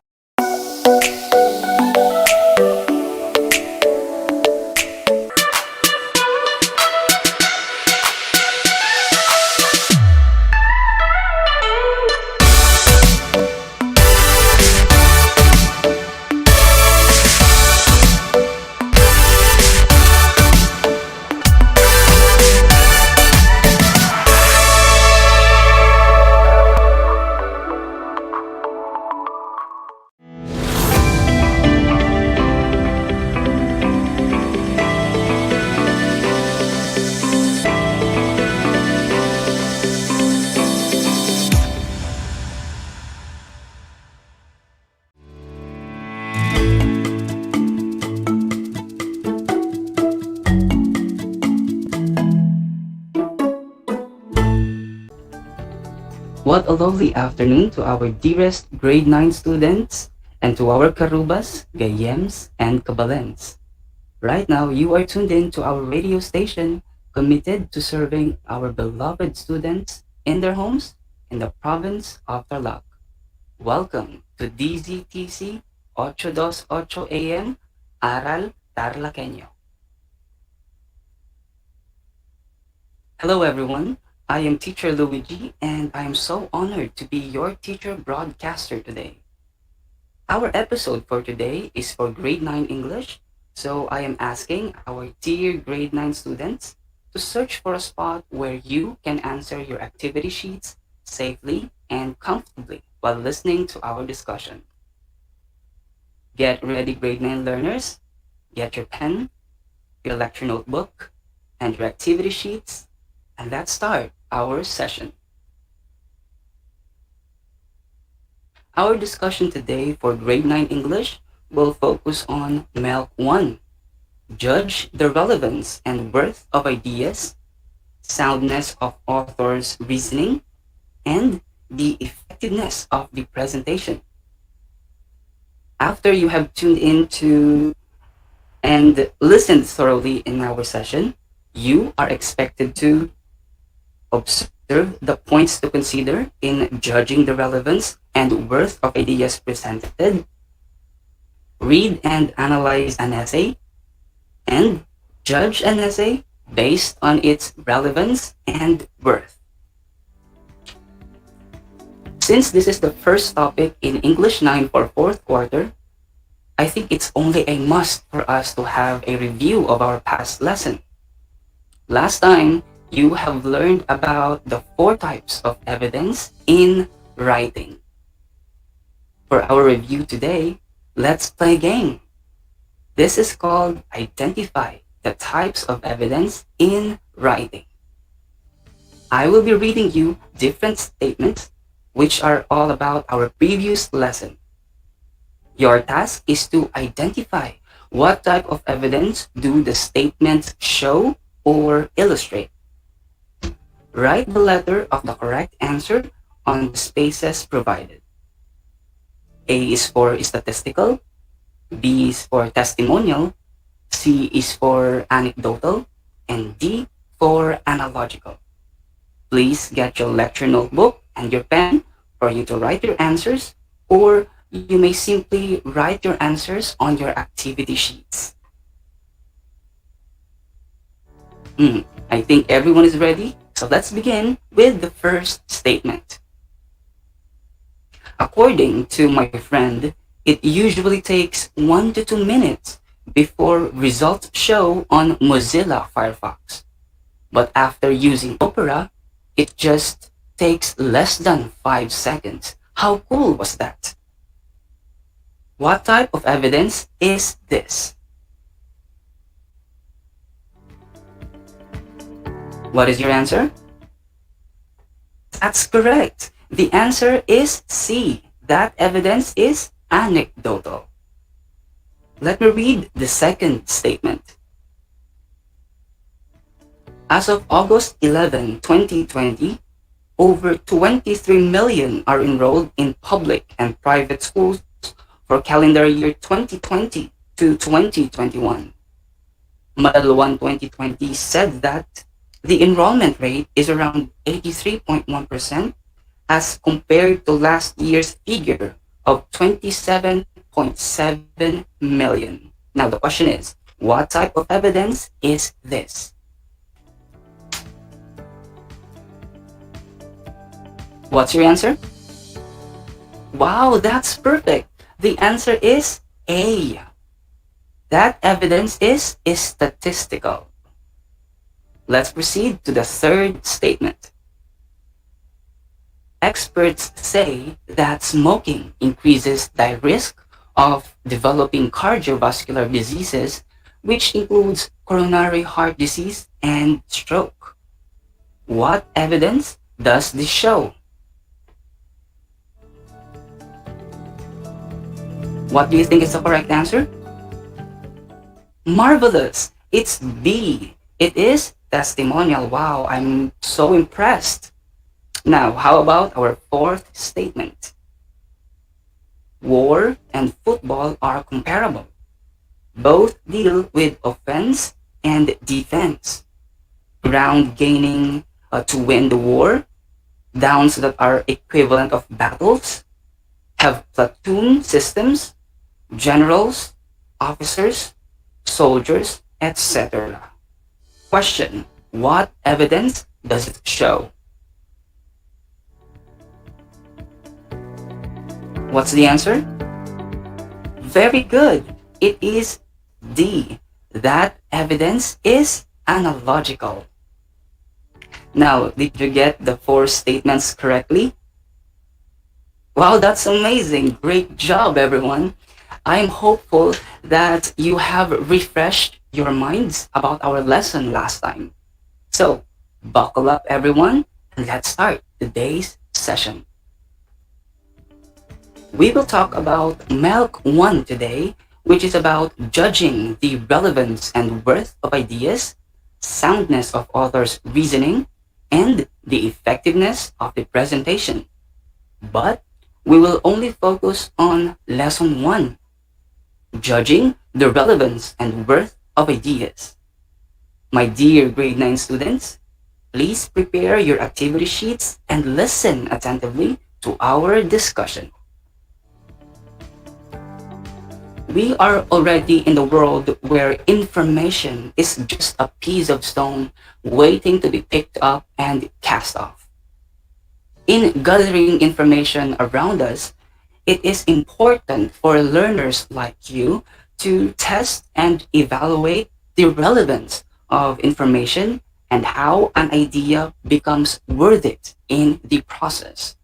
What a lovely afternoon to our dearest grade 9 students and to our karubas, gayems, and kabalens. Right now, you are tuned in to our radio station committed to serving our beloved students in their homes in the province of Tarlac. Welcome to DZTC 828 AM, Aral TarlakHenyo. Hello everyone, I am Teacher Luigi and I am so honored to be your teacher broadcaster today. Our episode for today is for grade 9 English, so I am asking our dear grade 9 students to search for a spot where you can answer your activity sheets safely and comfortably while listening to our discussion. Get ready, grade 9 learners. Get your pen, your lecture notebook, and your activity sheets, and let's start our session. Our discussion today for grade 9 English will focus on MELC 1, judge the relevance and worth of ideas, soundness of author's reasoning, and the effectiveness of the presentation. After you have tuned into and listened thoroughly in our session, you are expected to observe the points to consider in judging the relevance and worth of ideas presented, read and analyze an essay, and judge an essay based on its relevance and worth. Since this is the first topic in English 9 for fourth quarter, I think it's only a must for us to have a review of our past lesson. Last time, you have learned about the 4 types of evidence in writing. For our review today, let's play a game. This is called Identify the Types of Evidence in Writing. I will be reading you different statements which are all about our previous lesson. Your task is to identify what type of evidence do the statements show or illustrate. Write the letter of the correct answer on the spaces provided. A is for statistical, B is for testimonial, C is for anecdotal, and D for analogical. Please get your lecture notebook and your pen for you to write your answers, or you may simply write your answers on your activity sheets. I think everyone is ready, so let's begin with the first statement. According to my friend, it usually takes 1 to 2 minutes before results show on Mozilla Firefox. But after using Opera, it just takes less than 5 seconds. How cool was that? What type of evidence is this? What is your answer? That's correct. The answer is C. That evidence is anecdotal. Let me read the second statement. As of August 11, 2020, over 23 million are enrolled in public and private schools for calendar year 2020 to 2021. Madalwan 2020 said that the enrollment rate is around 83.1% as compared to last year's figure of 27.7 million. Now the question is, what type of evidence is this? What's your answer? Wow, that's perfect. The answer is A. That evidence is statistical. Let's proceed to the third statement. Experts say that smoking increases the risk of developing cardiovascular diseases, which includes coronary heart disease and stroke. What evidence does this show? What do you think is the correct answer? Marvelous! It's B. It is testimonial. Wow, I'm so impressed. Now, how about our fourth statement? War and football are comparable. Both deal with offense and defense. Ground gaining to win the war, downs that are equivalent of battles, have platoon systems, generals, officers, soldiers, etc. Question: what evidence does it show? What's the answer? Very good. It is D. That evidence is analogical. Now, did you get the four statements correctly? Wow, that's amazing. Great job, everyone. I'm hopeful that you have refreshed your minds about our lesson last time. So, buckle up, everyone, and let's start today's session. We will talk about MELC 1 today, which is about judging the relevance and worth of ideas, soundness of author's reasoning, and the effectiveness of the presentation. But we will only focus on Lesson 1, judging the relevance and worth of ideas. My dear grade 9 students, please prepare your activity sheets and listen attentively to our discussion. We are already in the world where information is just a piece of stone waiting to be picked up and cast off. In gathering information around us, it is important for learners like you to test and evaluate the relevance of information and how an idea becomes worth it in the process.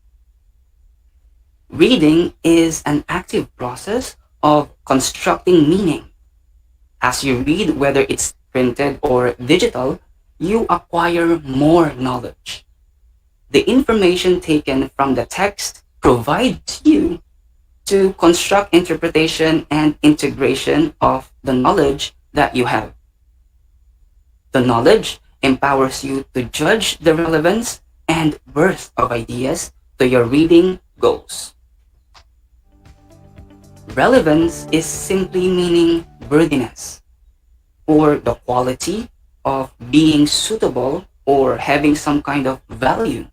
Reading is an active process of constructing meaning. As you read, whether it's printed or digital, you acquire more knowledge. The information taken from the text provides you to construct interpretation and integration of the knowledge that you have. The knowledge empowers you to judge the relevance and worth of ideas to your reading goals. Relevance is simply meaning worthiness, or the quality of being suitable or having some kind of value.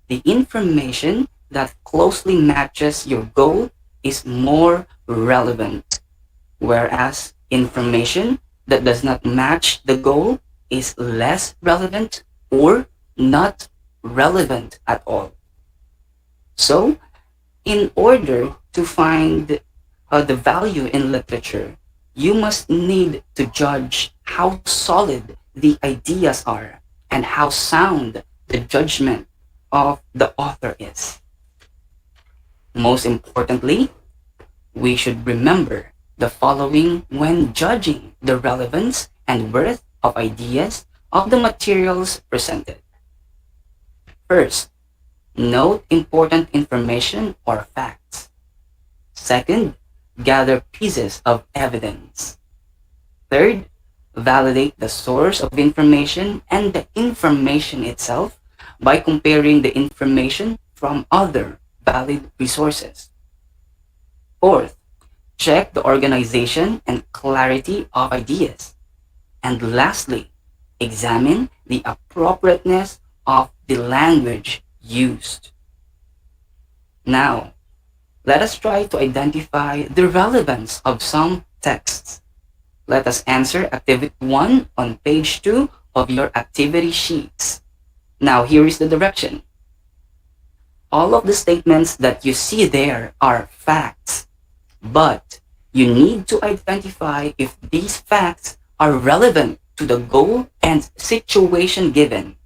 The information that closely matches your goal is more relevant, whereas information that does not match the goal is less relevant or not relevant at all. So, in order to find the value in literature, you must need to judge how solid the ideas are and how sound the judgment of the author is. Most importantly, we should remember the following when judging the relevance and worth of ideas of the materials presented. First, note important information or facts. Second, gather pieces of evidence. Third, validate the source of information and the information itself by comparing the information from other valid resources. Fourth, check the organization and clarity of ideas. And lastly, examine the appropriateness of the language used. Now, let us try to identify the relevance of some texts. Let us answer Activity 1 on page 2 of your activity sheets. Now, here is the direction. All of the statements that you see there are facts, but you need to identify if these facts are relevant to the goal and situation given.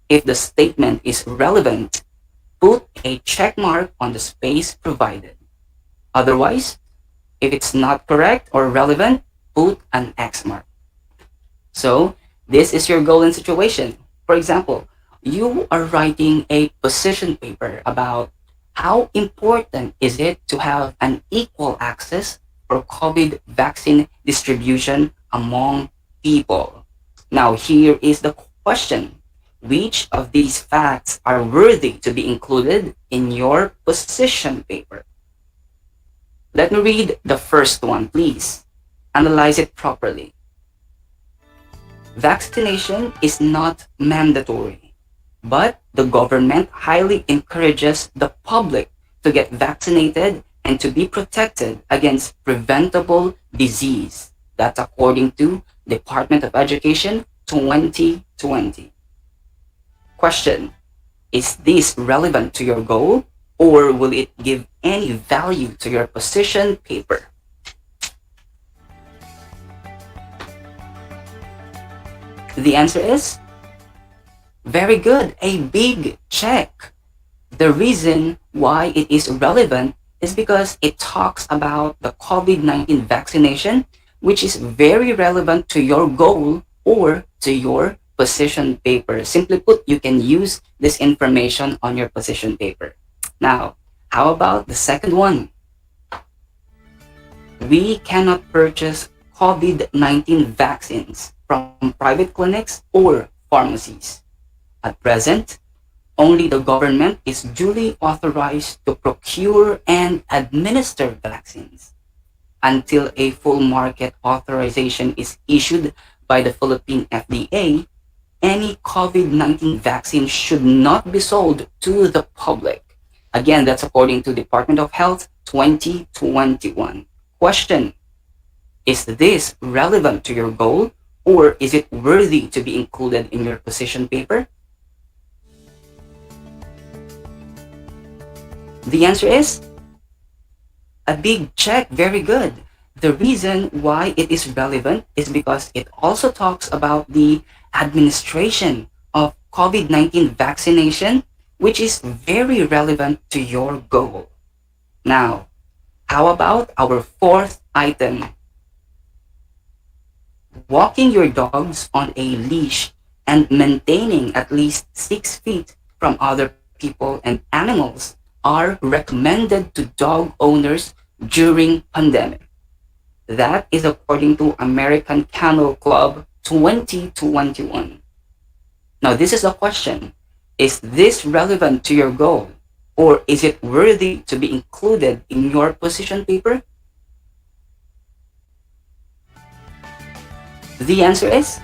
If the statement is relevant, put a check mark on the space provided. Otherwise, if it's not correct or relevant, put an X mark. So, this is your goal and situation. For example, you are writing a position paper about how important is it to have an equal access for COVID vaccine distribution among people. Now, here is the question. Which of these facts are worthy to be included in your position paper? Let me read the first one, please. Analyze it properly. Vaccination is not mandatory, but the government highly encourages the public to get vaccinated and to be protected against preventable disease. That's according to Department of Education 2020. Question: is this relevant to your goal, or will it give any value to your position paper? The answer is very good, a big check. The reason why it is relevant is because it talks about the COVID-19 vaccination, which is very relevant to your goal or to your position paper. Simply put, you can use this information on your position paper. Now, how about the second one? We cannot purchase COVID-19 vaccines from private clinics or pharmacies. At present, only the government is duly authorized to procure and administer vaccines. Until a full market authorization is issued by the Philippine FDA, any COVID-19 vaccine should not be sold to the public. Again, that's according to Department of Health 2021. Question: is this relevant to your goal, or is it worthy to be included in your position paper? The answer is a big check. Very good. The reason why it is relevant is because it also talks about the administration of COVID-19 vaccination, which is very relevant to your goal. Now, how about our fourth item? Walking your dogs on a leash and maintaining at least 6 feet from other people and animals are recommended to dog owners during pandemic. That is according to American Kennel Club 2021. Now, this is a question. Is this relevant to your goal, or is it worthy to be included in your position paper? The answer is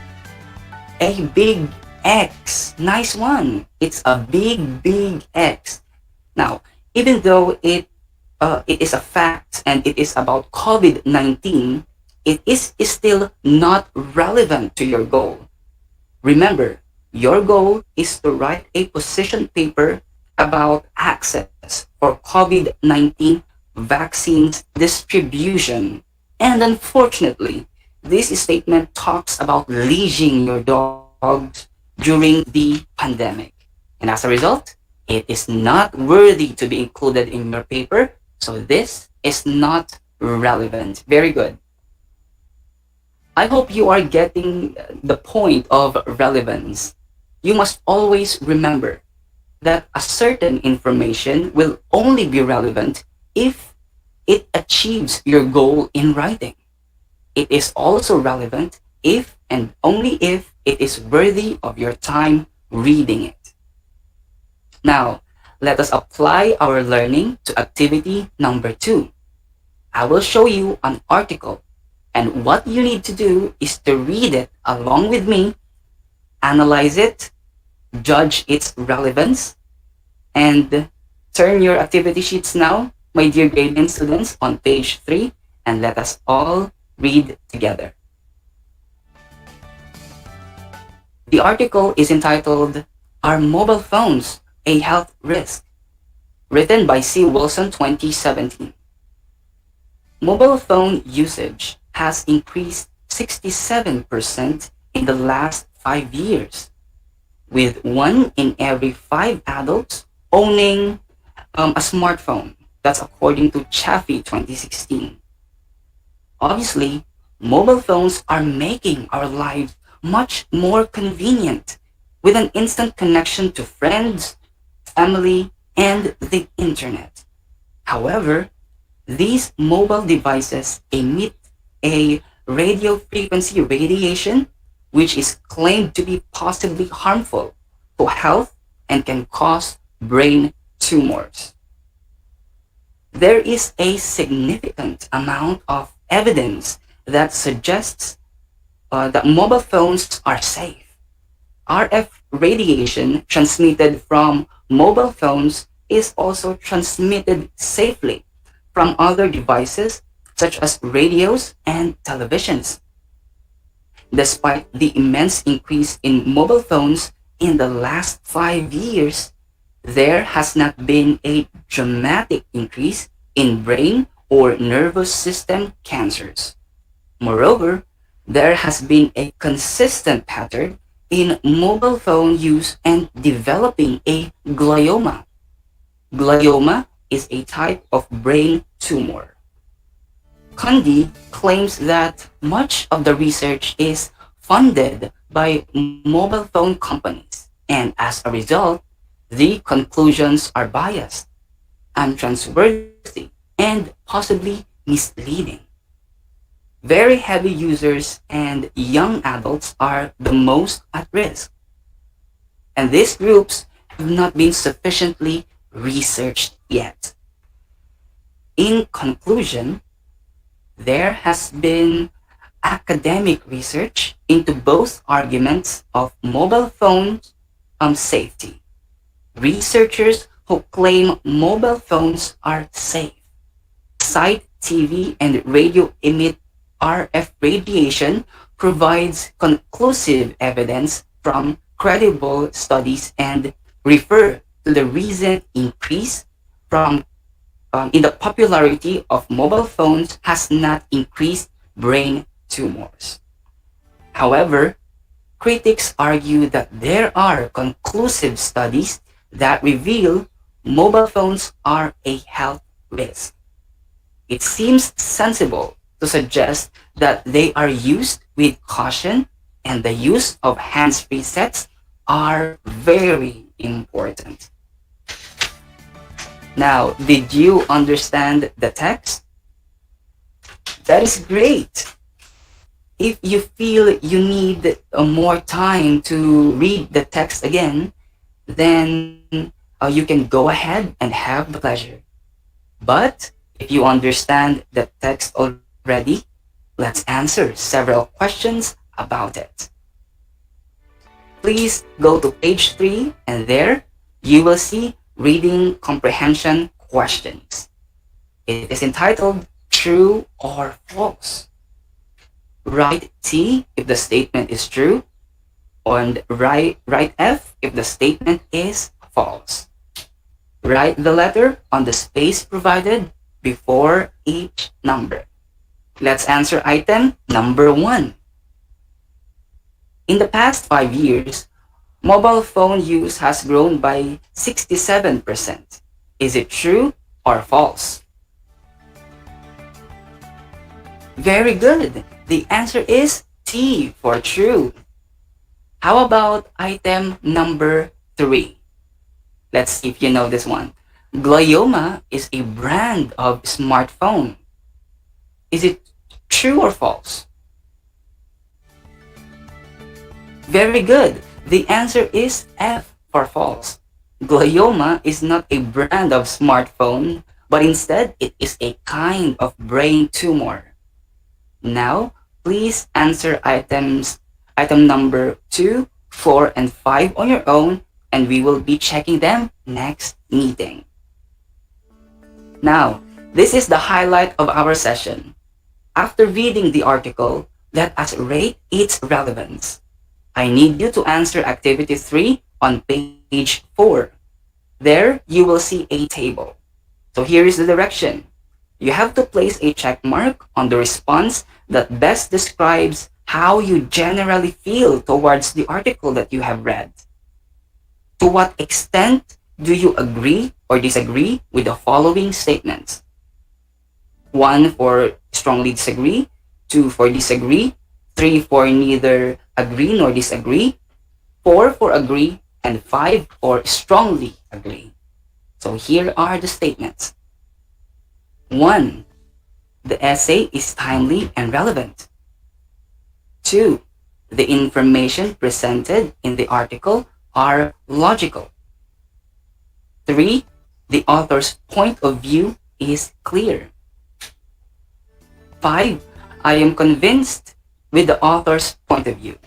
a big X. Nice one. It's a big, big X. Now, even though it is a fact and it is about COVID-19, it is still not relevant to your goal. Remember, your goal is to write a position paper about access for COVID-19 vaccines distribution. And unfortunately, this statement talks about leashing your dogs during the pandemic. And as a result, it is not worthy to be included in your paper, so this is not relevant. Very good. I hope you are getting the point of relevance. You must always remember that a certain information will only be relevant if it achieves your goal in writing. It is also relevant if and only if it is worthy of your time reading it. Now, let us apply our learning to activity number 2. I will show you an article, and what you need to do is to read it along with me, analyze it, judge its relevance, and turn your activity sheets now, my dear grade 9 students, on page 3, and let us all read together. The article is entitled, "Are Mobile Phones a Health Risk?" Written by C. Wilson 2017. Mobile phone usage has increased 67% in the last 5 years, with 1 in every 5 adults owning a smartphone. That's according to Chaffee 2016. Obviously, mobile phones are making our lives much more convenient with an instant connection to friends, family, and the internet. However, these mobile devices emit a radio frequency radiation, which is claimed to be possibly harmful to health and can cause brain tumors. There is a significant amount of evidence that suggests that mobile phones are safe. RF radiation transmitted from mobile phones is also transmitted safely from other devices such as radios and televisions. Despite the immense increase in mobile phones in the last 5 years, there has not been a dramatic increase in brain or nervous system cancers. Moreover, there has been a consistent pattern in mobile phone use and developing a glioma. Glioma is a type of brain tumor. Kundi claims that much of the research is funded by mobile phone companies, and as a result, the conclusions are biased, untrustworthy, and possibly misleading. Very heavy users and young adults are the most at risk, and these groups have not been sufficiently researched yet. In conclusion, there has been academic research into both arguments of mobile phones safety. Researchers who claim mobile phones are safe cite TV and radio emit RF radiation provides conclusive evidence from credible studies and refer to the recent increase from in the popularity of mobile phones has not increased brain tumors. However, critics argue that there are conclusive studies that reveal mobile phones are a health risk. It seems sensible to suggest that they are used with caution and the use of hands-free sets are very important. Now, did you understand the text? That is great. If you feel you need more time to read the text again, then you can go ahead and have the pleasure. But if you understand the text already, let's answer several questions about it. Please go to page 3 and there you will see reading comprehension questions. It is entitled True or False. Write T if the statement is true, and write F if the statement is false. Write the letter on the space provided before each number. Let's answer item number 1. In the past 5 years, mobile phone use has grown by 67%. Is it true or false? Very good. The answer is T for true. How about item number 3? Let's see if you know this one. Glioma is a brand of smartphone. Is it true or false? Very good. The answer is F for false. Glioma is not a brand of smartphone, but instead it is a kind of brain tumor. Now, please answer item number 2, 4, and 5 on your own, and we will be checking them next meeting. Now, this is the highlight of our session. After reading the article, let us rate its relevance. I need you to answer activity 3 on page 4. There, you will see a table. So here is the direction. You have to place a check mark on the response that best describes how you generally feel towards the article that you have read. To what extent do you agree or disagree with the following statements? 1 for strongly disagree, 2 for disagree, 3 for neither agree nor disagree, 4 for agree, and 5 for strongly agree. So here are the statements. 1. The essay is timely and relevant. 2. The information presented in the article are logical. 3. The author's point of view is clear. 5. I am convinced with the author's point of view.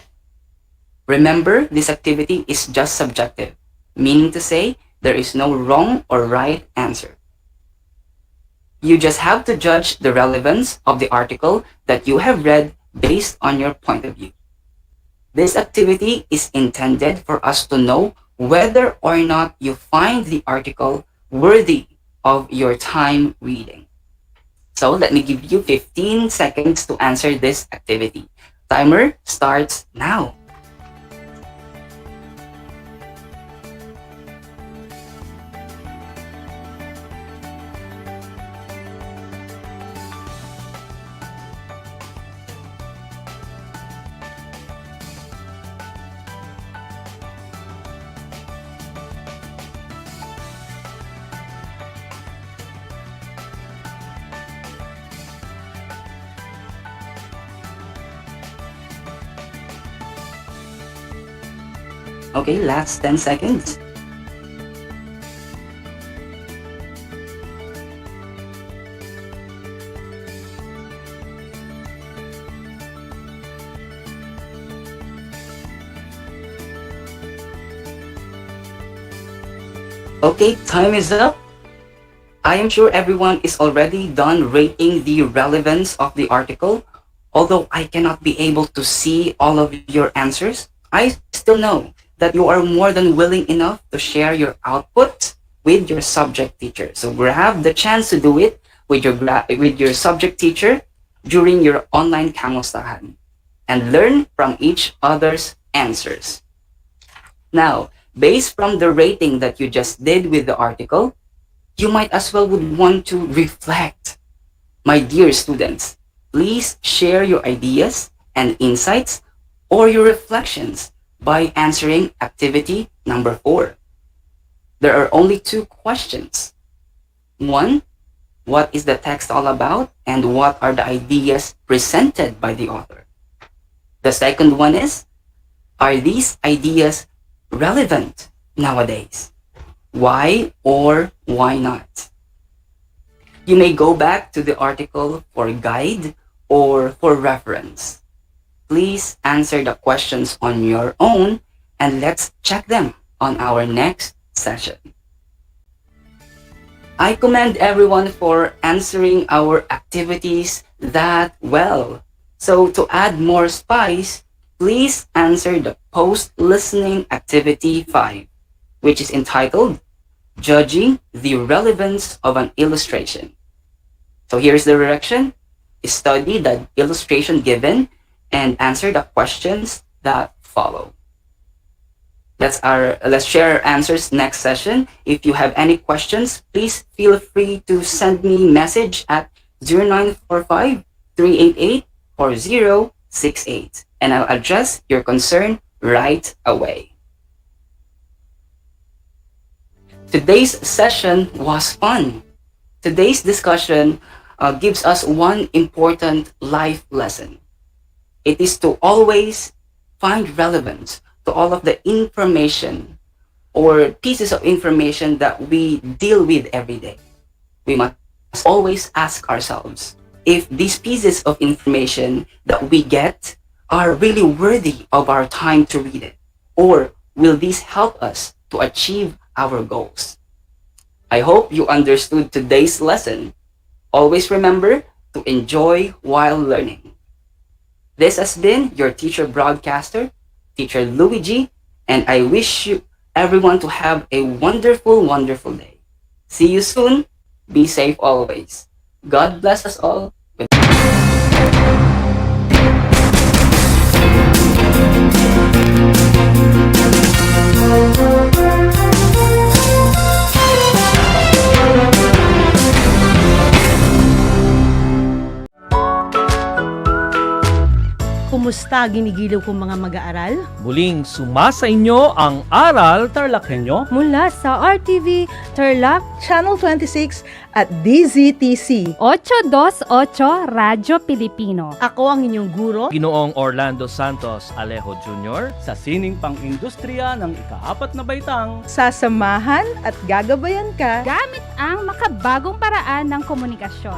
Remember, this activity is just subjective, meaning to say there is no wrong or right answer. You just have to judge the relevance of the article that you have read based on your point of view. This activity is intended for us to know whether or not you find the article worthy of your time reading. So let me give you 15 seconds to answer this activity. Timer starts now. Okay, last 10 seconds. Okay, time is up. I am sure everyone is already done rating the relevance of the article. Although I cannot be able to see all of your answers, I still know that you are more than willing enough to share your output with your subject teacher. So grab the chance to do it with your subject teacher during your online kamustahan and learn from each other's answers. Now, based from the rating that you just did with the article, you might as well would want to reflect. My dear students, please share your ideas and insights or your reflections by answering activity number 4. There are only 2 questions. 1, what is the text all about and what are the ideas presented by the author? The second one is, are these ideas relevant nowadays? Why or why not? You may go back to the article for guide or for reference. Please answer the questions on your own and let's check them on our next session. I commend everyone for answering our activities that well. So to add more spice, please answer the post-listening activity 5, which is entitled Judging the Relevance of an Illustration. So here's the direction. Study the illustration given and answer the questions that follow. Let's share our answers next session. If you have any questions, please feel free to send me message at 0945-388-4068 and I'll address your concern right away. Today's session was fun. Today's discussion gives us one important life lesson. It is to always find relevance to all of the information or pieces of information that we deal with every day. We must always ask ourselves if these pieces of information that we get are really worthy of our time to read it, or will these help us to achieve our goals? I hope you understood today's lesson. Always remember to enjoy while learning. This has been your teacher broadcaster, Teacher Luigi, and I wish you everyone to have a wonderful, wonderful day. See you soon. Be safe always. God bless us all. Kumusta ginigiliw kong mga mag-aaral? Muling sumasa inyo ang Aral TarlakHenyo Mula sa RTV Tarlac Channel 26 at DZTC 828 Radyo Pilipino. Ako ang inyong guro, Ginoong Orlando Santos Alejo Jr. sa sining pang-industriya ng ika-4 na baitang sasamahan at gagabayan ka Gamit ang makabagong paraan ng komunikasyon.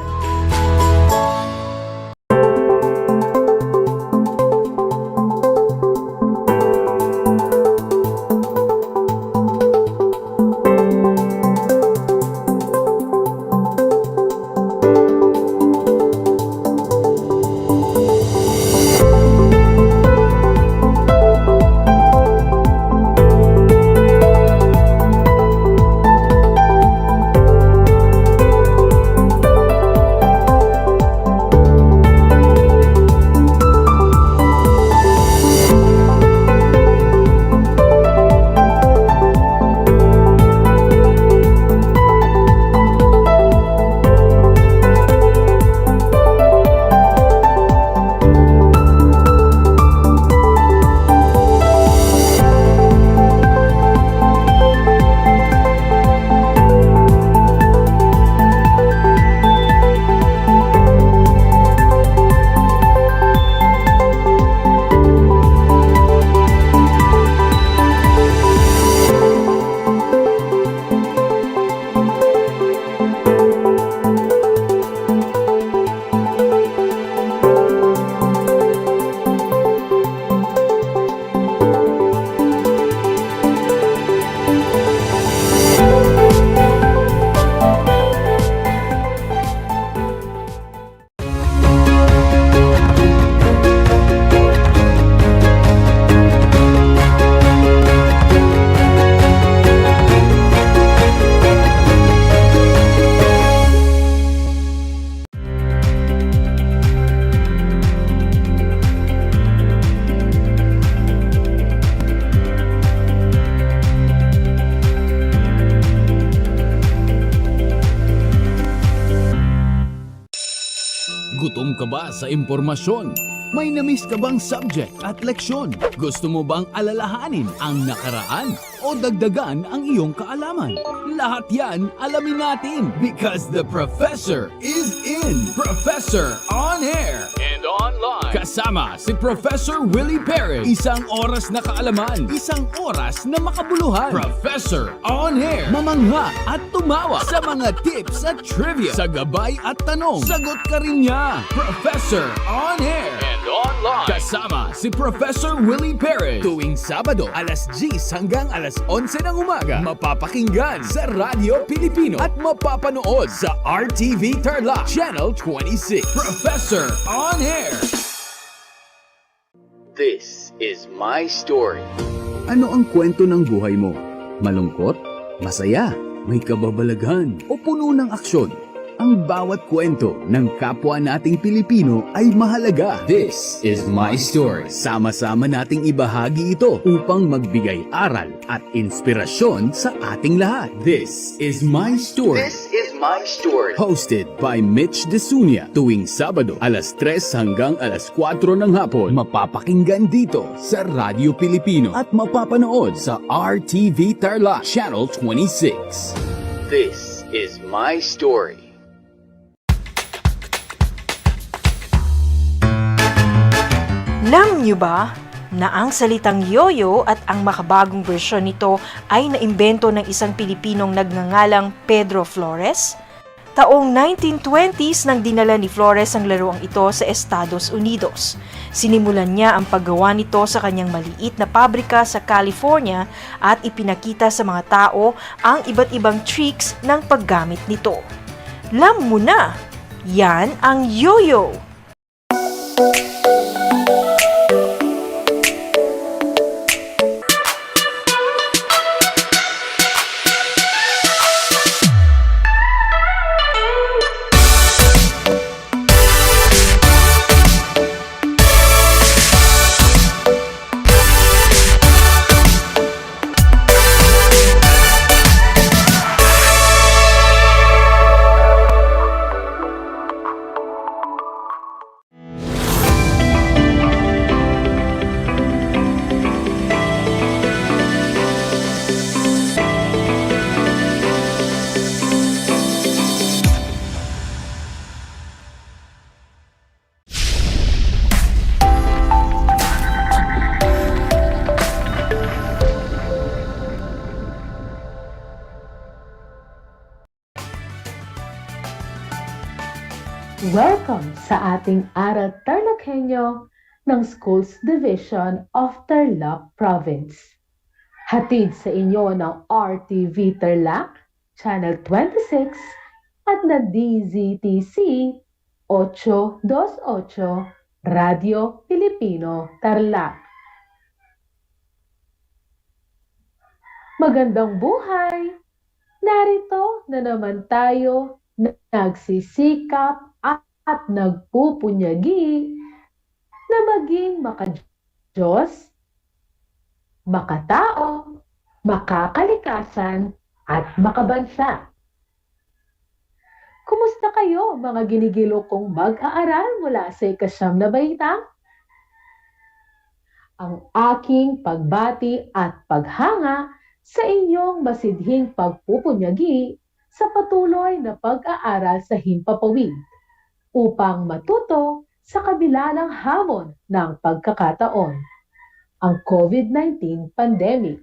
Gutom ka ba sa impormasyon? May namiss ka bang subject at leksyon? Gusto mo bang alalahanin ang nakaraan o dagdagan ang iyong kaalaman? Lahat yan alamin natin because the professor is in. Professor on air and online. Kasama si Professor Willie Perez. Isang oras na kaalaman, isang oras na makabuluhan. Professor on air. Mamangha at tumawa sa mga tips at trivia. Sa gabay at tanong, sagot ka rin niya. Professor on air and online. Kasama si Professor Willie Perez. Tuwing Sabado, alas 10 hanggang alas 11 ng umaga. Mapapakinggan sa Radyo Pilipino at mapapanood sa RTV Tarlac Channel 26. Professor on air. This is my story. Ano ang kwento ng buhay mo? Malungkot? Masaya? May kababalaghan? O puno ng aksyon? Ang bawat kwento ng kapwa nating Pilipino ay mahalaga. This is my story. Sama-sama nating ibahagi ito upang magbigay aral at inspirasyon sa ating lahat. This is my story. This is my story. Hosted by Mitch Desunia. Tuwing Sabado, alas 3 hanggang alas 4 ng hapon. Mapapakinggan dito sa Radyo Pilipino at mapapanood sa RTV Tarlac Channel 26. This is my story. Alam niyo ba na ang salitang yoyo at ang makabagong bersyon nito ay naimbento ng isang Pilipinong nagngangalang Pedro Flores? Taong 1920s nang dinala ni Flores ang laruang ito sa Estados Unidos. Sinimulan niya ang paggawa nito sa kanyang maliit na pabrika sa California at ipinakita sa mga tao ang iba't ibang tricks ng paggamit nito. Alam mo na, yan ang yoyo! Welcome sa ating Aral TarlakHenyo ng Schools Division of Tarlac Province. Hatid sa inyo ng RTV Tarlac, Channel 26 at na DZTC 828 Radio Pilipino Tarlac. Magandang buhay! Narito na naman tayo na nagsisikap at nagpupunyagi na maging maka-Diyos, makatao, makakalikasan, at makabansa. Kumusta kayo mga ginigilo kong mag-aaral mula sa ikasyam na baitang? Ang aking pagbati at paghanga sa inyong masidhing pagpupunyagi sa patuloy na pag-aaral sa himpapawid upang matuto sa kabila ng hamon ng pagkakataon, ang COVID-19 pandemic.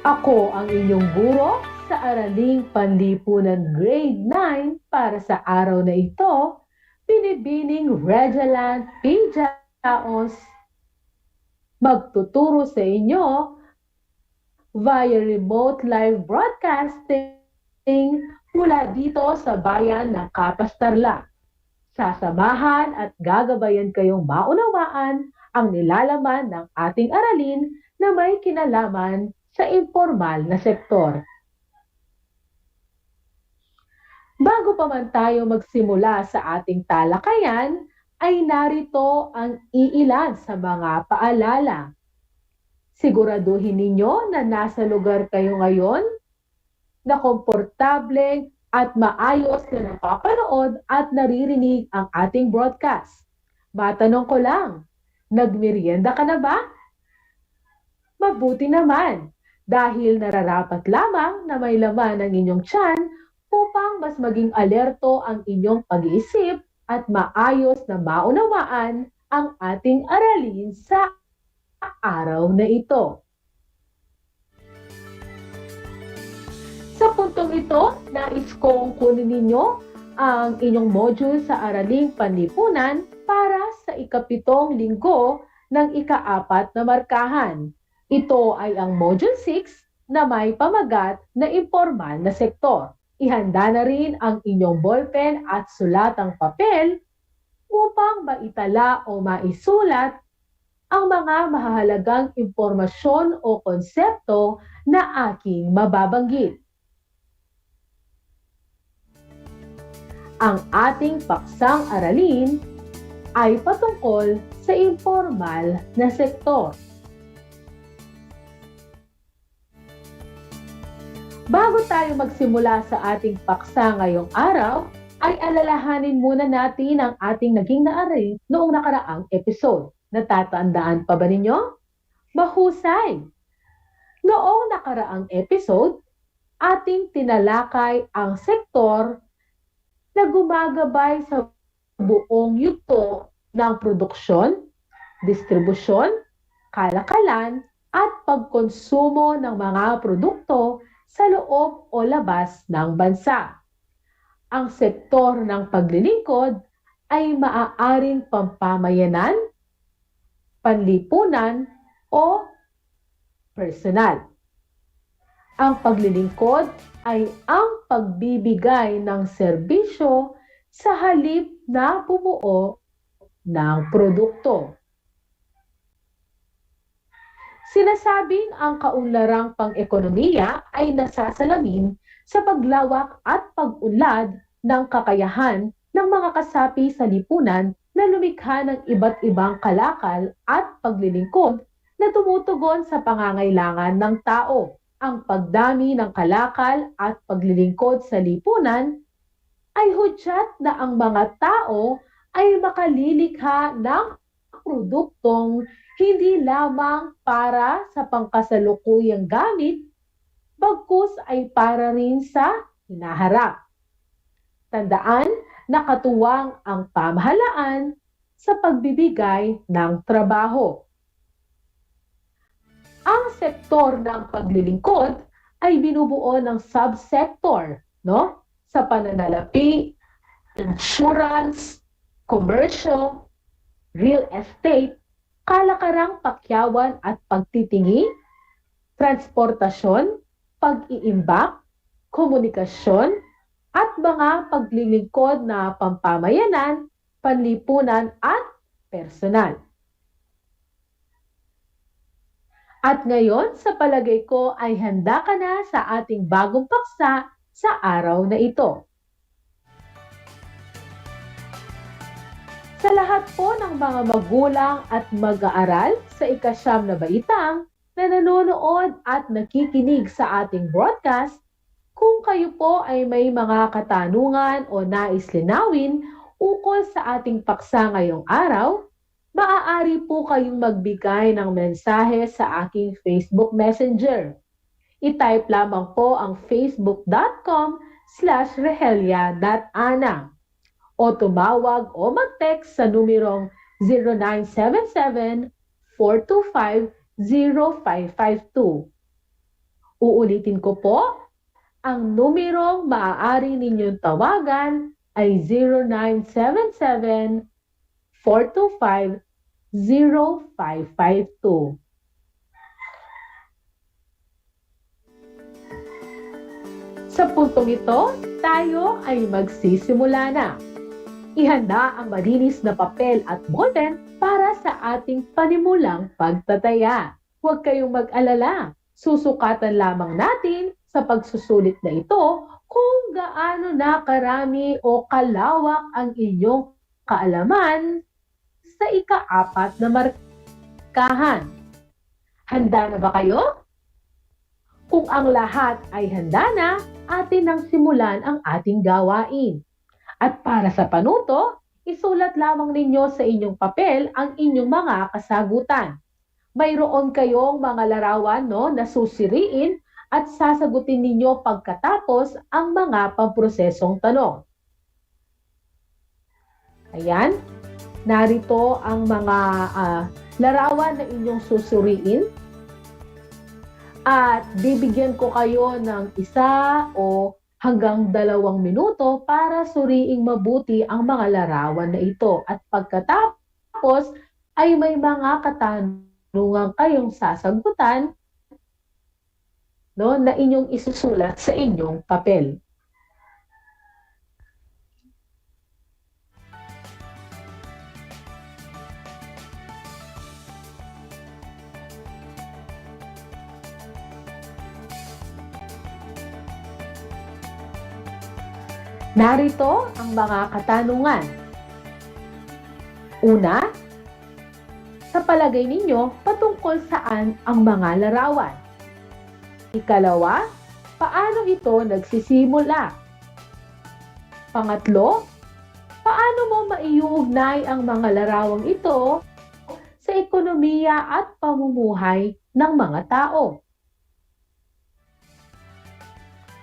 Ako ang inyong guro sa Araling Panlipunan Grade 9 para sa araw na ito, Binibining Regalan P. Jaos, magtuturo sa inyo via remote live broadcasting mula dito sa bayan ng Kapas Tarlac. Sasamahan at gagabayan kayong maunawaan ang nilalaman ng ating aralin na may kinalaman sa informal na sektor. Bago pa man tayo magsimula sa ating talakayan, ay narito ang iilan sa mga paalala. Siguraduhin ninyo na nasa lugar kayo ngayon na komportable at maayos na napapanood at naririnig ang ating broadcast. Matanong ko lang, nagmerienda ka na ba? Mabuti naman, dahil nararapat lamang na may laman ang inyong tiyan upang mas maging alerto ang inyong pag-iisip at maayos na maunawaan ang ating aralin sa araw na ito. Sa puntong ito, nais kong kunin ninyo ang inyong module sa Araling Panlipunan para sa ikapitong linggo ng ika-4 na markahan. Ito ay ang Module 6 na may pamagat na informal na sektor. Ihanda na rin ang inyong ballpen at sulatang papel upang maitala o maisulat ang mga mahahalagang impormasyon o konsepto na aking mababanggit. Ang ating paksang aralin ay patungkol sa informal na sektor. Bago tayo magsimula sa ating paksa ngayong araw, ay alalahanin muna natin ang ating naging naaralin noong nakaraang episode. Natatandaan pa ba ninyo? Mahusay! Noong nakaraang episode, ating tinalakay ang sektor na gumagabay sa buong yugto ng produksyon, distribusyon, kalakalan, at pagkonsumo ng mga produkto sa loob o labas ng bansa. Ang sektor ng paglilingkod ay maaaring pampamayanan, panlipunan, o personal. Ang paglilingkod ay ang pagbibigay ng serbisyo sa halip na bumuo ng produkto. Sinasabing ang kaunlarang pang-ekonomiya ay nasasalamin sa paglawak at pag-unlad ng kakayahan ng mga kasapi sa lipunan na lumikha ng iba't ibang kalakal at paglilingkod na tumutugon sa pangangailangan ng tao. Ang pagdami ng kalakal at paglilingkod sa lipunan ay hudyat na ang mga tao ay makalilikha ng produktong hindi lamang para sa pangkasalukuyang gamit, bagkus ay para rin sa hinaharap. Tandaan na katuwang ang pamahalaan sa pagbibigay ng trabaho. Ang sektor ng paglilingkod ay binubuo ng subsector, no? sa pananalapi, insurance, commercial, real estate, kalakarang pakyawan at pagtitingi, transportasyon, pag-iimbak, komunikasyon, at mga paglilingkod na pampamayanan, panlipunan at personal. At ngayon, sa palagay ko ay handa ka na sa ating bagong paksa sa araw na ito. Sa lahat po ng mga magulang at mag-aaral sa ikasyam na baitang na nanonood at nakikinig sa ating broadcast, kung kayo po ay may mga katanungan o nais linawin ukol sa ating paksa ngayong araw, maaari po kayong magbigay ng mensahe sa aking Facebook Messenger. I-type lamang po ang facebook.com/rehelia.ana o tumawag o mag-text sa numerong 0977-425-0552. Uulitin ko po, ang numerong maaari ninyong tawagan ay 0977-425-0552. Sa puntong ito, tayo ay magsisimula na. Ihanda ang malinis na papel at ballpen para sa ating panimulang pagtataya. Huwag kayong mag-alala. Susukatan lamang natin sa pagsusulit na ito kung gaano na karami o kalawak ang inyong kaalaman sa ika-4 na markahan. Handa na ba kayo? Kung ang lahat ay handa na, atin nang simulan ang ating gawain. At para sa panuto, isulat lamang ninyo sa inyong papel ang inyong mga kasagutan. Mayroon kayong mga larawan na susiriin at sasagutin ninyo pagkatapos ang mga pamprosesong tanong. Ayan, narito ang mga larawan na inyong susuriin. At bibigyan ko kayo ng 1 o hanggang 2 minuto para suriing mabuti ang mga larawan na ito. At pagkatapos ay may mga katanungan kayong sasagutan na inyong isusulat sa inyong papel. Narito ang mga katanungan. Una, sa palagay ninyo, patungkol saan ang mga larawan? Ikalawa, paano ito nagsisimula? Pangatlo, paano mo maiuugnay ang mga larawang ito sa ekonomiya at pamumuhay ng mga tao?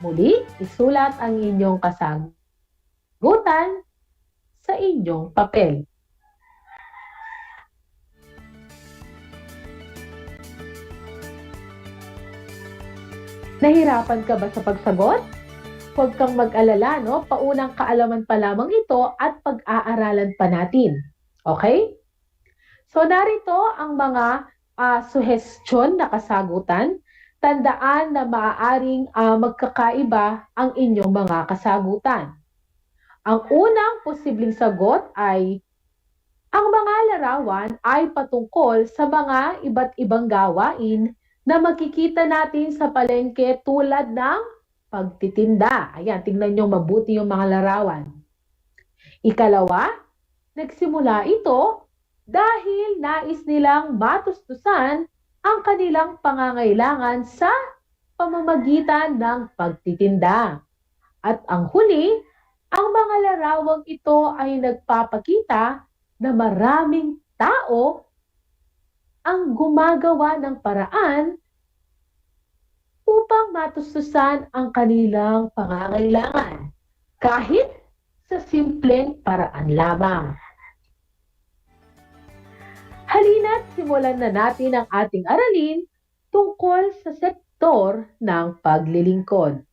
Muli, isulat ang inyong kasagutan sa inyong papel. Nahirapan ka ba sa pagsagot? Huwag kang mag-alala, paunang kaalaman pa lamang ito at pag-aaralan pa natin. Okay? So, narito ang mga suhestyon na kasagutan. Tandaan na maaaring magkakaiba ang inyong mga kasagutan. Ang unang posibleng sagot ay, ang mga larawan ay patungkol sa mga iba't ibang gawain na makikita natin sa palengke tulad ng pagtitinda. Ayan, tingnan nyo mabuti yung mga larawan. Ikalawa, nagsimula ito dahil nais nilang matustusan ang kanilang pangangailangan sa pamamagitan ng pagtitinda. At ang huli, ang mga larawang ito ay nagpapakita na maraming tao ang gumagawa ng paraan upang matustusan ang kanilang pangangailangan, kahit sa simpleng paraan lamang. Halina't simulan na natin ang ating aralin tungkol sa sektor ng paglilingkod.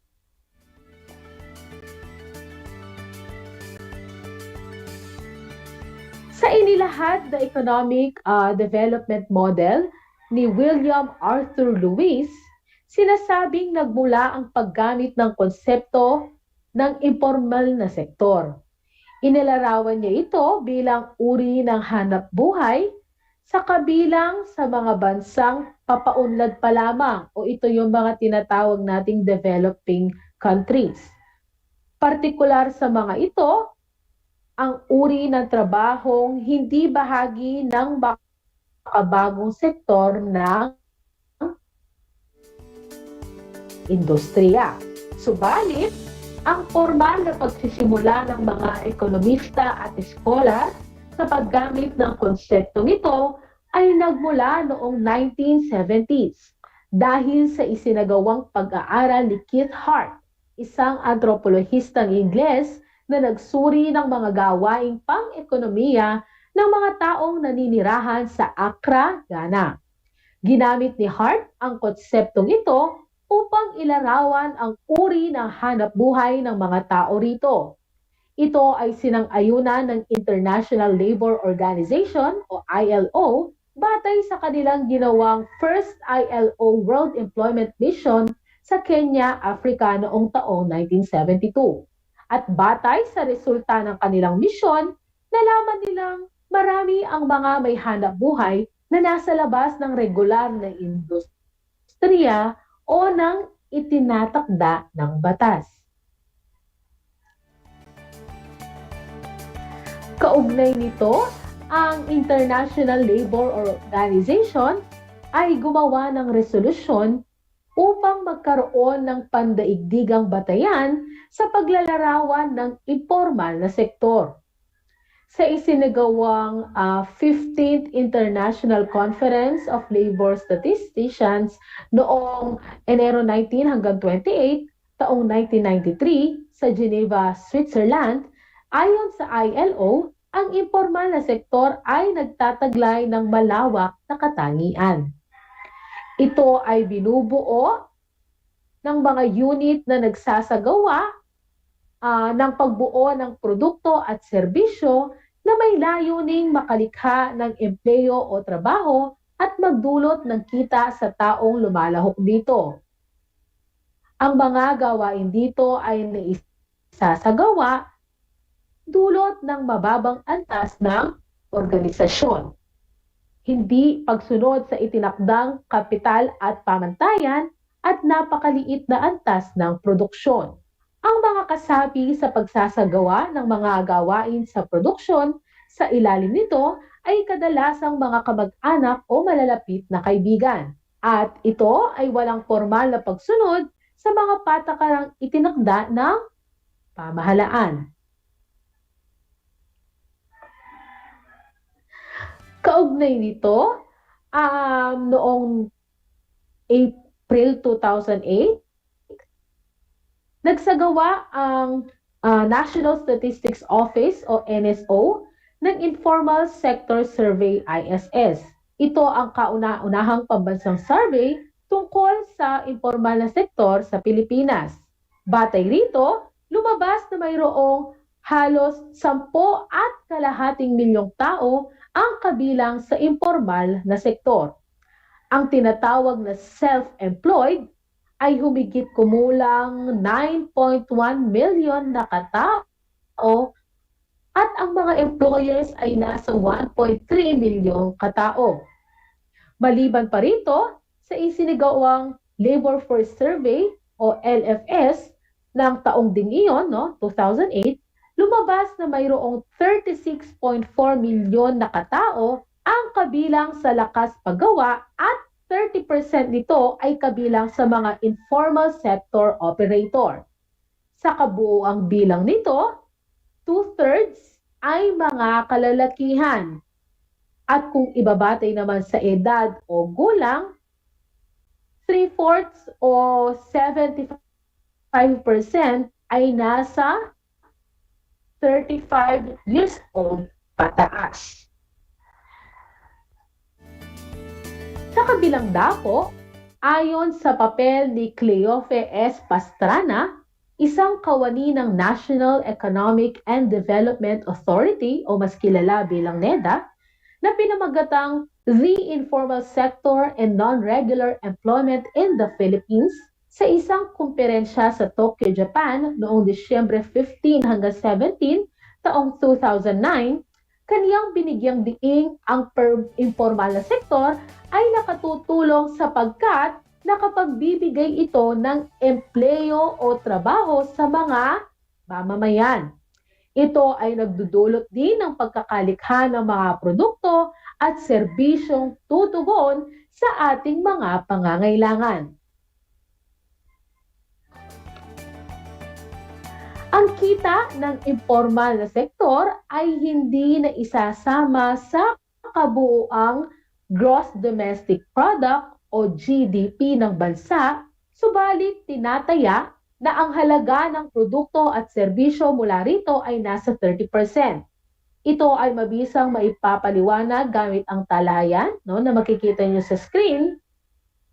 Inilahad na economic development model ni William Arthur Lewis, sinasabing nagmula ang paggamit ng konsepto ng informal na sektor. Inilarawan niya ito bilang uri ng hanap buhay sa kabilang sa mga bansang papaunlad pa lamang o ito yung mga tinatawag nating developing countries. Partikular sa mga ito, ang uri ng trabahong hindi bahagi ng makabagong sektor ng industriya. Subalit, ang formal na pagsisimula ng mga ekonomista at eskolar sa paggamit ng konseptong ito ay nagmula noong 1970s dahil sa isinagawang pag-aaral ni Keith Hart, isang antropolohistang Ingles na nagsuri ng mga gawaing pang-ekonomiya ng mga taong naninirahan sa Accra, Ghana. Ginamit ni Hart ang konseptong ito upang ilarawan ang uri ng hanap buhay ng mga tao rito. Ito ay sinang-ayunan ng International Labour Organization o ILO batay sa kanilang ginawang First ILO World Employment Mission sa Kenya, Africa noong taong 1972. At batay sa resulta ng kanilang misyon, nalaman nilang marami ang mga may hanap buhay na nasa labas ng regular na industriya o ng itinatakda ng batas. Kaugnay nito, ang International Labour Organization ay gumawa ng resolusyon upang magkaroon ng pandaigdigang batayan sa paglalarawan ng informal na sektor. Sa isinagawang 15th International Conference of Labor Statisticians noong Enero 19 hanggang 28, taong 1993 sa Geneva, Switzerland, ayon sa ILO, ang informal na sektor ay nagtataglay ng malawak na katangian. Ito ay binubuo ng mga unit na nagsasagawa ng pagbuo ng produkto at serbisyo na may layuning makalikha ng empleo o trabaho at magdulot ng kita sa taong lumalahok dito. Ang mga gawain dito ay naisasagawa dulot ng mababang antas ng organisasyon. Hindi pagsunod sa itinakdang kapital at pamantayan at napakaliit na antas ng produksyon. Ang mga kasapi sa pagsasagawa ng mga gawain sa produksyon sa ilalim nito ay kadalasang mga kamag-anak o malalapit na kaibigan. At ito ay walang formal na pagsunod sa mga patakarang itinakda ng pamahalaan. Kaugnay nito, noong April 2008, nagsagawa ang National Statistics Office o NSO ng Informal Sector Survey ISS. Ito ang kauna-unahang pambansang survey tungkol sa informal na sektor sa Pilipinas. Batay rito, lumabas na mayroong halos 10.5 milyong tao ang kabilang sa informal na sektor. Ang tinatawag na self-employed ay humigit kumulang 9.1 million na katao at ang mga employers ay nasa 1.3 milyong katao. Maliban pa rito, sa isinagawang Labor Force Survey o LFS ng taong ding iyon, 2008, lumabas na mayroong 36.4 milyon na katao ang kabilang sa lakas paggawa at 30% nito ay kabilang sa mga informal sector operator. Sa kabuuang bilang nito, 2/3 ay mga kalalakihan. At kung ibabatay naman sa edad o gulang, 3/4 o 75% ay nasa 35 years old pataas. Sa kabilang dako, ayon sa papel ni Cleofe S. Pastrana, isang kawani ng National Economic and Development Authority o mas kilala bilang NEDA na pinamagatang The Informal Sector and Non-Regular Employment in the Philippines sa isang kumperensya sa Tokyo, Japan noong Disyembre 15 hanggang 17 taong 2009, kaniyang binigyang diing ang informal na sektor ay nakatutulong sapagkat nakapagbibigay ito ng empleo o trabaho sa mga mamamayan. Ito ay nagdudulot din ng pagkakalikha ng mga produkto at serbisyong tutugon sa ating mga pangangailangan. Ang kita ng informal na sektor ay hindi na isasama sa kabuuang Gross Domestic Product o GDP ng bansa, subalit tinataya na ang halaga ng produkto at serbisyo mula rito ay nasa 30%. Ito ay mabisang maipapaliwanag gamit ang talayan na makikita niyo sa screen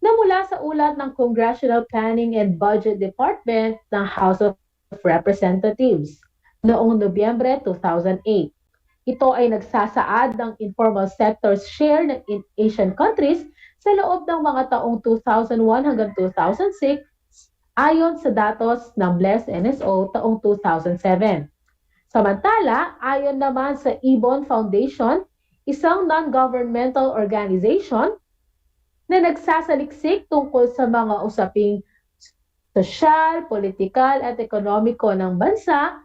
na mula sa ulat ng Congressional Planning and Budget Department ng House of Representatives noong Nobyembre 2008. Ito ay nagsasaad ng informal sector's share in Asian countries sa loob ng mga taong 2001 hanggang 2006 ayon sa datos ng Bless NSO taong 2007. Samantala, ayon naman sa Ibon Foundation, isang non-governmental organization na nagsasaliksik tungkol sa mga usaping sosyal, politikal at ekonomiko ng bansa,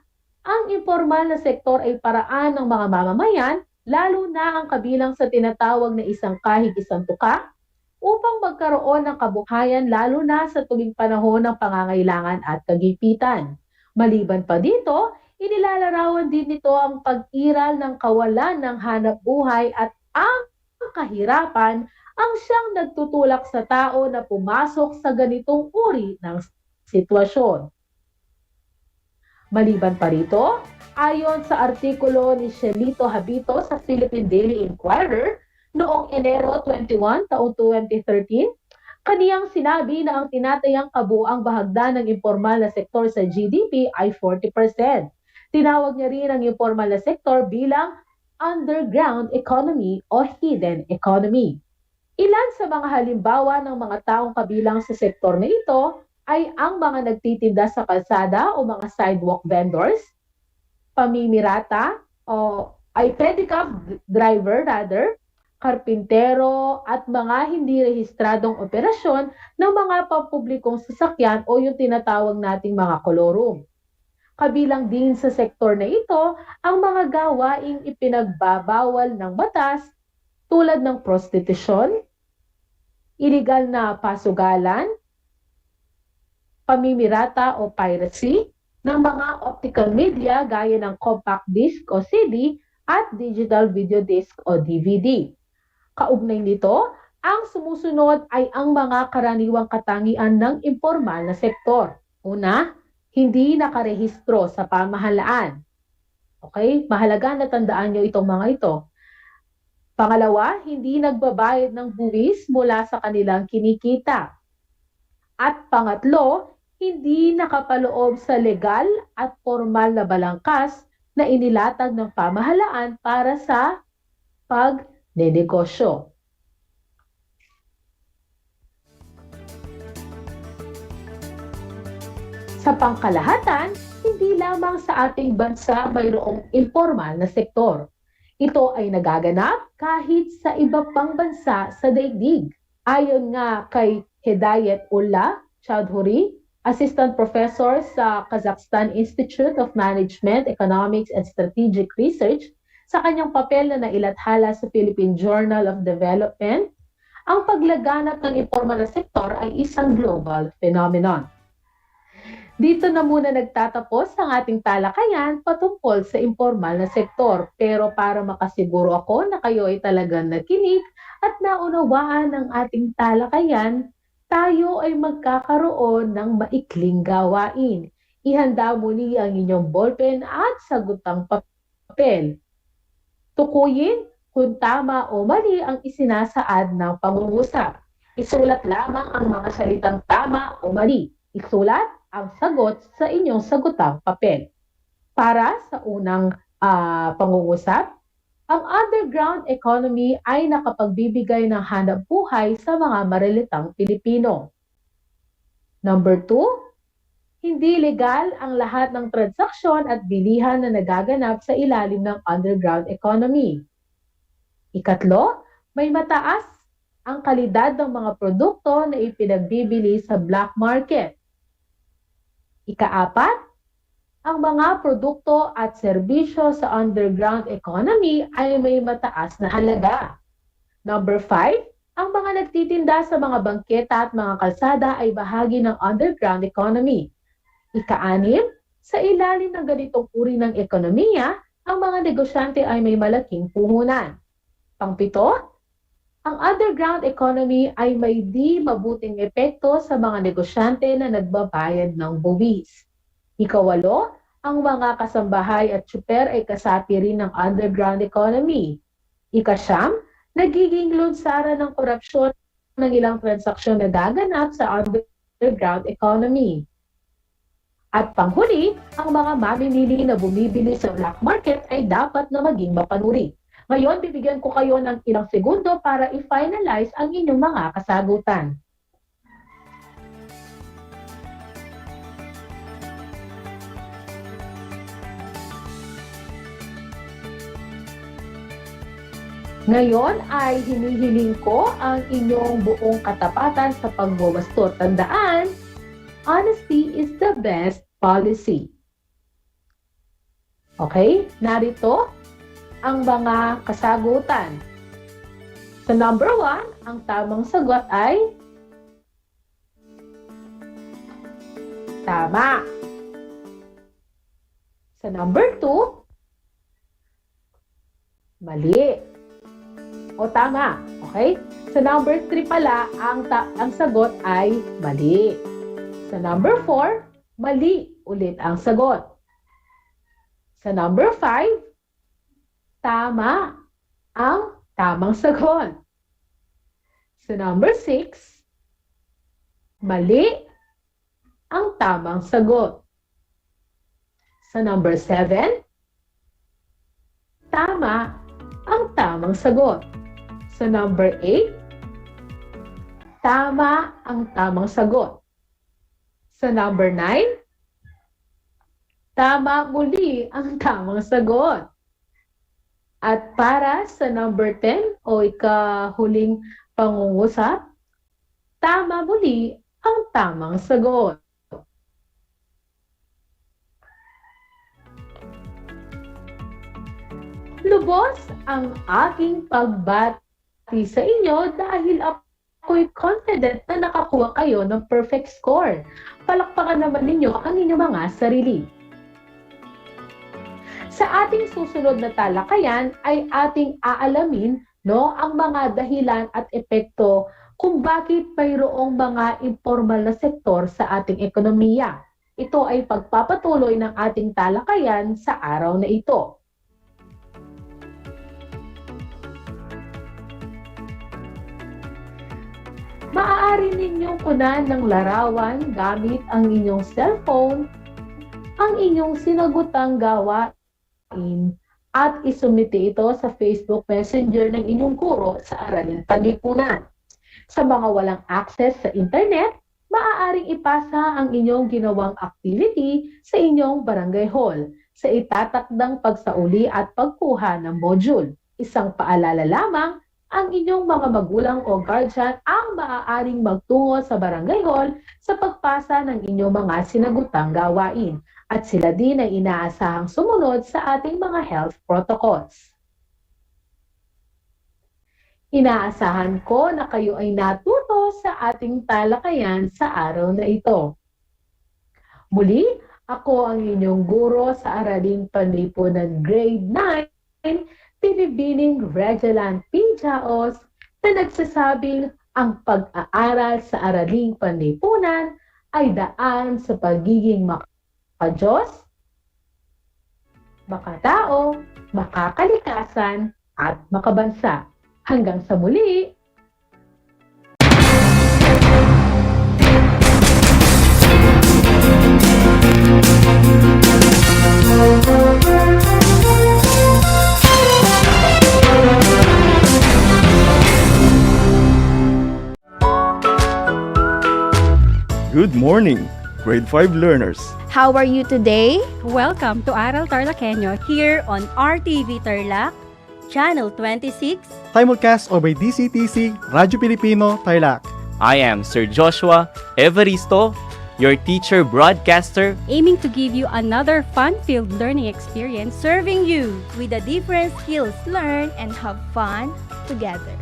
ang informal na sektor ay paraan ng mga mamamayan, lalo na ang kabilang sa tinatawag na isang kahig isang tuka, upang magkaroon ng kabuhayan lalo na sa tuwing panahon ng pangangailangan at kagipitan. Maliban pa dito, inilalarawan din nito ang pag-iral ng kawalan ng hanap buhay at ang kahirapan ang siyang nagtutulak sa tao na pumasok sa ganitong uri ng sitwasyon. Maliban pa rito, ayon sa artikulo ni Shelito Habito sa Philippine Daily Inquirer noong Enero 21 taong 2013, kaniyang sinabi na ang tinatayang kabuuang bahagdan ng informal na sektor sa GDP ay 40%. Tinawag niya rin ang informal na sektor bilang underground economy o hidden economy. Ilan sa mga halimbawa ng mga taong kabilang sa sektor na ito ay ang mga nagtitinda sa kalsada o mga sidewalk vendors, pamimirata o ay pedicab driver karpintero at mga hindi rehistradong operasyon ng mga pampublikong sasakyan o yung tinatawag nating mga kolorum. Kabilang din sa sektor na ito ang mga gawaing ipinagbabawal ng batas tulad ng prostitusyon, iligal na pasugalan, pamimirata o piracy ng mga optical media gaya ng compact disc o CD at digital video disc o DVD. Kaugnay nito, ang sumusunod ay ang mga karaniwang katangian ng informal na sektor. Una, hindi nakarehistro sa pamahalaan. Okay? Mahalaga na tandaan nyo itong mga ito. Pangalawa, hindi nagbabayad ng buwis mula sa kanilang kinikita. At pangatlo, hindi nakapaloob sa legal at formal na balangkas na inilatag ng pamahalaan para sa pagnenegosyo. Sa pangkalahatan, hindi lamang sa ating bansa mayroong informal na sektor. Ito ay nagaganap kahit sa iba pang bansa sa daigdig. Ayon nga kay Hidayatullah Chowdhury, Assistant Professor sa Kazakhstan Institute of Management, Economics and Strategic Research, sa kanyang papel na nailathala sa Philippine Journal of Development, ang paglaganap ng informal na sektor ay isang global phenomenon. Dito na muna nagtatapos ang ating talakayan patungkol sa informal na sektor. Pero para makasiguro ako na kayo ay talagang nakinig at naunawaan ng ating talakayan, tayo ay magkakaroon ng maikling gawain. Ihanda muli ang inyong ballpen at sagutang papel. Tukuyin kung tama o mali ang isinasaad ng pangungusap. Isulat lamang ang mga salitang tama o mali. Isulat ang sagot sa inyong sagutang papel. Para sa unang pangungusap, ang underground economy ay nakapagbibigay ng hanapbuhay sa mga maralitang Pilipino. Number 2, hindi legal ang lahat ng transaksyon at bilihan na nagaganap sa ilalim ng underground economy. Ikatlo, may mataas ang kalidad ng mga produkto na ipinagbibili sa black market. Ikaapat, ang mga produkto at serbisyo sa underground economy ay may mataas na halaga. Number 5, ang mga nagtitinda sa mga bangketa at mga kalsada ay bahagi ng underground economy. Ika-6, sa ilalim ng ganitong uri ng ekonomiya, ang mga negosyante ay may malaking puhunan. Pang-7, ang underground economy ay may di mabuting epekto sa mga negosyante na nagbabayad ng buwis. Ika-8, ang mga kasambahay at tsuper ay kasapi rin ng underground economy. Ika-9, nagiging lunsaran ng korupsyon ng ilang transaksyon na gaganap sa underground economy. At panghuli, ang mga mamimili na bumibili sa black market ay dapat na maging mapanuri. Ngayon, bibigyan ko kayo ng ilang segundo para i-finalize ang inyong mga kasagutan. Ngayon ay hinihiling ko ang inyong buong katapatan sa pagwawasto. Tandaan, honesty is the best policy. Okay? Narito ang mga kasagutan. Sa number 1, ang tamang sagot ay tama. Sa number 2, mali. O tama, okay? Sa number 3 pala, ang sagot ay mali. Sa number 4, mali ulit ang sagot. Sa number 5, tama ang tamang sagot. Sa number 6, mali ang tamang sagot. Sa number 7, tama ang tamang sagot. Sa number 8, tama ang tamang sagot. Sa number 9, tama muli ang tamang sagot. At para sa number 10 o ikahuling pangungusap, tama muli ang tamang sagot. Lubos ang aking pagbati sa inyo dahil ako'y confident na nakakuha kayo ng perfect score. Palakpakan naman ninyo ang inyong mga sarili. Sa ating susunod na talakayan ay ating aalamin ang mga dahilan at epekto kung bakit mayroong mga informal na sektor sa ating ekonomiya. Ito ay pagpapatuloy ng ating talakayan sa araw na ito. Maaari ninyong kunan ng larawan gamit ang inyong cellphone, ang inyong sinagutang gawain at isumite ito sa Facebook Messenger ng inyong guro sa Aral Taglipunan. Sa mga walang access sa internet, maaaring ipasa ang inyong ginawang activity sa inyong barangay hall sa itatakdang pagsauli at pagkuha ng module. Isang paalala lamang, ang inyong mga magulang o guardian ang maaaring magtungo sa barangay hall sa pagpasa ng inyong mga sinagutang gawain at sila din ay inaasahang sumunod sa ating mga health protocols. Inaasahan ko na kayo ay natuto sa ating talakayan sa araw na ito. Muli, ako ang inyong guro sa Araling Panlipunan Grade 9, Pinibining Regelan P. Jaos, na nagsasabing ang pag-aaral sa Araling Panlipunan ay daan sa pagiging maka-Diyos, makatao, makakalikasan, at makabansa. Hanggang sa muli! Good morning, grade 5 learners. How are you today? Welcome to Aral TarlakHenyo here on RTV Tarlac, Channel 26. Simulcast over DCTC, Radyo Pilipino, Tarlac. I am Sir Joshua Evaristo, your teacher broadcaster, aiming to give you another fun-filled learning experience, Serving you with the different skills learn and have fun together.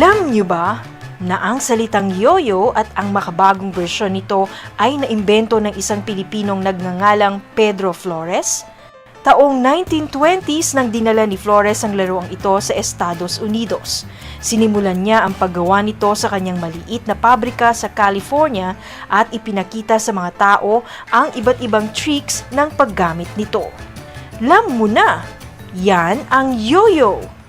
Alam niyo ba na ang salitang yoyo at ang makabagong bersyon nito ay naimbento ng isang Pilipinong nagngangalang Pedro Flores? Taong 1920s nang dinala ni Flores ang laruang ito sa Estados Unidos. Sinimulan niya ang paggawa nito sa kanyang maliit na pabrika sa California at ipinakita sa mga tao ang iba't ibang tricks ng paggamit nito. Alam mo na, yan ang yoyo!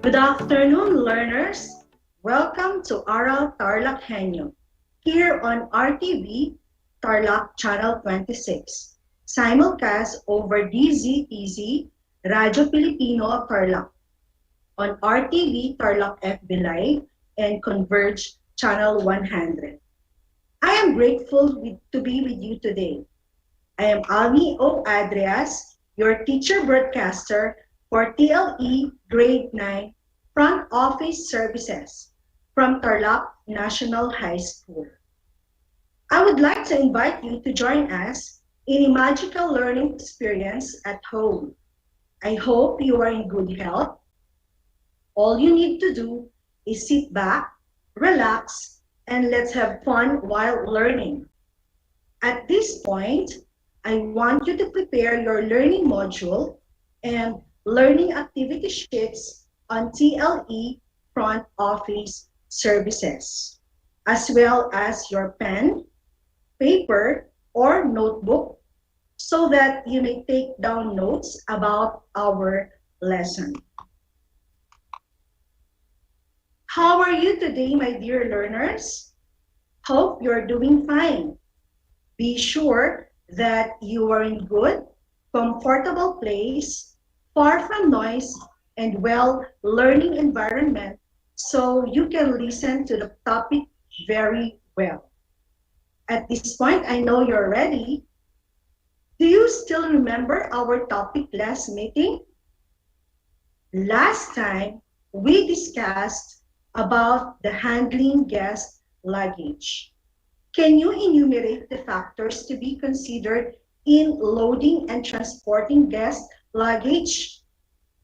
Good afternoon, learners. Welcome to Aral TarlakHenyo, here on RTV Tarlac Channel 26. simulcast over DZTZ Radyo Pilipino Tarlac on RTV Tarlac FB Live and Converge Channel 100. I am grateful to be with you today. I am Almi O. Adrias, your teacher broadcaster for TLE Grade 9 Front Office Services from Tarlac National High School. I would like to invite you to join us in a magical learning experience at home. I hope you are in good health. All you need to do is sit back, relax, and let's have fun while learning. At this point, I want you to prepare your learning module and learning activity sheets on TLE Front Office Services, as well as your pen, paper, or notebook so that you may take down notes about our lesson. How are you today, my dear learners? Hope you're doing fine. Be sure that you are in good, comfortable place, far from noise, and well-learning environment so you can listen to the topic very well. At this point, I know you're ready. Do you still remember our topic last meeting? Last time, we discussed about the handling guest luggage. Can you enumerate the factors to be considered in loading and transporting guest luggage?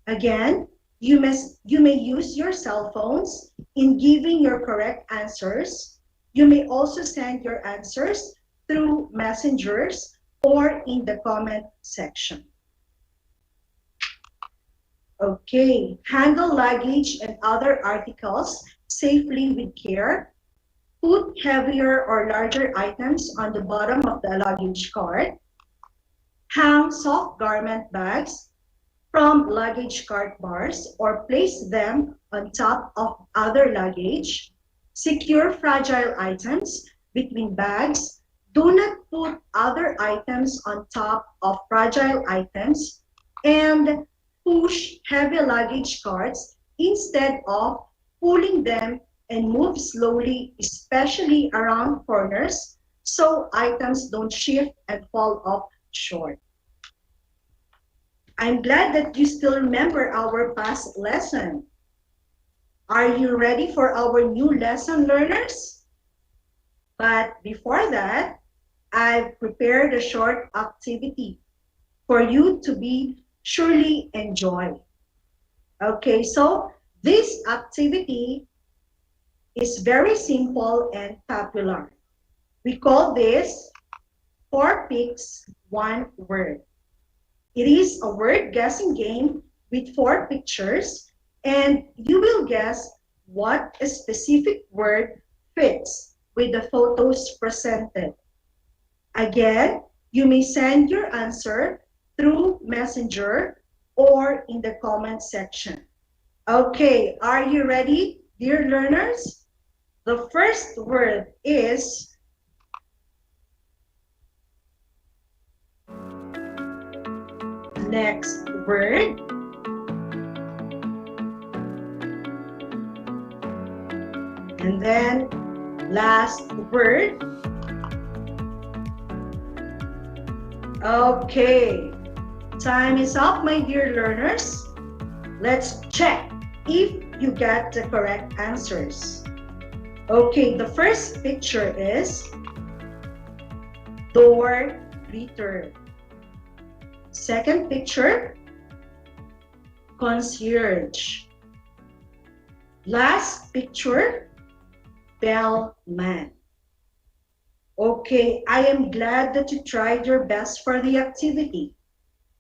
Again, you may use your cell phones in giving your correct answers. You may also send your answers through messengers or in the comment section. Okay, handle luggage and other articles safely with care. Put heavier or larger items on the bottom of the luggage cart. Hang soft garment bags from luggage cart bars or place them on top of other luggage. Secure fragile items between bags. Do not put other items on top of fragile items. And push heavy luggage carts instead of pulling them and move slowly, especially around corners, so items don't shift and fall off short. I'm glad that you still remember our past lesson. Are you ready for our new lesson, learners? But before that, I've prepared a short activity for you to be surely enjoy. Okay, so this activity is very simple and popular. We call this 4 picks, 1 word. It is a word guessing game with 4 pictures, and you will guess what a specific word fits with the photos presented. Again, you may send your answer through Messenger or in the comment section. Okay, are you ready, dear learners? The first word is next word. And then last word. Okay, time is up, my dear learners. Let's check if you get the correct answers. Okay, the first picture is door greeter. Second picture, concierge. Last picture, bellman. Okay, I am glad that you tried your best for the activity.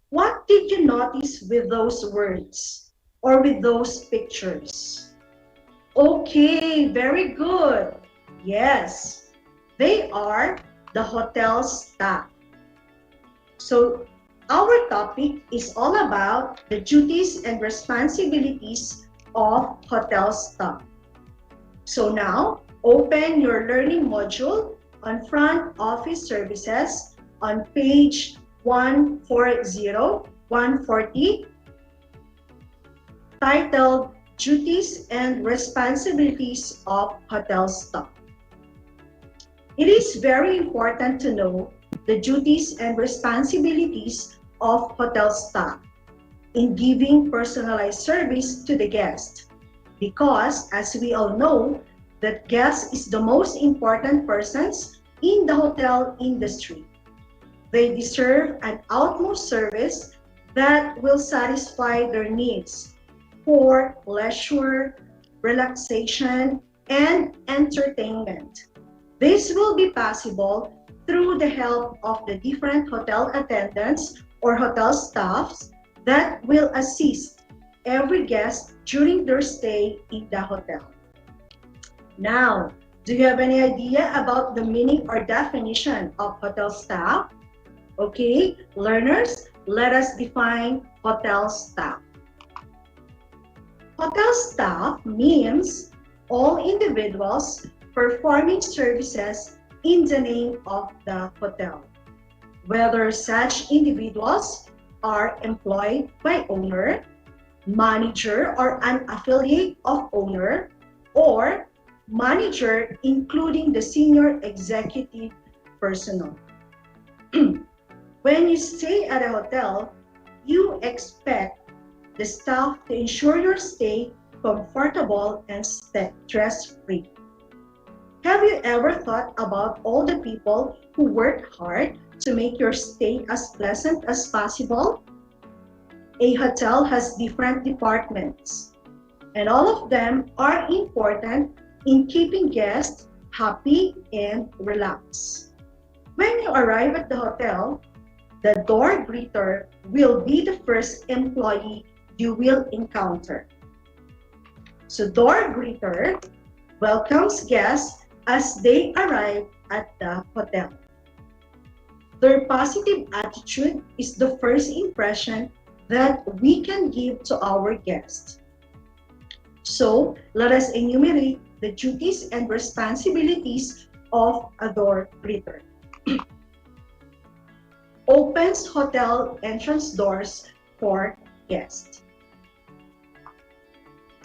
What did you notice with those words or with those pictures? Okay, very good. Yes, they are the hotel staff. So our topic is all about the duties and responsibilities of hotel staff. So now, open your learning module on Front Office Services on page 140-140 titled Duties and Responsibilities of Hotel Staff. It is very important to know the duties and responsibilities of hotel staff in giving personalized service to the guest, because as we all know, that guest is the most important persons in the hotel industry. They deserve an utmost service that will satisfy their needs for leisure, relaxation, and entertainment. This will be possible through the help of the different hotel attendants or hotel staffs that will assist every guest during their stay in the hotel. Now, do you have any idea about the meaning or definition of hotel staff? Okay, learners, let us define hotel staff. Hotel staff means all individuals performing services in the name of the hotel, whether such individuals are employed by owner, manager or an affiliate of owner, or manager including the senior executive personnel. When you stay at a hotel, you expect the staff to ensure your stay comfortable and stress-free. Have you ever thought about all the people who work hard to make your stay as pleasant as possible? A hotel has different departments, and all of them are important in keeping guests happy and relaxed. When you arrive at the hotel, the door greeter will be the first employee you will encounter. So door greeter welcomes guests as they arrive at the hotel. Their positive attitude is the first impression that we can give to our guests. So let us enumerate the duties and responsibilities of a door greeter. Opens hotel entrance doors for guests.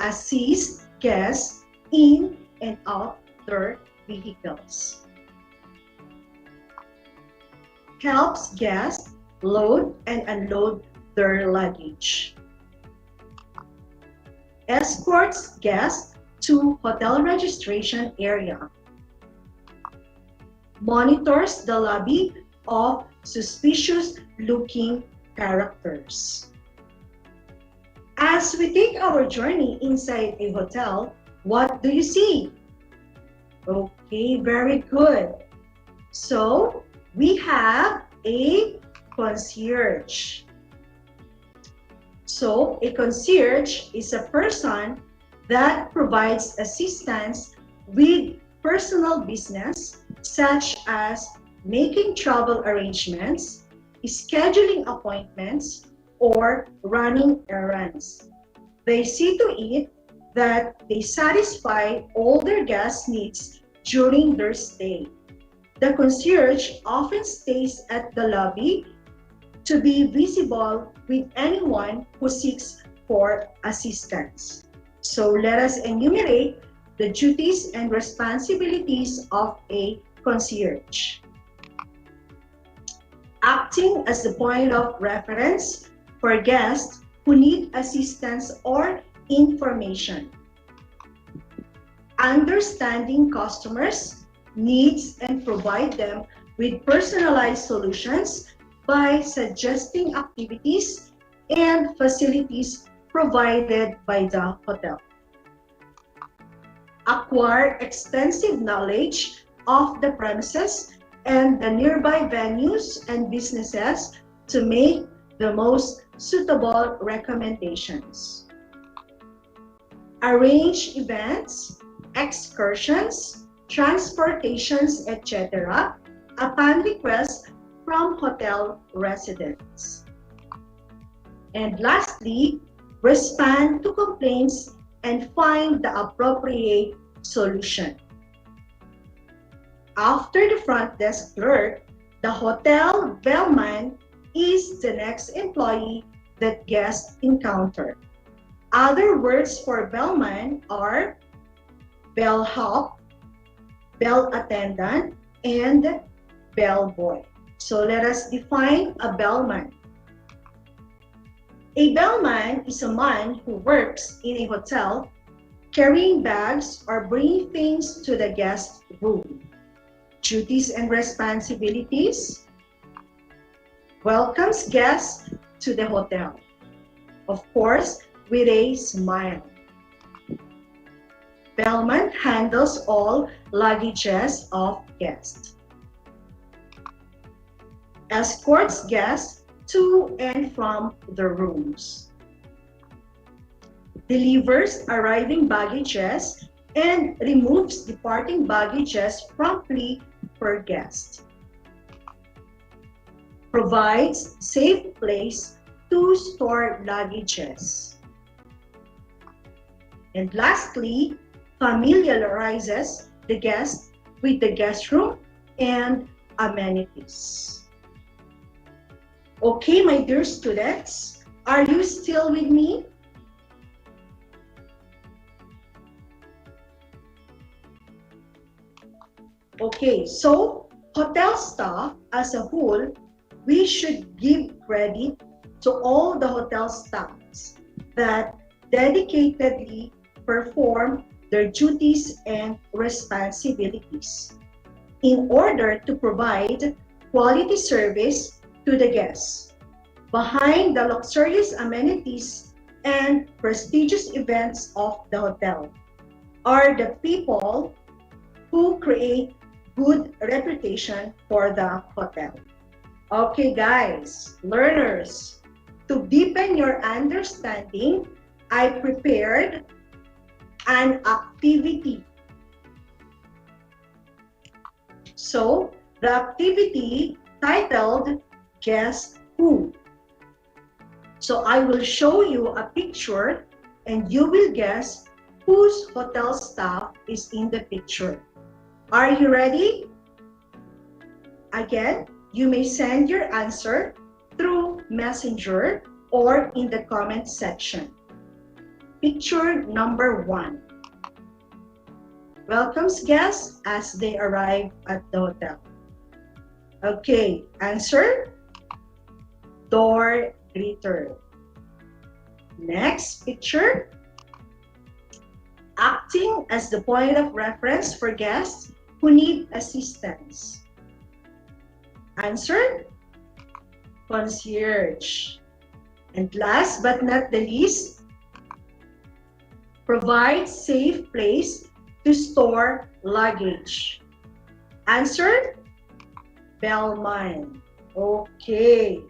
Assists guests in and out their vehicles. Helps guests load and unload their luggage. Escorts guests to hotel registration area. Monitors the lobby of suspicious-looking characters. As we take our journey inside a hotel, what do you see? Okay, very good. So, we have a concierge. So, a concierge is a person that provides assistance with personal business such as making travel arrangements, scheduling appointments, or running errands. They see to it that they satisfy all their guests' needs during their stay. The concierge often stays at the lobby to be visible with anyone who seeks for assistance. So let us enumerate the duties and responsibilities of a concierge. Acting as the point of reference for guests who need assistance or information. Understanding customers' needs and provide them with personalized solutions by suggesting activities and facilities provided by the hotel. Acquire extensive knowledge of the premises and the nearby venues and businesses to make the most suitable recommendations. Arrange events, excursions, transportations, etc. upon request from hotel residents. And lastly, respond to complaints and find the appropriate solution. After the front desk clerk, the hotel bellman is the next employee that guests encounter. Other words for bellman are bellhop, bell attendant, and bellboy. So let us define a bellman. A bellman is a man who works in a hotel carrying bags or bringing things to the guest room. Duties and responsibilities: welcomes guests to the hotel, of course, with a smile. Bellman handles all luggages of guests. Escorts guests to and from their rooms. Delivers arriving baggages and removes departing baggages promptly per guest. Provides safe place to store luggages. And lastly, familiarizes the guest with the guest room and amenities. Okay, my dear students, are you still with me? Okay, so hotel staff as a whole, we should give credit to all the hotel staffs that dedicatedly perform their duties and responsibilities in order to provide quality service to the guests. Behind the luxurious amenities and prestigious events of the hotel are the people who create good reputation for the hotel. Okay guys, learners, to deepen your understanding, I prepared an activity. So, the activity titled Guess Who. So, I will show you a picture and you will guess whose hotel staff is in the picture. Are you ready? Again, you may send your answer through Messenger or in the comment section. Picture number 1. Welcomes guests as they arrive at the hotel. Okay, answer: door greeter. Next picture: acting as the point of reference for guests who need assistance. Answer: concierge. And last but not the least, provides safe place to store luggage. Answer: bellman. Okay.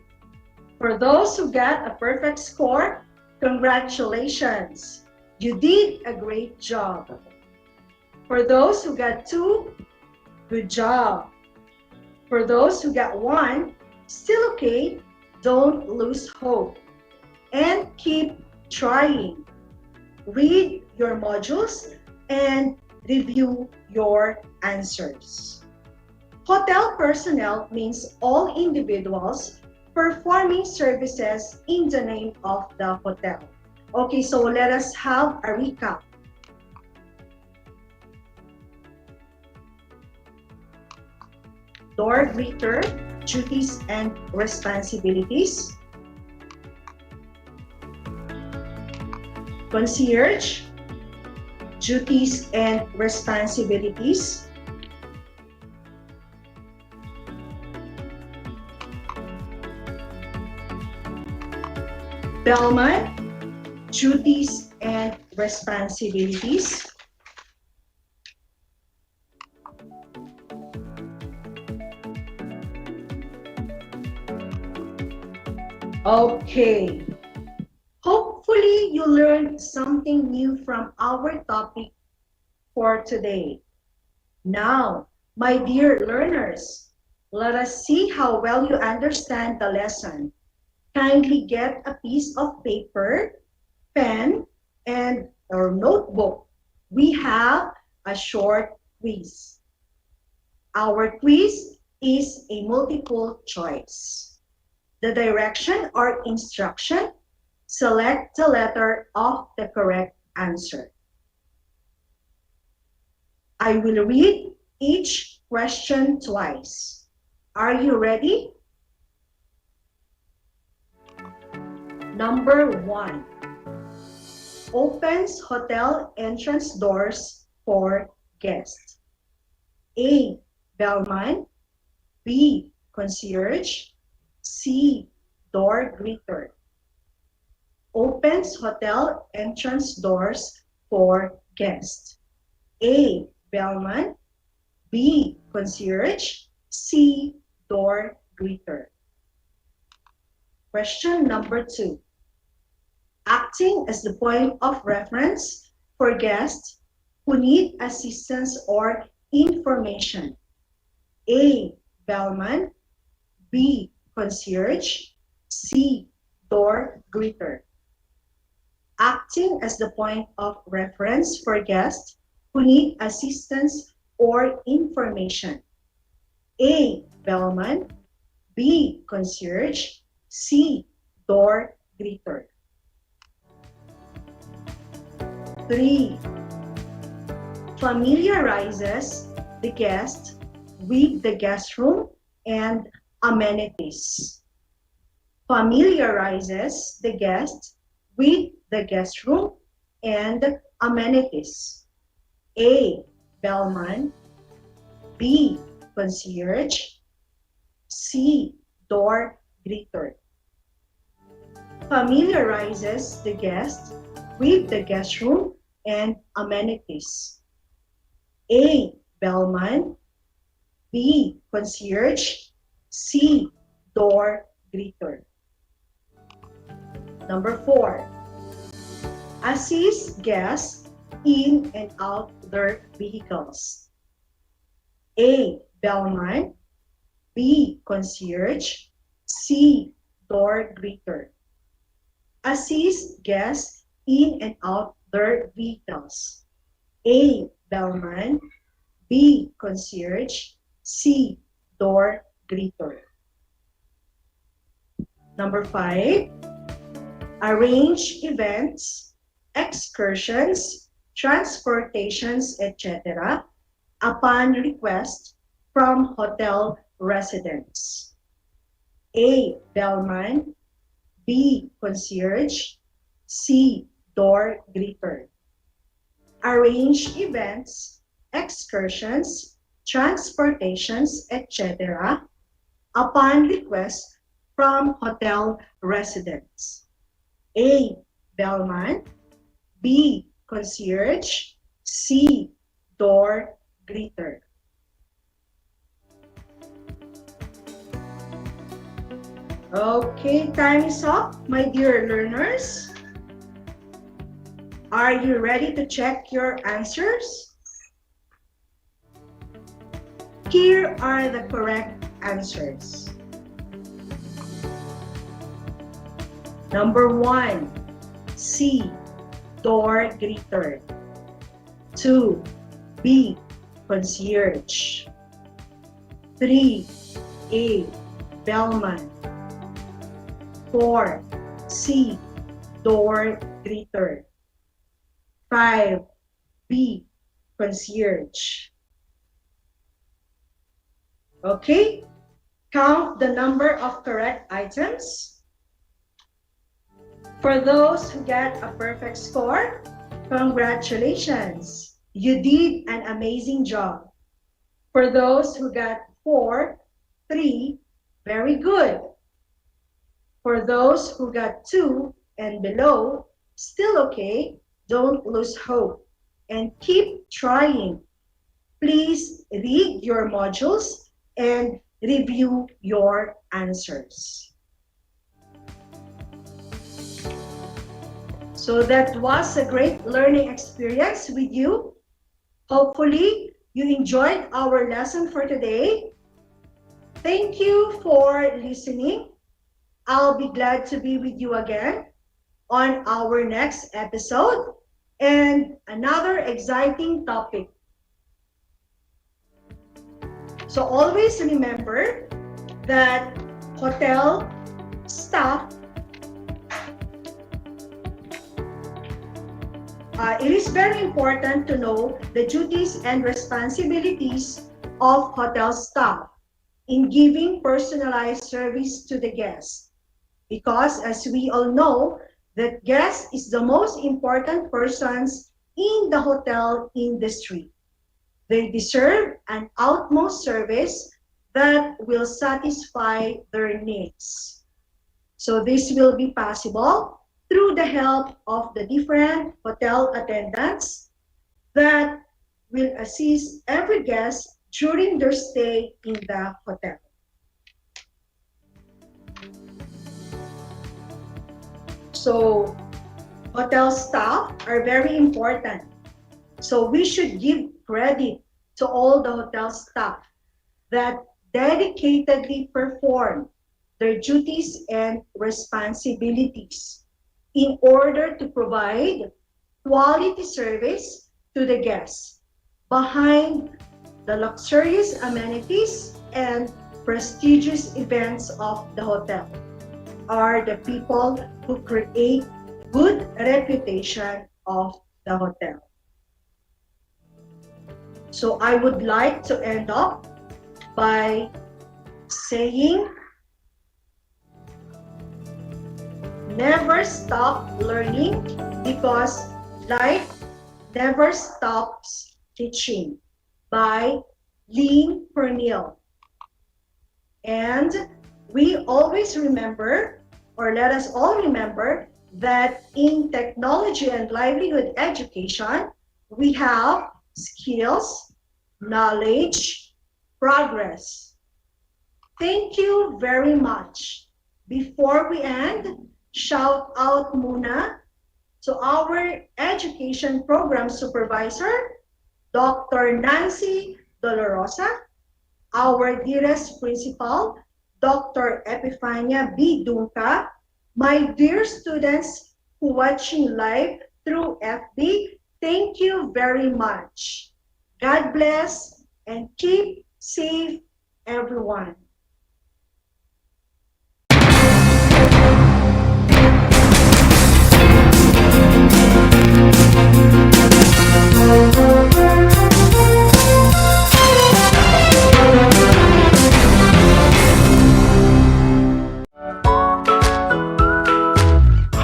For those who got a perfect score, congratulations. You did a great job. For those who got 2, good job. For those who got 1, still okay, don't lose hope. And keep trying. Read your modules and review your answers. Hotel personnel means all individuals performing services in the name of the hotel. Okay, so let us have a recap. Door greeter, duties and responsibilities. Concierge, duties and responsibilities. Bellman, duties and responsibilities. Okay. Hopefully you learned something new from our topic for today. Now, my dear learners, let us see how well you understand the lesson. Kindly get a piece of paper, pen, and or notebook. We have a short quiz. Our quiz is a multiple choice. the direction or instruction, select the letter of the correct answer. I will read each question twice. Are you ready? Number 1. Opens hotel entrance doors for guests. A. Bellman. B. Concierge. C. Door greeter. Opens hotel entrance doors for guests. A. Bellman. B. Concierge. C. Door greeter. Question number 2. Acting as the point of reference for guests who need assistance or information. A. Bellman. B. Concierge. C. Door greeter. Acting as the point of reference for guests who need assistance or information. A. Bellman. B. Concierge. C. Door greeter. 3. Familiarizes the guest with the guest room and amenities. Familiarizes the guest with the guest room and amenities. A. Bellman. B. Concierge. C. Door greeter. Familiarizes the guest with the guest room and amenities. A. Bellman. B. Concierge. C. Door greeter. Number 4. Assist guests in and out their vehicles. A. Bellman. B. Concierge. C. Door greeter. Assist guests in and out their vehicles. A. Bellman. B. Concierge. C. Door greeter. Number 5. Arrange events, excursions, transportations, etc. upon request from hotel residents. A. Bellman. B. Concierge. C. Door greeter. Arrange events, excursions, transportations, etc. upon request from hotel residents. A. Bellman. B. Concierge. C. Door greeter. Okay, time is up, my dear learners. Are you ready to check your answers? Here are the correct answers. Number 1, C. Door greeter. 2. B. Concierge. 3. A. Bellman. 4. C. Door greeter. 5. B. Concierge. Okay, count the number of correct items. For those who get a perfect score, congratulations. You did an amazing job. For those who got 4, 3, very good. For those who got 2 and below, still okay. Don't lose hope and keep trying. Please read your modules and review your answers. So that was a great learning experience with you. Hopefully, you enjoyed our lesson for today. Thank you for listening. I'll be glad to be with you again on our next episode and another exciting topic. So always remember that hotel staff, it is very important to know the duties and responsibilities of hotel staff in giving personalized service to the guests. Because as we all know, that guest is the most important persons in the hotel industry. They deserve an utmost service that will satisfy their needs. So this will be possible through the help of the different hotel attendants that will assist every guest during their stay in the hotel. So hotel staff are very important. So we should give credit to all the hotel staff that dedicatedly perform their duties and responsibilities in order to provide quality service to the guests behind the luxurious amenities and prestigious events of the hotel are the people who create good reputation of the hotel. So I would like to end up by saying, never stop learning because life never stops teaching, by Lynn Pernille. And we always remember, or let us all remember, that in technology and livelihood education, we have skills, knowledge, progress. Thank you very much. Before we end, shout out muna to our education program supervisor, Dr. Nancy Dolorosa, our dearest principal, Dr. Epifania B. Dunca, my dear students who watching live through FB, thank you very much. God bless and keep safe, everyone.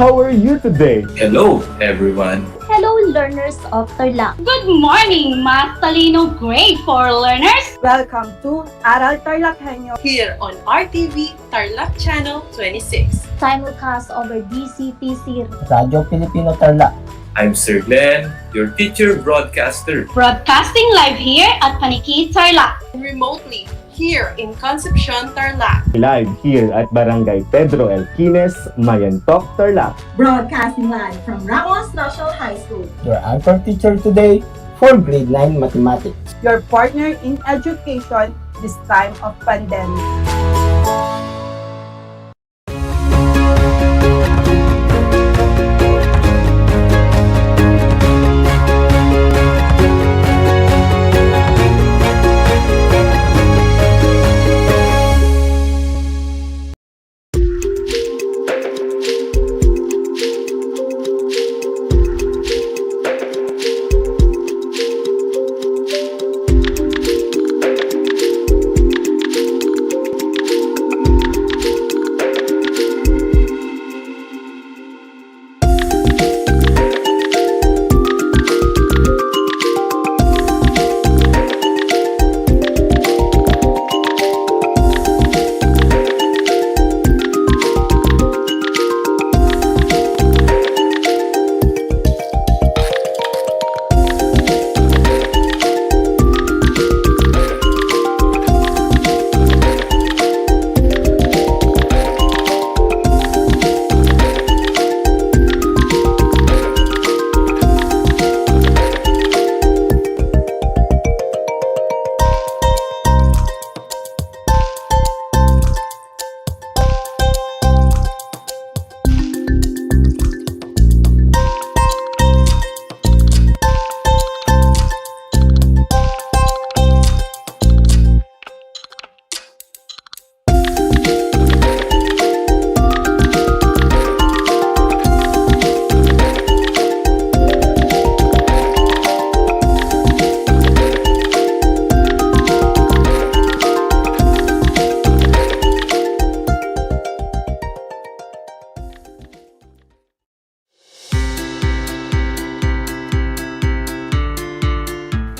How are you today? Hello, everyone. Hello, learners of Tarlac. Good morning, Math Talino Grade 4 learners! Welcome to Aral TarlakHenyo here on RTV Tarlac Channel 26. Simulcast over DCTC Radio Filipino Tarlac. I'm Sir Glenn, your teacher broadcaster. Broadcasting live here at Paniki Tarlac. Remotely here in Concepcion, Tarlac. Live here at Barangay Pedro Elquines, Mayantok, Tarlac. Broadcasting live from Ramos National High School. Your anchor teacher today for grade 9 mathematics. Your partner in education this time of pandemic.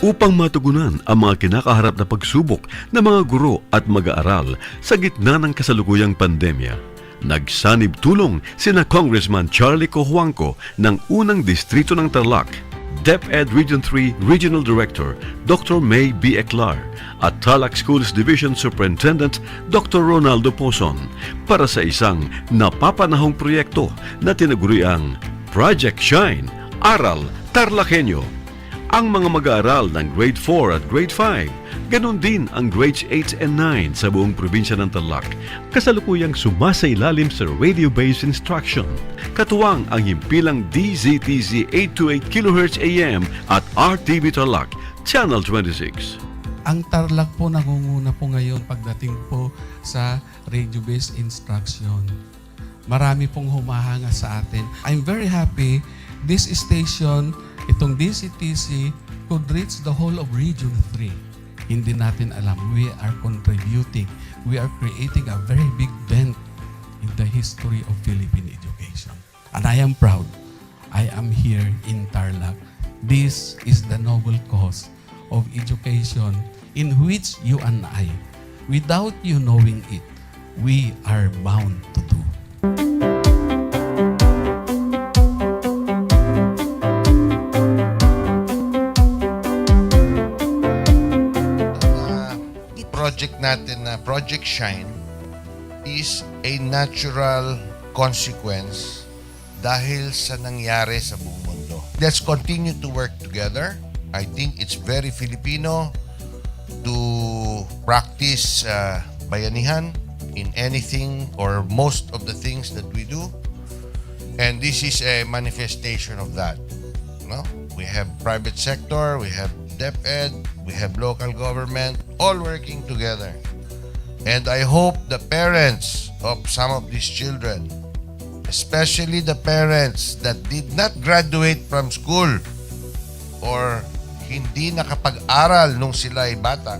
upang matugunan ang mga kinakaharap na pagsubok ng mga guro at mag-aaral sa gitna ng kasalukuyang pandemya. Nagsanib tulong sina Congressman Charlie Cojuangco ng unang distrito ng Tarlac, DEPED Region 3 Regional Director Dr. May B. Eclar at Tarlac Schools Division Superintendent Dr. Ronaldo Poson para sa isang napapanahong proyekto na tinaguriang Project Shine, Aral TarlakHenyo. Ang mga mag-aaral ng Grade 4 at Grade 5, ganon din ang Grades 8 and 9 sa buong probinsya ng Tarlac, kasalukuyang sumasailalim sa radio-based instruction. Katuwang ang himpilang DZTZ 828 kHz AM at RTV Tarlac, Channel 26. Ang Tarlac po nangunguna po ngayon pagdating po sa radio-based instruction. Marami pong humahanga sa atin. I'm very happy this station, itong DCTC, could reach the whole of Region 3. Hindi natin alam, we are contributing. We are creating a very big dent in the history of Philippine education. And I am proud. I am here in Tarlac. This is the noble cause of education in which you and I, without you knowing it, we are bound to do. Project natin na Project Shine is a natural consequence dahil sa nangyari sa buong mundo. Let's continue to work together. I think it's very Filipino to practice bayanihan in anything or most of the things that we do. And this is a manifestation of that. No? We have private sector, we have DEPED, we have local government, all working together. And I hope the parents of some of these children, especially the parents that did not graduate from school or hindi nakapag-aral nung sila ay bata,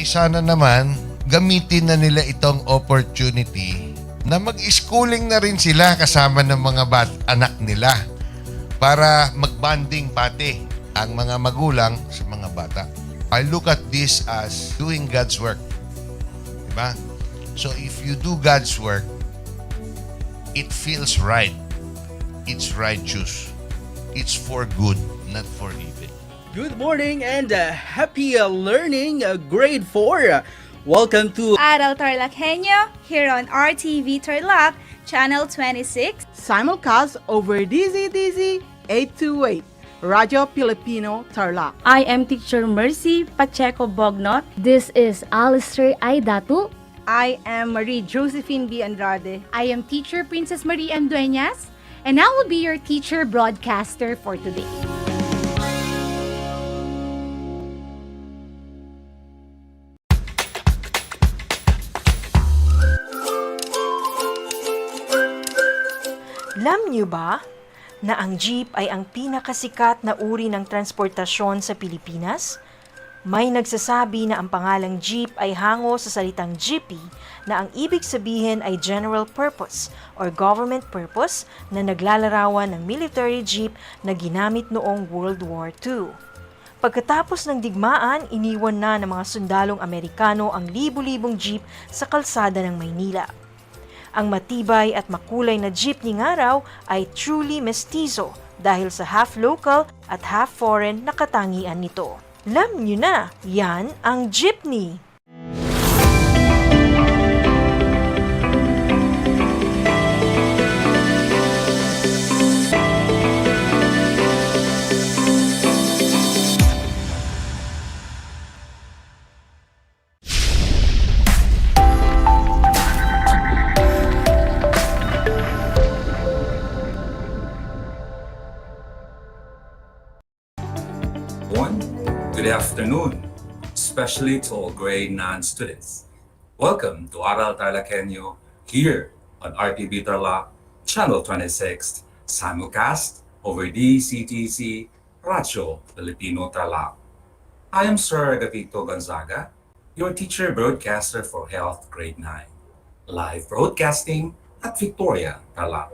sana naman gamitin na nila itong opportunity na mag-schooling na rin sila kasama ng mga anak nila para mag-bonding pati ang mga magulang sa mga bata. I look at this as doing God's work. Diba? So if you do God's work, it feels right. It's righteous. It's for good, not for evil. Good morning and happy learning, grade 4. Welcome to Aral TarlakHenyo here on RTV Tarlac, Channel 26. Simulcast over DZTZ 828. Radio Filipino Tarlac. I am Teacher Mercy Pacheco Bognot. This is Alistair Aidatu. I am Marie Josephine B. Andrade. I am Teacher Princess Marie M. Dueñas, and I will be your teacher broadcaster for today. Alam niyo ba na ang jeep ay ang pinakasikat na uri ng transportasyon sa Pilipinas? May nagsasabi na ang pangalang jeep ay hango sa salitang jeepy na ang ibig sabihin ay general purpose or government purpose na naglalarawan ng military jeep na ginamit noong World War II. Pagkatapos ng digmaan, iniwan na ng mga sundalong Amerikano ang libu-libong jeep sa kalsada ng Maynila. Ang matibay at makulay na jeepney nga raw ay truly mestizo dahil sa half local at half foreign na katangian nito. Alam nyo na, yan ang jeepney. Good afternoon, especially to all grade 9 students. Welcome to Aral TarlakHenyo here on RTV Tarlac, Channel 26, simulcast over DCTC, Radio Filipino Tarlac. I am Sir Gavito Gonzaga, your teacher broadcaster for Health Grade 9, live broadcasting at Victoria, Tarlac.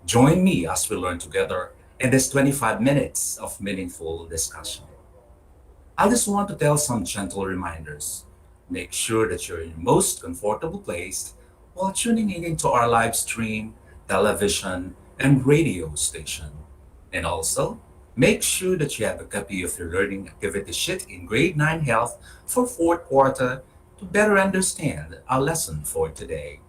Join me as we learn together in this 25 minutes of meaningful discussion. I just want to tell some gentle reminders. Make sure that you're in your most comfortable place while tuning in into our live stream, television, and radio station. And also, make sure that you have a copy of your learning activity sheet in grade 9 health for fourth quarter to better understand our lesson for today.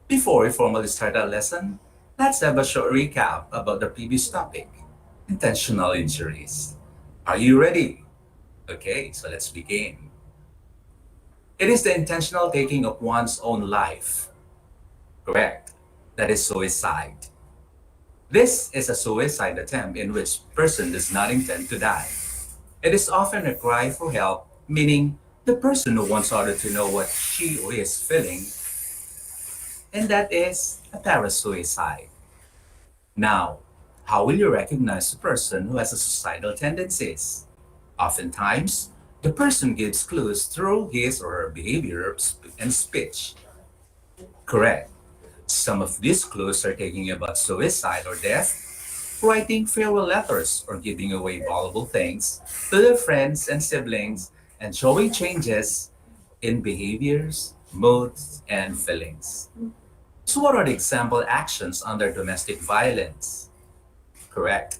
Before we formally start our lesson, let's have a short recap about the previous topic, intentional injuries. Are you ready? Okay, so let's begin. It is the intentional taking of one's own life. Correct. That is suicide. This is a suicide attempt in which person does not intend to die. It is often a cry for help, meaning the person who wants others to know what she or he is feeling, and that is a parasuicide. Now, how will you recognize a person who has a suicidal tendencies? Oftentimes, the person gives clues through his or her behavior and speech. Correct. Some of these clues are talking about suicide or death, writing farewell letters or giving away valuable things to their friends and siblings, and showing changes in behaviors, moods, and feelings. So what are the example actions under domestic violence? Correct.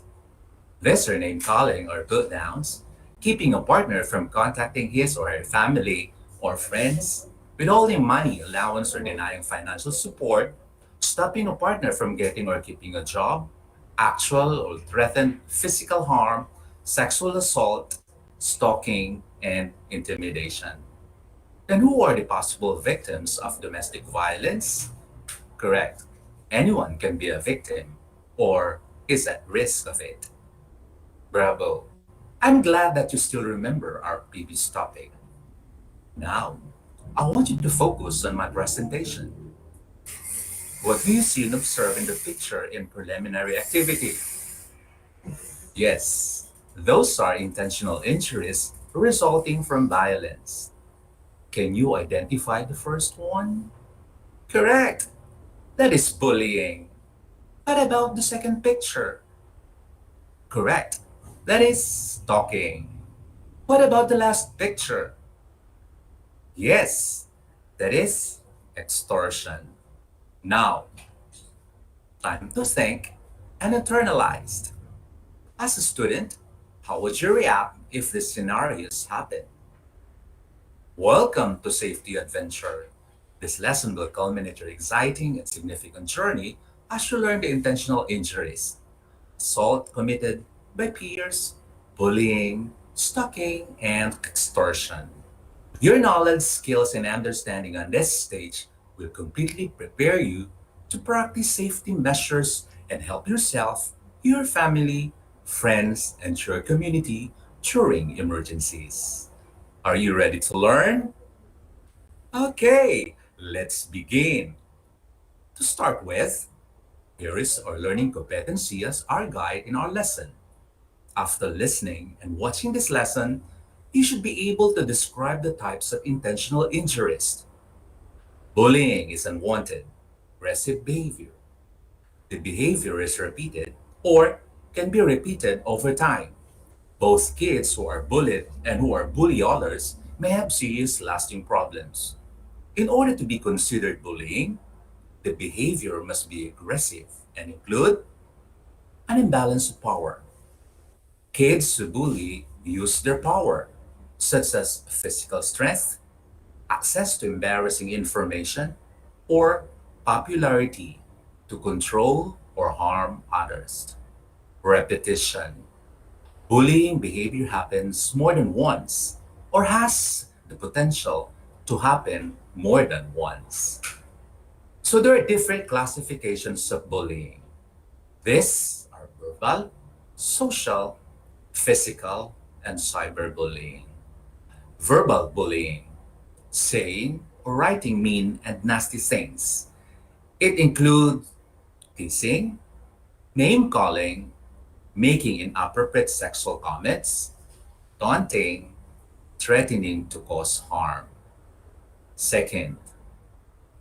These are name calling or put downs, keeping a partner from contacting his or her family or friends, withholding money, allowance, or denying financial support, stopping a partner from getting or keeping a job, actual or threatened physical harm, sexual assault, stalking, and intimidation. Then who are the possible victims of domestic violence? Correct. Anyone can be a victim or is at risk of it. Bravo. I'm glad that you still remember our previous topic. Now, I want you to focus on my presentation. What do you see and observe in the picture in preliminary activity? Yes, those are intentional injuries resulting from violence. Can you identify the first one? Correct. That is bullying. What about the second picture? Correct. That is stalking. What about the last picture? Yes, that is extortion. Now, time to think and internalize. As a student, how would you react if these scenarios happen? Welcome to Safety Adventure. This lesson will culminate your exciting and significant journey as you learn the intentional injuries, assault committed by peers, bullying, stalking, and extortion. Your knowledge, skills, and understanding on this stage will completely prepare you to practice safety measures and help yourself, your family, friends, and your community during emergencies. Are you ready to learn? Okay, let's begin. To start with, here is our learning competency as our guide in our lesson. After listening and watching this lesson, you should be able to describe the types of intentional injuries. Bullying is unwanted, aggressive behavior. The behavior is repeated or can be repeated over time. Both kids who are bullied and who are bully others may have serious lasting problems. In order to be considered bullying, the behavior must be aggressive and include an imbalance of power. Kids who bully use their power, such as physical strength, access to embarrassing information, or popularity to control or harm others. Repetition. Bullying behavior happens more than once or has the potential to happen more than once. So there are different classifications of bullying. These are verbal, social, physical, and cyberbullying. Verbal bullying, saying or writing mean and nasty things. It includes teasing, name calling, making inappropriate sexual comments, taunting, threatening to cause harm. Second,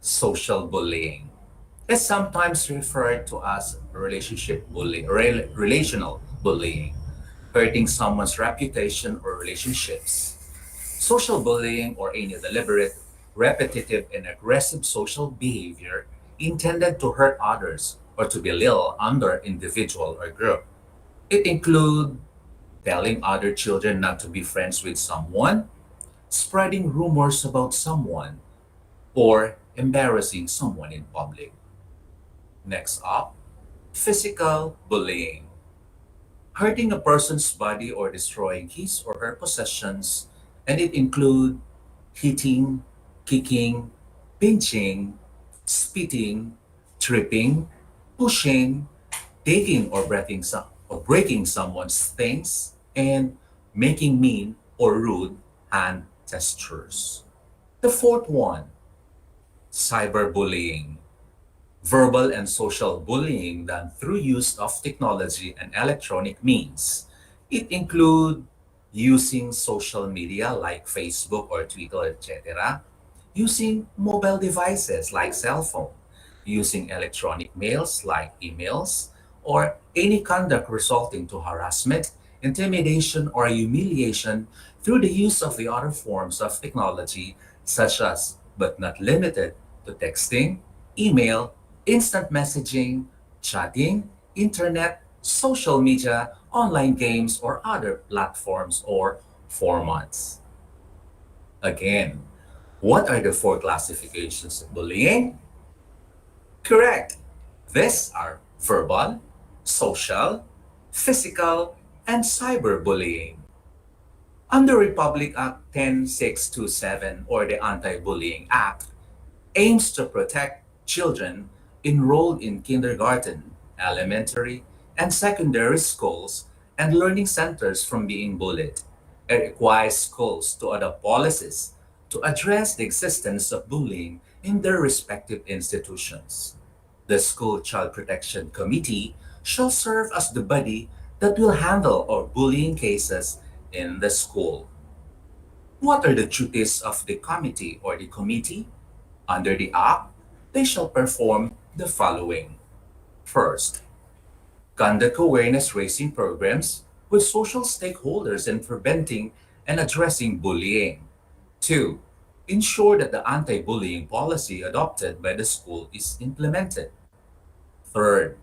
social bullying is sometimes referred to as relational bullying. hurting someone's reputation or relationships. Social bullying or any deliberate, repetitive, and aggressive social behavior intended to hurt others or to belittle another individual or group. It includes telling other children not to be friends with someone, spreading rumors about someone, or embarrassing someone in public. Next up, physical bullying. Hurting a person's body or destroying his or her possessions, and it includes hitting, kicking, pinching, spitting, tripping, pushing, taking or breaking someone's things, and making mean or rude hand gestures. The fourth one, cyberbullying. Verbal and social bullying done through use of technology and electronic means. It include using social media like Facebook or Twitter, etc., using mobile devices like cell phone, using electronic mails like emails, or any conduct resulting to harassment, intimidation, or humiliation through the use of the other forms of technology such as, but not limited to texting, email, instant messaging, chatting, internet, social media, online games, or other platforms or formats. Again, what are the four classifications of bullying? Correct. These are verbal, social, physical, and cyberbullying. Under Republic Act 10627 or the Anti-Bullying Act, aims to protect children enrolled in kindergarten, elementary, and secondary schools and learning centers from being bullied. It requires schools to adopt policies to address the existence of bullying in their respective institutions. The School Child Protection Committee shall serve as the body that will handle all bullying cases in the school. What are the duties of the committee or the committee? Under the Act, they shall perform the following. First, conduct awareness raising programs with social stakeholders in preventing and addressing bullying. Two, ensure that the anti-bullying policy adopted by the school is implemented. Third,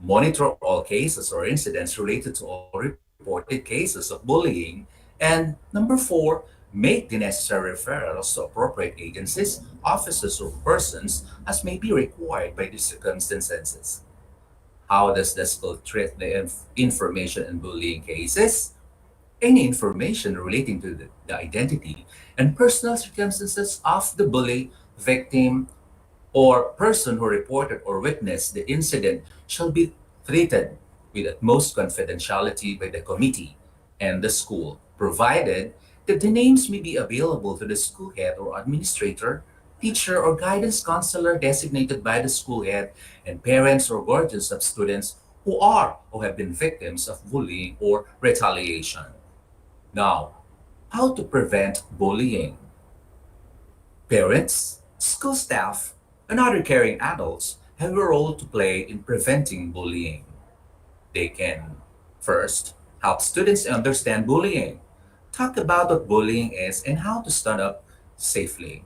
monitor all cases or incidents related to all reported cases of bullying. And number four, make the necessary referrals to appropriate agencies, officers, or persons as may be required by the circumstances. How does the school treat the information in bullying cases? Any information relating to the identity and personal circumstances of the bully, victim, or person who reported or witnessed the incident shall be treated with utmost confidentiality by the committee and the school, provided that the names may be available to the school head or administrator, teacher, or guidance counselor designated by the school head, and parents or guardians of students who are or have been victims of bullying or retaliation. Now, how to prevent bullying? Parents, school staff, and other caring adults have a role to play in preventing bullying. They can, first, help students understand bullying, talk about what bullying is and how to stand up safely.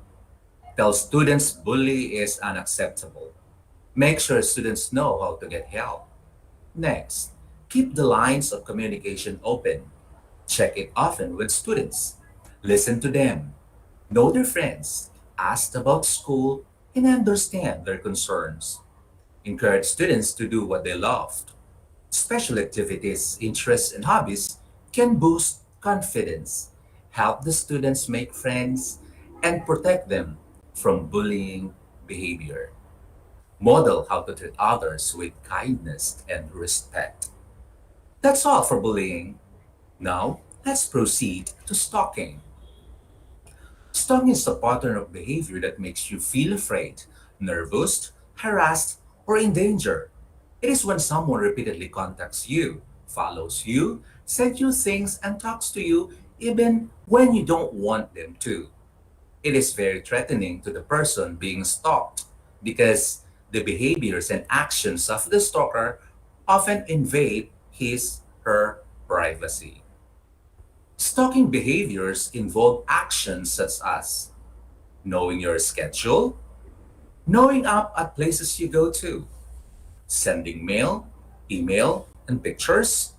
Tell students bullying is unacceptable. Make sure students know how to get help. Next, keep the lines of communication open. Check it often with students. Listen to them. Know their friends. Ask about school and understand their concerns. Encourage students to do what they love. Special activities, interests, and hobbies can boost confidence, help the students make friends, and protect them from bullying behavior. Model how to treat others with kindness and respect. That's all for bullying. Now, let's proceed to stalking. Stalking is a pattern of behavior that makes you feel afraid, nervous, harassed, or in danger. It is when someone repeatedly contacts you, follows you, sends you things, and talks to you even when you don't want them to. It is very threatening to the person being stalked because the behaviors and actions of the stalker often invade his her privacy. Stalking behaviors involve actions such as knowing your schedule, knowing up at places you go to, sending mail, email, and pictures,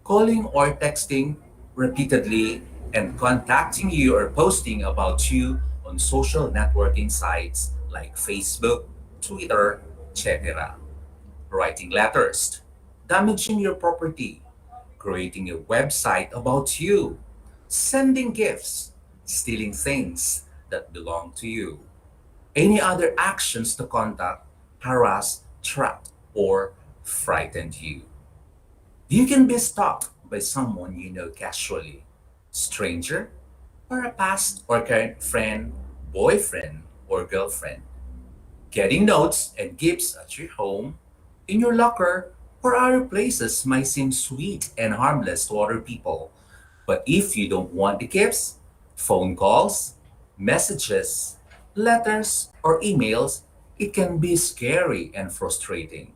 calling or texting repeatedly, and contacting you or posting about you on social networking sites like Facebook, Twitter, etc. Writing letters, damaging your property, creating a website about you, sending gifts, stealing things that belong to you. Any other actions to contact, harass, trap, or frighten you. You can be stalked by someone you know casually, stranger, or a past or current friend, boyfriend, or girlfriend. Getting notes and gifts at your home, in your locker, or other places might seem sweet and harmless to other people. But if you don't want the gifts, phone calls, messages, letters, or emails, it can be scary and frustrating.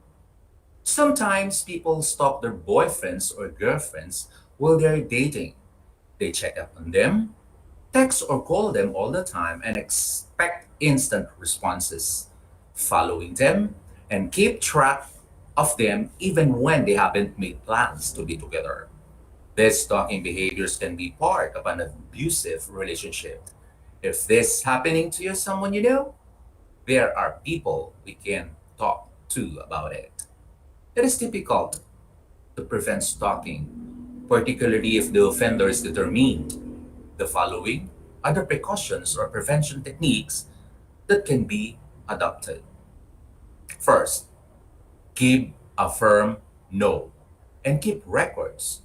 Sometimes people stalk their boyfriends or girlfriends while they're dating. They check up on them, text or call them all the time, and expect instant responses, following them, and keep track of them even when they haven't made plans to be together. These stalking behaviors can be part of an abusive relationship. If this is happening to you, someone you know, there are people we can talk to about it. It is difficult to prevent stalking, particularly if the offender is determined. The following are the precautions or prevention techniques that can be adopted. First, give a firm no and keep records.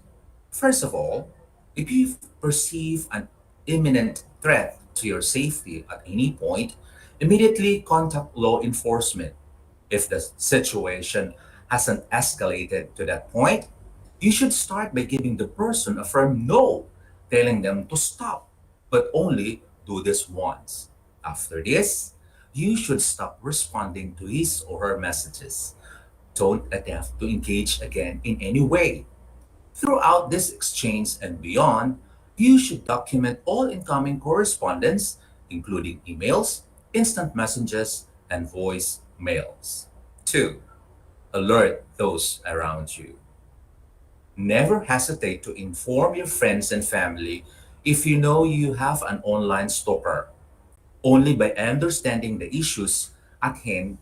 First of all, if you perceive an imminent threat to your safety at any point, immediately contact law enforcement. If the situation hasn't escalated to that point, you should start by giving the person a firm no, telling them to stop, but only do this once. After this, you should stop responding to his or her messages. Don't attempt to engage again in any way. Throughout this exchange and beyond, you should document all incoming correspondence, including emails, instant messages, and voice mails. 2. Alert those around you. Never hesitate to inform your friends and family if you know you have an online stalker. Only by understanding the issues at hand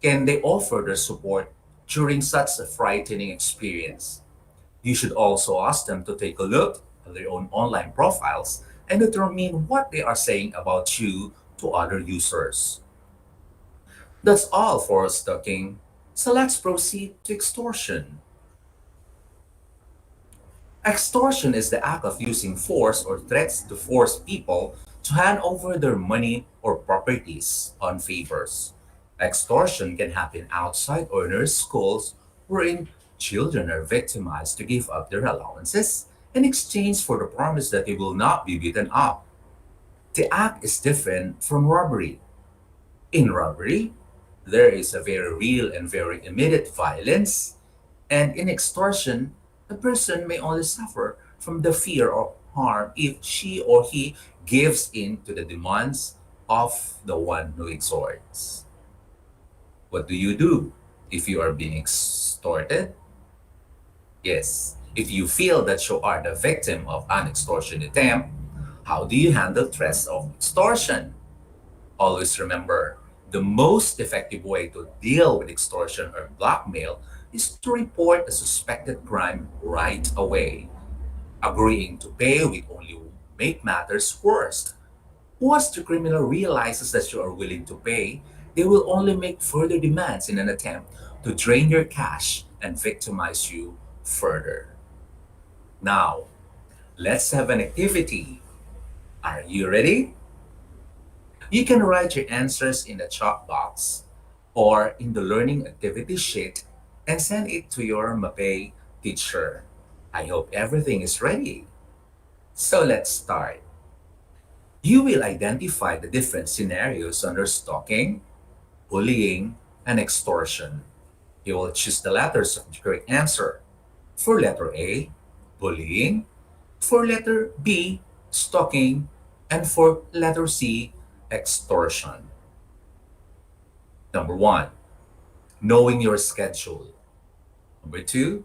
can they offer their support during such a frightening experience. You should also ask them to take a look at their own online profiles and determine what they are saying about you to other users. That's all for stalking, so let's proceed to extortion. Extortion is the act of using force or threats to force people to hand over their money or properties on favors. Extortion can happen outside ordinary schools wherein children are victimized to give up their allowances in exchange for the promise that they will not be beaten up. The act is different from robbery. In robbery, there is a very real and very immediate violence, and in extortion, the person may only suffer from the fear of harm if she or he gives in to the demands of the one who extorts. What do you do if you are being extorted? Yes, if you feel that you are the victim of an extortion attempt, how do you handle threats of extortion? Always remember, the most effective way to deal with extortion or blackmail is to report a suspected crime right away. Agreeing to pay will only make matters worse. Once the criminal realizes that you are willing to pay, they will only make further demands in an attempt to drain your cash and victimize you further. Now, let's have an activity. Are you ready? You can write your answers in the chalk box or in the learning activity sheet and send it to your MAPE teacher. I hope everything is ready. So let's start. You will identify the different scenarios under stalking, bullying, and extortion. You will choose the letters of the correct answer. For letter A, bullying. For letter B, stalking. And for letter C, extortion. Number 1, knowing your schedule. Number 2,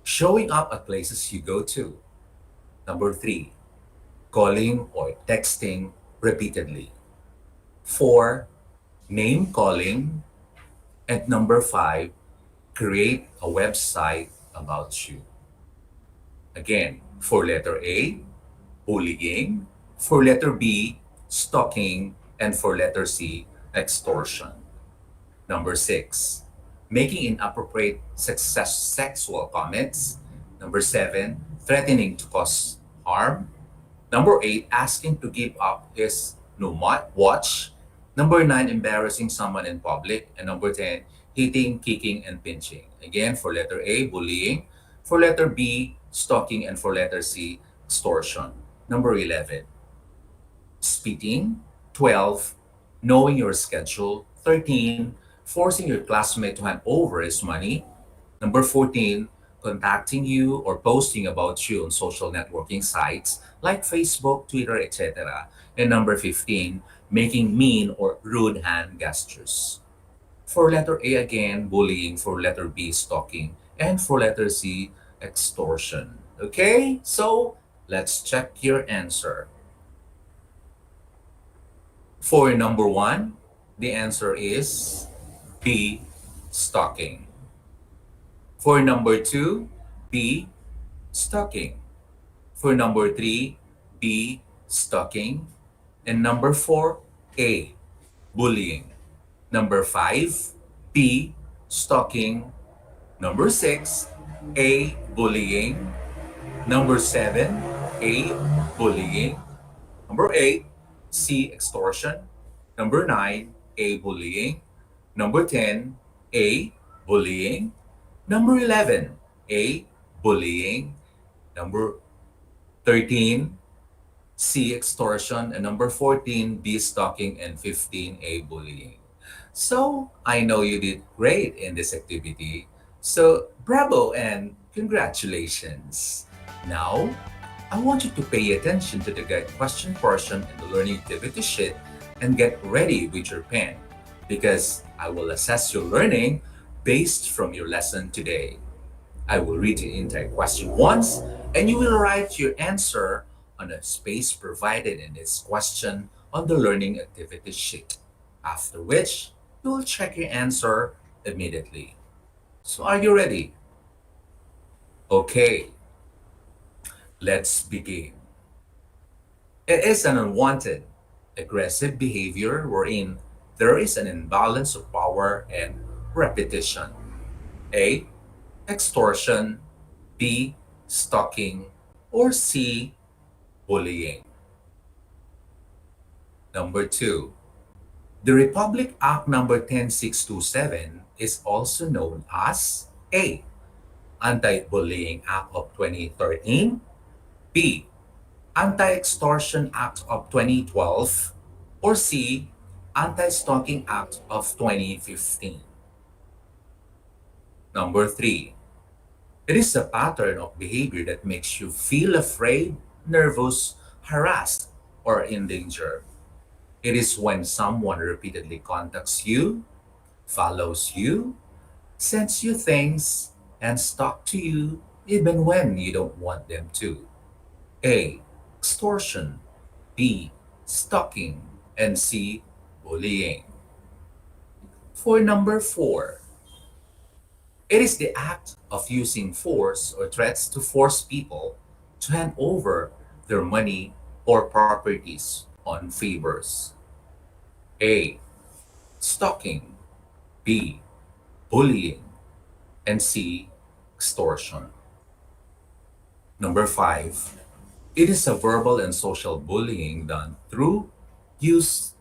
showing up at places you go to. Number 3, calling or texting repeatedly. 4, name calling. And number 5, create a website about you. Again, for letter A, bullying. For letter B, stalking. And for letter C, extortion. Number 6, making inappropriate sexual comments. Number 7, threatening to cause harm. Number 8, asking to give up his new watch. Number 9, embarrassing someone in public. And number 10, hitting, kicking, and pinching. Again, for letter A, bullying. For letter B, stalking. And for letter C, extortion. Number 11, spitting. 12, knowing your schedule. 13, forcing your classmate to hand over his money. Number 14, contacting you or posting about you on social networking sites like Facebook, Twitter, etc. And number 15, making mean or rude hand gestures. For letter A again, bullying. For letter B, stalking. And for letter C, extortion. Okay, so let's check your answer. For number 1, the answer is B, stalking. For number 2, B, stalking. For number 3, B, stalking. And number 4, A, bullying. Number 5, B, stalking. Number 6, A, bullying. Number 7, A, bullying. Number 8, C, extortion. Number 9, A, bullying. Number 10, A, bullying. Number 11, A, bullying. Number 13, C, extortion. And number 14, B, stalking. And 15, A, bullying. So, I know you did great in this activity. So, bravo and congratulations. Now, I want you to pay attention to the guide question portion in the learning activity sheet and get ready with your pen because I will assess your learning based from your lesson today. I will read the entire question once and you will write your answer on the space provided in this question on the learning activity sheet, after which you will check your answer immediately. So are you ready? Okay, let's begin. It is an unwanted, aggressive behavior wherein there is an imbalance of power and repetition. A, extortion. B, stalking. Or C, bullying. Number 2, the Republic Act number 10627 is also known as A, Anti-Bullying Act of 2013, B, Anti-Extortion Act of 2012, or C, Anti-Stalking Act of 2015. Number 3, it is a pattern of behavior that makes you feel afraid, nervous, harassed, or in danger. It is when someone repeatedly contacts you, follows you, sends you things, and talks to you even when you don't want them to. A, extortion. B, stalking. And C, bullying. For number 4, it is the act of using force or threats to force people to hand over their money or properties on favors. A, stalking. B, bullying. And C, extortion. Number 5, it is a verbal and social bullying done through use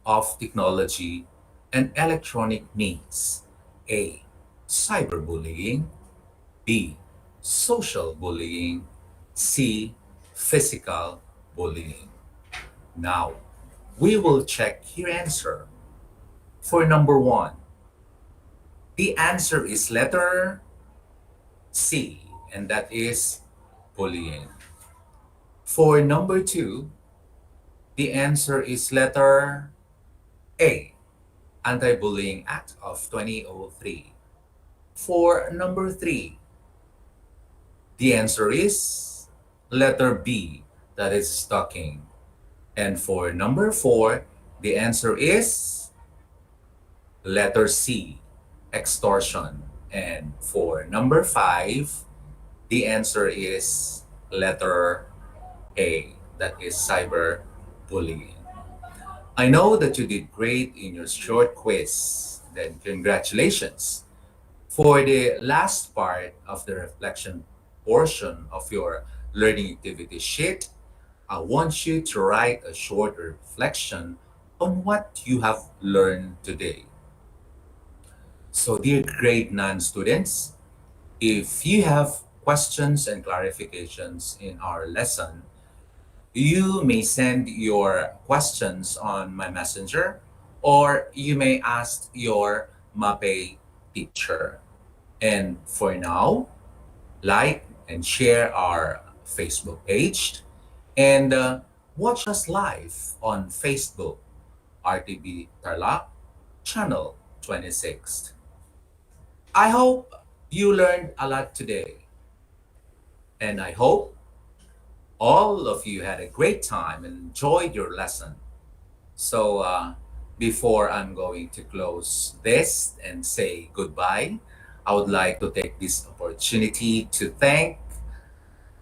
of technology and electronic means. A, cyberbullying. B, social bullying. C, physical bullying. Now, we will check your answer. For number 1, the answer is letter C, and that is bullying. For number 2, the answer is letter A, Anti-Bullying Act of 2003. For number 3, the answer is letter B, that is stalking. And for number 4, the answer is letter C, extortion. And for number 5, the answer is letter A, that is cyberbullying. I know that you did great in your short quiz. Then congratulations. For the last part of the reflection portion of your learning activity sheet, I want you to write a short reflection on what you have learned today. So dear grade 9 students, if you have questions and clarifications in our lesson, you may send your questions on my messenger, or you may ask your MAPE teacher. And for now, like and share our Facebook page, and watch us live on Facebook, RTV Tarlac, channel 26. I hope you learned a lot today, and I hope all of you had a great time and enjoyed your lesson. So before I'm going to close this and say goodbye, I would like to take this opportunity to thank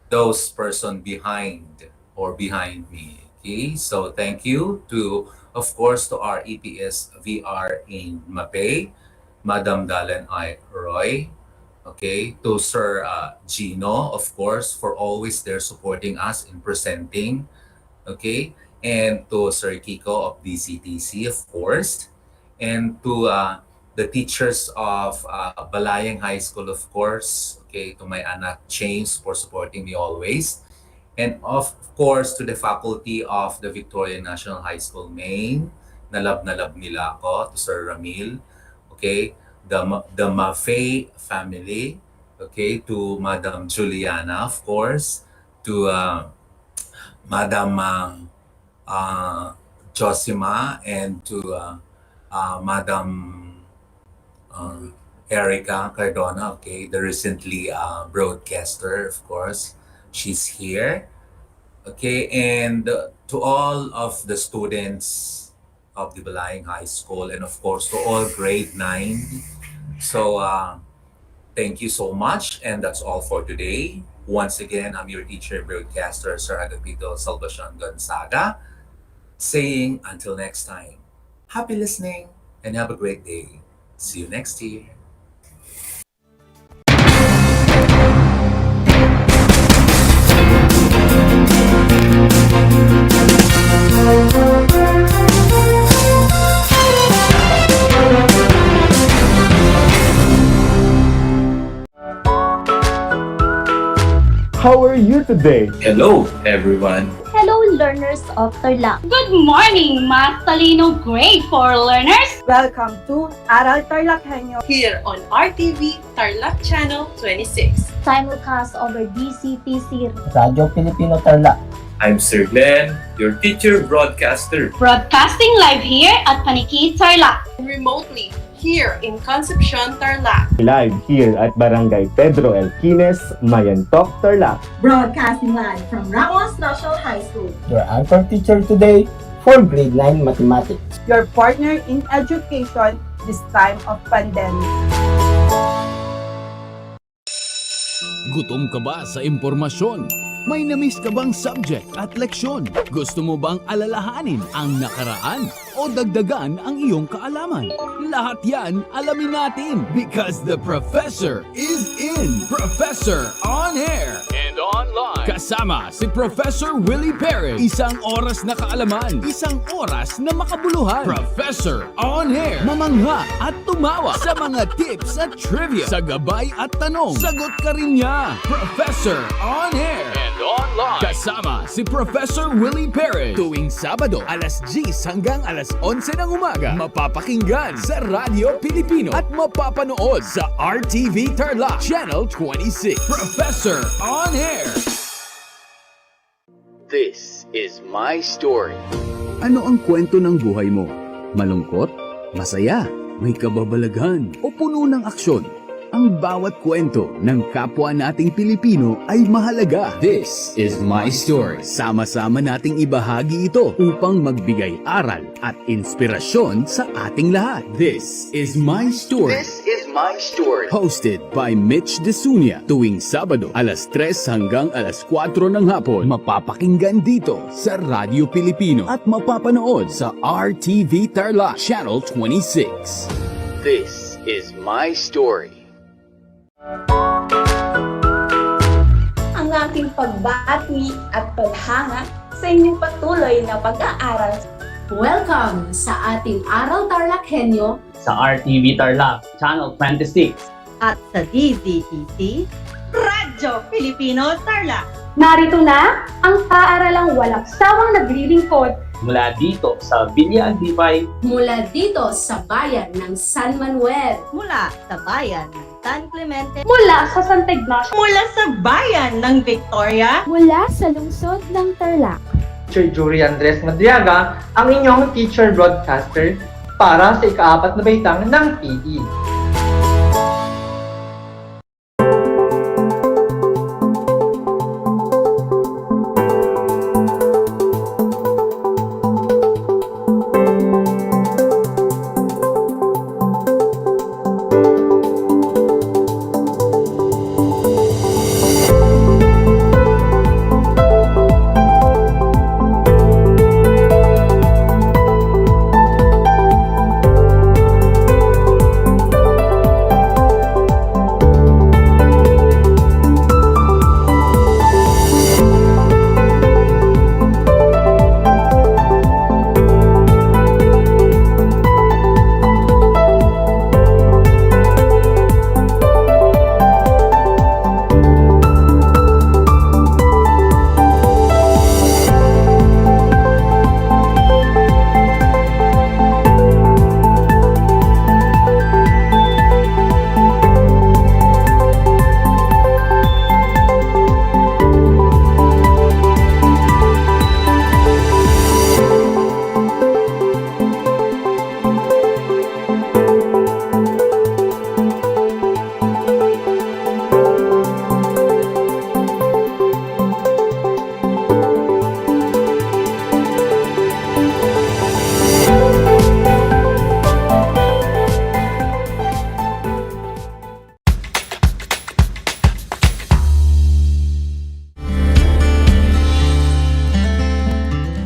those person behind me. Okay, so thank you to, of course, to our EPS VR in MAPE, Madam Dalen I. Roy, okay, to Sir Gino, of course, for always there supporting us in presenting, okay, and to Sir Kiko of DCTC, of course, and to the teachers of Balayang High School, of course, okay, to my anak James for supporting me always, and of course to the faculty of the Victoria National High School, Maine, na love nila ako, to Sir Ramil, okay, the Maffei family, okay, to Madam Juliana, of course, to Madam Josima, and to Madam Erica Cardona, okay, the recently broadcaster, of course, she's here, okay, and to all of the students of the Balayang High School, and of course to all grade 9. So thank you so much, and that's all for today. Once again, I'm your teacher broadcaster, Sir Agapito Salvacion Gonzaga, saying until next time, happy listening and have a great day. See you next year. How are you today? Hello, everyone. Hello, learners of Tarlac. Good morning, Math Talino Grade 4 learners. Welcome to Aral TarlakHenyo Here on RTV Tarlac Channel 26. Simulcast over DCTC. Radyo Pilipino Tarlac. I'm Sir Glenn, your teacher broadcaster. Broadcasting live here at Paniki Tarlac. Remotely here in Concepcion, Tarlac. Live here at Barangay Pedro Elquines, Mayantok, Tarlac. Broadcasting live from Ramos National High School. Your anchor teacher today for grade 9 mathematics. Your partner in education this time of pandemic. Gutom ka ba sa impormasyon? May namiss ka bang subject at leksyon? Gusto mo bang alalahanin ang nakaraan o dagdagan ang iyong kaalaman? Lahat yan alamin natin because the professor is in. Professor on air and online. Kasama si Professor Willie Perez. Isang oras na kaalaman, isang oras na makabuluhan. Professor on air. Mamangha at tumawa sa mga tips at trivia. Sa gabay at tanong, sagot ka rin niya. Professor on air and online. Kasama si Professor Willie Perez. Tuwing Sabado, alas 10 hanggang alas 11 ng umaga. Mapapakinggan sa Radyo Pilipino at mapapanood sa RTV Tarlac Channel 26. Professor on Air. This is my story. Ano ang kwento ng buhay mo? Malungkot? Masaya? May kababalaghan? O puno ng aksyon? Ang bawat kwento ng kapwa nating Pilipino ay mahalaga. This is my story. Sama-sama nating ibahagi ito upang magbigay aral at inspirasyon sa ating lahat. This is my story. This is my story. Hosted by Mitch Desunia. Tuwing Sabado, alas 3 hanggang alas 4 ng hapon. Mapapakinggan dito sa Radyo Pilipino at mapapanood sa RTV Tarlac Channel 26. This is my story. Ang aking pagbati at paghanga sa inyong patuloy na pag-aaral. Welcome sa ating Aral TarlakHenyo Sa RTV Tarlac, Channel 26. at sa DZTC. Radyo Pilipino Tarlac. Narito na ang paaralang walang sawang naglilingkod Mula dito sa Villa Aldipay, Mula dito sa bayan ng San Manuel. Mula sa bayan ng San Clemente. mula sa Santa Ignacio, Mula sa bayan ng Victoria. Mula sa lungsod ng Tarlac. Teacher Jury Andres Madriaga, ang inyong teacher broadcaster para sa ika-4 na baitang ng PE.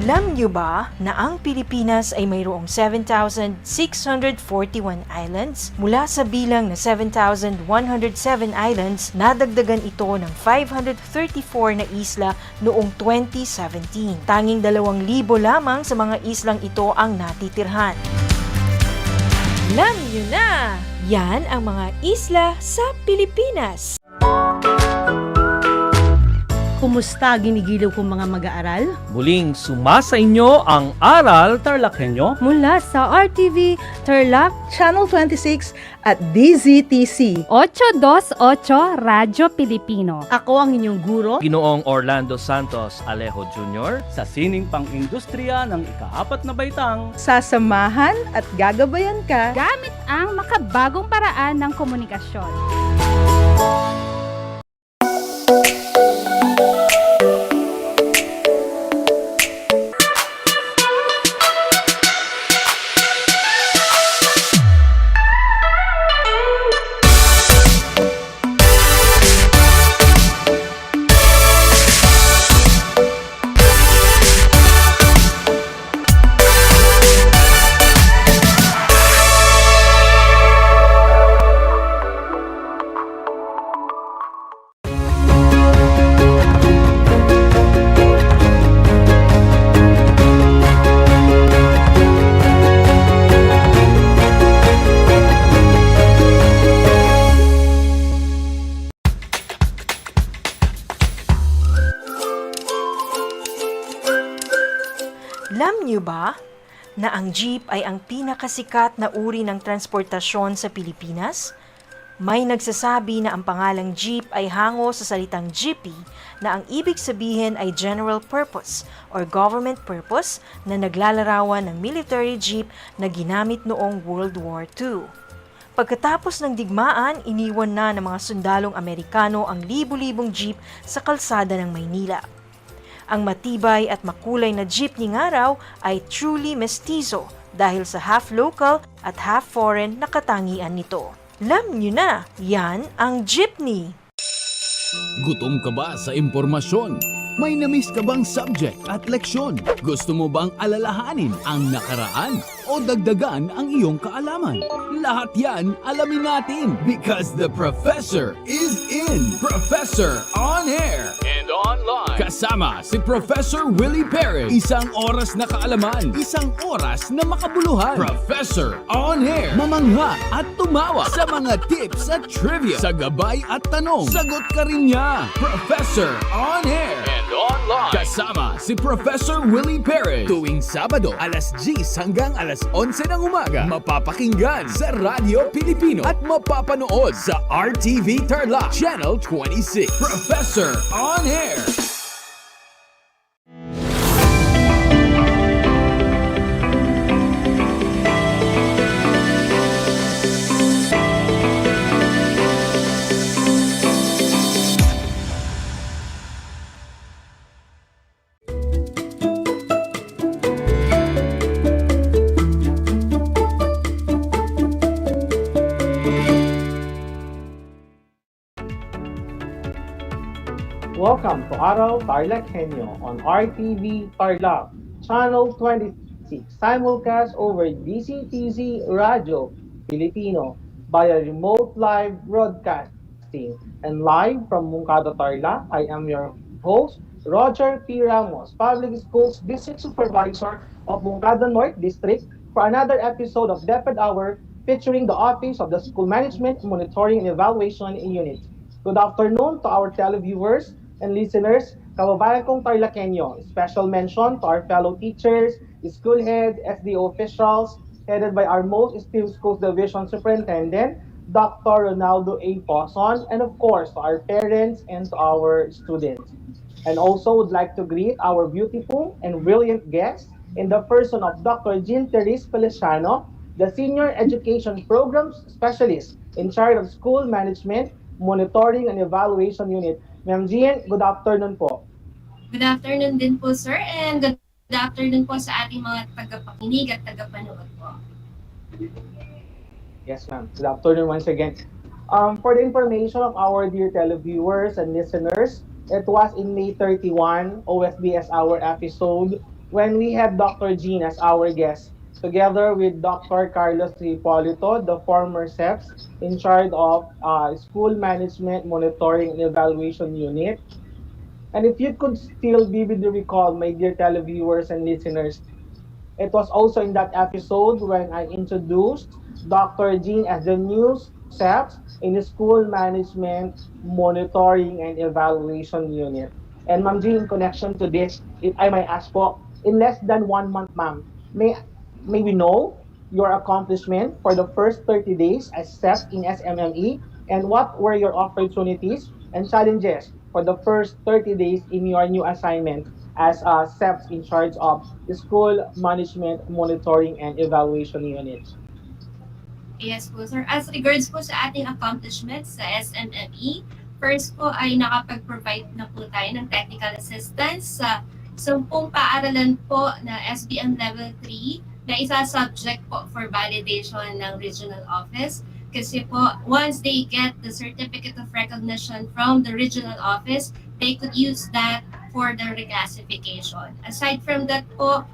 Alam niyo ba na ang Pilipinas ay mayroong 7,641 islands? Mula sa bilang na 7,107 islands, nadagdagan ito ng 534 na isla noong 2017. Tanging 2,000 lamang sa mga islang ito ang natitirhan. Alam niyo na! Yan ang mga isla sa Pilipinas. Kumusta ginigilaw kong mga mag-aaral? muling sumasa inyo ang Aral TarlakHenyo Mula sa RTV Tarlac Channel 26 at DZTC. 828 Radyo Pilipino. Ako ang inyong guro. Ginoong Orlando Santos Alejo Jr. sa sining pang-industriya ng ika-4 na baitang Sasamahan at gagabayan ka Gamit ang makabagong paraan ng komunikasyon. Alam niyo ba na ang jeep ay ang pinakasikat na uri ng transportasyon sa Pilipinas? May nagsasabi na ang pangalang jeep ay hango sa salitang jeepy na ang ibig sabihin ay general purpose or government purpose na naglalarawan ng military jeep na ginamit noong World War II. Pagkatapos ng digmaan, iniwan na ng mga sundalong Amerikano ang libu-libong jeep sa kalsada ng Maynila. Ang matibay at makulay na jeepney nga raw ay truly mestizo dahil sa half local at half foreign na katangian nito. Alam nyo na, yan ang jeepney. Gutom ka ba sa impormasyon? May namiss ka bang subject at leksyon? Gusto mo bang alalahanin ang nakaraan o dagdagan ang iyong kaalaman? Lahat yan alamin natin because the professor is in. Professor on air and online. Kasama si Professor Willie Perez. Isang oras na kaalaman, isang oras na makabuluhan. Professor on air. Mamangha at tumawa sa mga tips at trivia. Sa gabay at tanong, sagot ka rin niya. Professor on air and online. Kasama si Professor Willie Perez. Tuwing Sabado, alas 10 hanggang alas 11 ng umaga. Mapapakinggan sa Radyo Pilipino at mapapanood sa RTV Tarlac Channel 26. Professor on air. Welcome to Aral TarlakHenyo on RTV Tarlac, Channel 26, simulcast over DCTZ Radio Filipino via remote live broadcasting. And live from Mungkado Tarlac, I am your host, Roger P. Ramos, Public Schools District Supervisor of Mungkado North District, for another episode of DEPED Hour featuring the Office of the School Management Monitoring and Evaluation Unit. Good afternoon to our televiewers and listeners, kababayan kong TarlakHenyo. Special mention to our fellow teachers, school head, SDO officials, headed by our most esteemed schools division superintendent, Dr. Ronaldo A. Poson, and of course to our parents and to our students. And also would like to greet our beautiful and brilliant guests in the person of Dr. Jean Therese Feliciano, the Senior Education Programs Specialist in charge of School Management, Monitoring and Evaluation Unit. Ma'am Jean, good afternoon po. Good afternoon din po, sir, and good afternoon po sa ating mga tagapakinig at tagapanood po. Yes, ma'am. Good afternoon once again. For the information of our dear televiewers and listeners, it was in May 31, OSBS Hour episode, when we had Dr. Jean as our guest, together with Dr. Carlos Hipolito, the former SEPS, in charge of School Management Monitoring and Evaluation Unit. And if you could still vividly recall, my dear televiewers and listeners, it was also in that episode when I introduced Dr. Jean as the new SEPS in the School Management Monitoring and Evaluation Unit. And Ma'am Jean, in connection to this, if I may ask po, in less than 1 month, ma'am, may we know your accomplishment for the first 30 days as SEP in SMME, and what were your opportunities and challenges for the first 30 days in your new assignment as SEPs in charge of the School Management Monitoring and Evaluation Unit? Yes po, sir. As regards po sa ating accomplishments sa SMME, first po ay nakapag-provide na po tayo ng technical assistance sa 10 paaralan po na SBM Level 3 na isa-subject po for validation ng regional office. Kasi po, once they get the certificate of recognition from the regional office, they could use that for their reclassification. Aside from that po,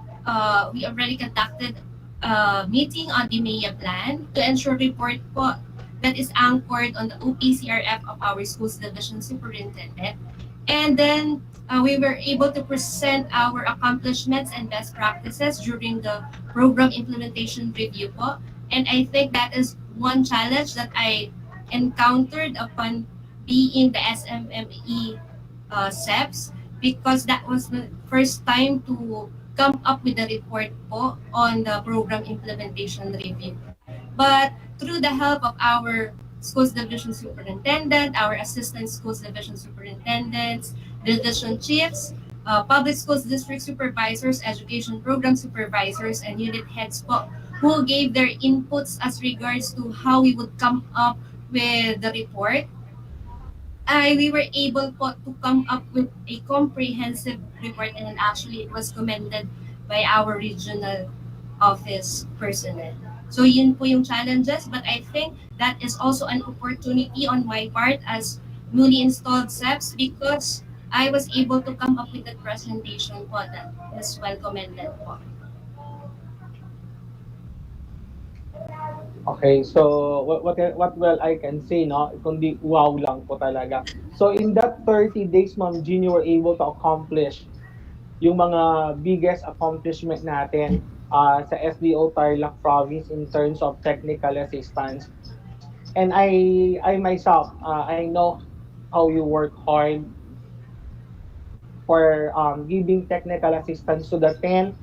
we already conducted a meeting on the MEA plan to ensure report po that is anchored on the OPCRF of our schools division superintendent. And then, we were able to present our accomplishments and best practices during the program implementation review po. And I think that is one challenge that I encountered upon being the SMME SEPs, because that was the first time to come up with a report po on the program implementation review. But through the help of our schools division superintendent, our assistant schools division superintendents, division chiefs, public schools district supervisors, education program supervisors, and unit heads po, who gave their inputs as regards to how we would come up with the report. We were able po to come up with a comprehensive report, and actually it was commended by our regional office personnel. So yun po yung challenges, but I think that is also an opportunity on my part as newly installed SEPs, because I was able to come up with that presentation po that is well commended po. Okay, so what well I can say, no, kundi wow lang po talaga. So in that 30 days, Ma'am Jean, you were able to accomplish yung mga biggest accomplishment natin sa SDO Tarlac Province in terms of technical assistance. And I myself, I know how you work hard for giving technical assistance to the 10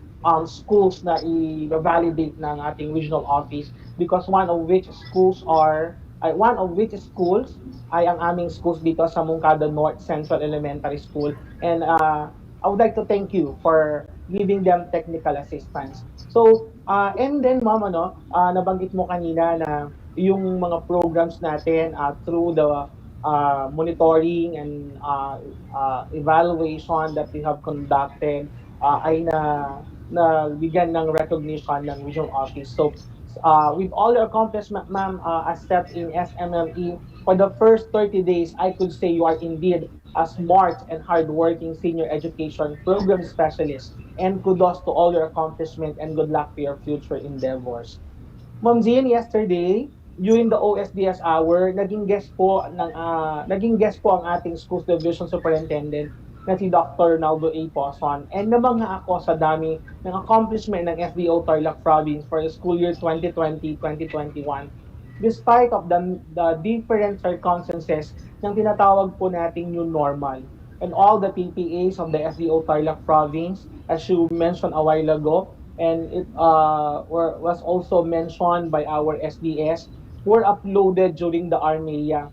schools na i-validate ng ating regional office, because one of which schools ay ang aming schools dito sa Mungkada North Central Elementary School. And I would like to thank you for giving them technical assistance. So, and then ma'am, nabanggit mo kanina na yung mga programs natin through the monitoring and evaluation that we have conducted ay na bigyan ng recognition ng regional office. So, with all your accomplishment, ma'am, as set in SMME, for the first 30 days, I could say you are indeed a smart and hardworking senior education program specialist. And kudos to all your accomplishment and good luck to your future endeavors. Ma'am Jean, yesterday, during the OSDS hour, naging guest po ang ating Schools Division Superintendent na si Dr. Ronaldo A. Poson. And namangha ako sa dami ng accomplishment ng SDO Tarlac Province for the school year 2020-2021. Despite of the different circumstances ng tinatawag po nating new normal. And all the PPAs of the SDO Tarlac Province, as you mentioned a while ago, and it was also mentioned by our SDS, were uploaded during the Armenia.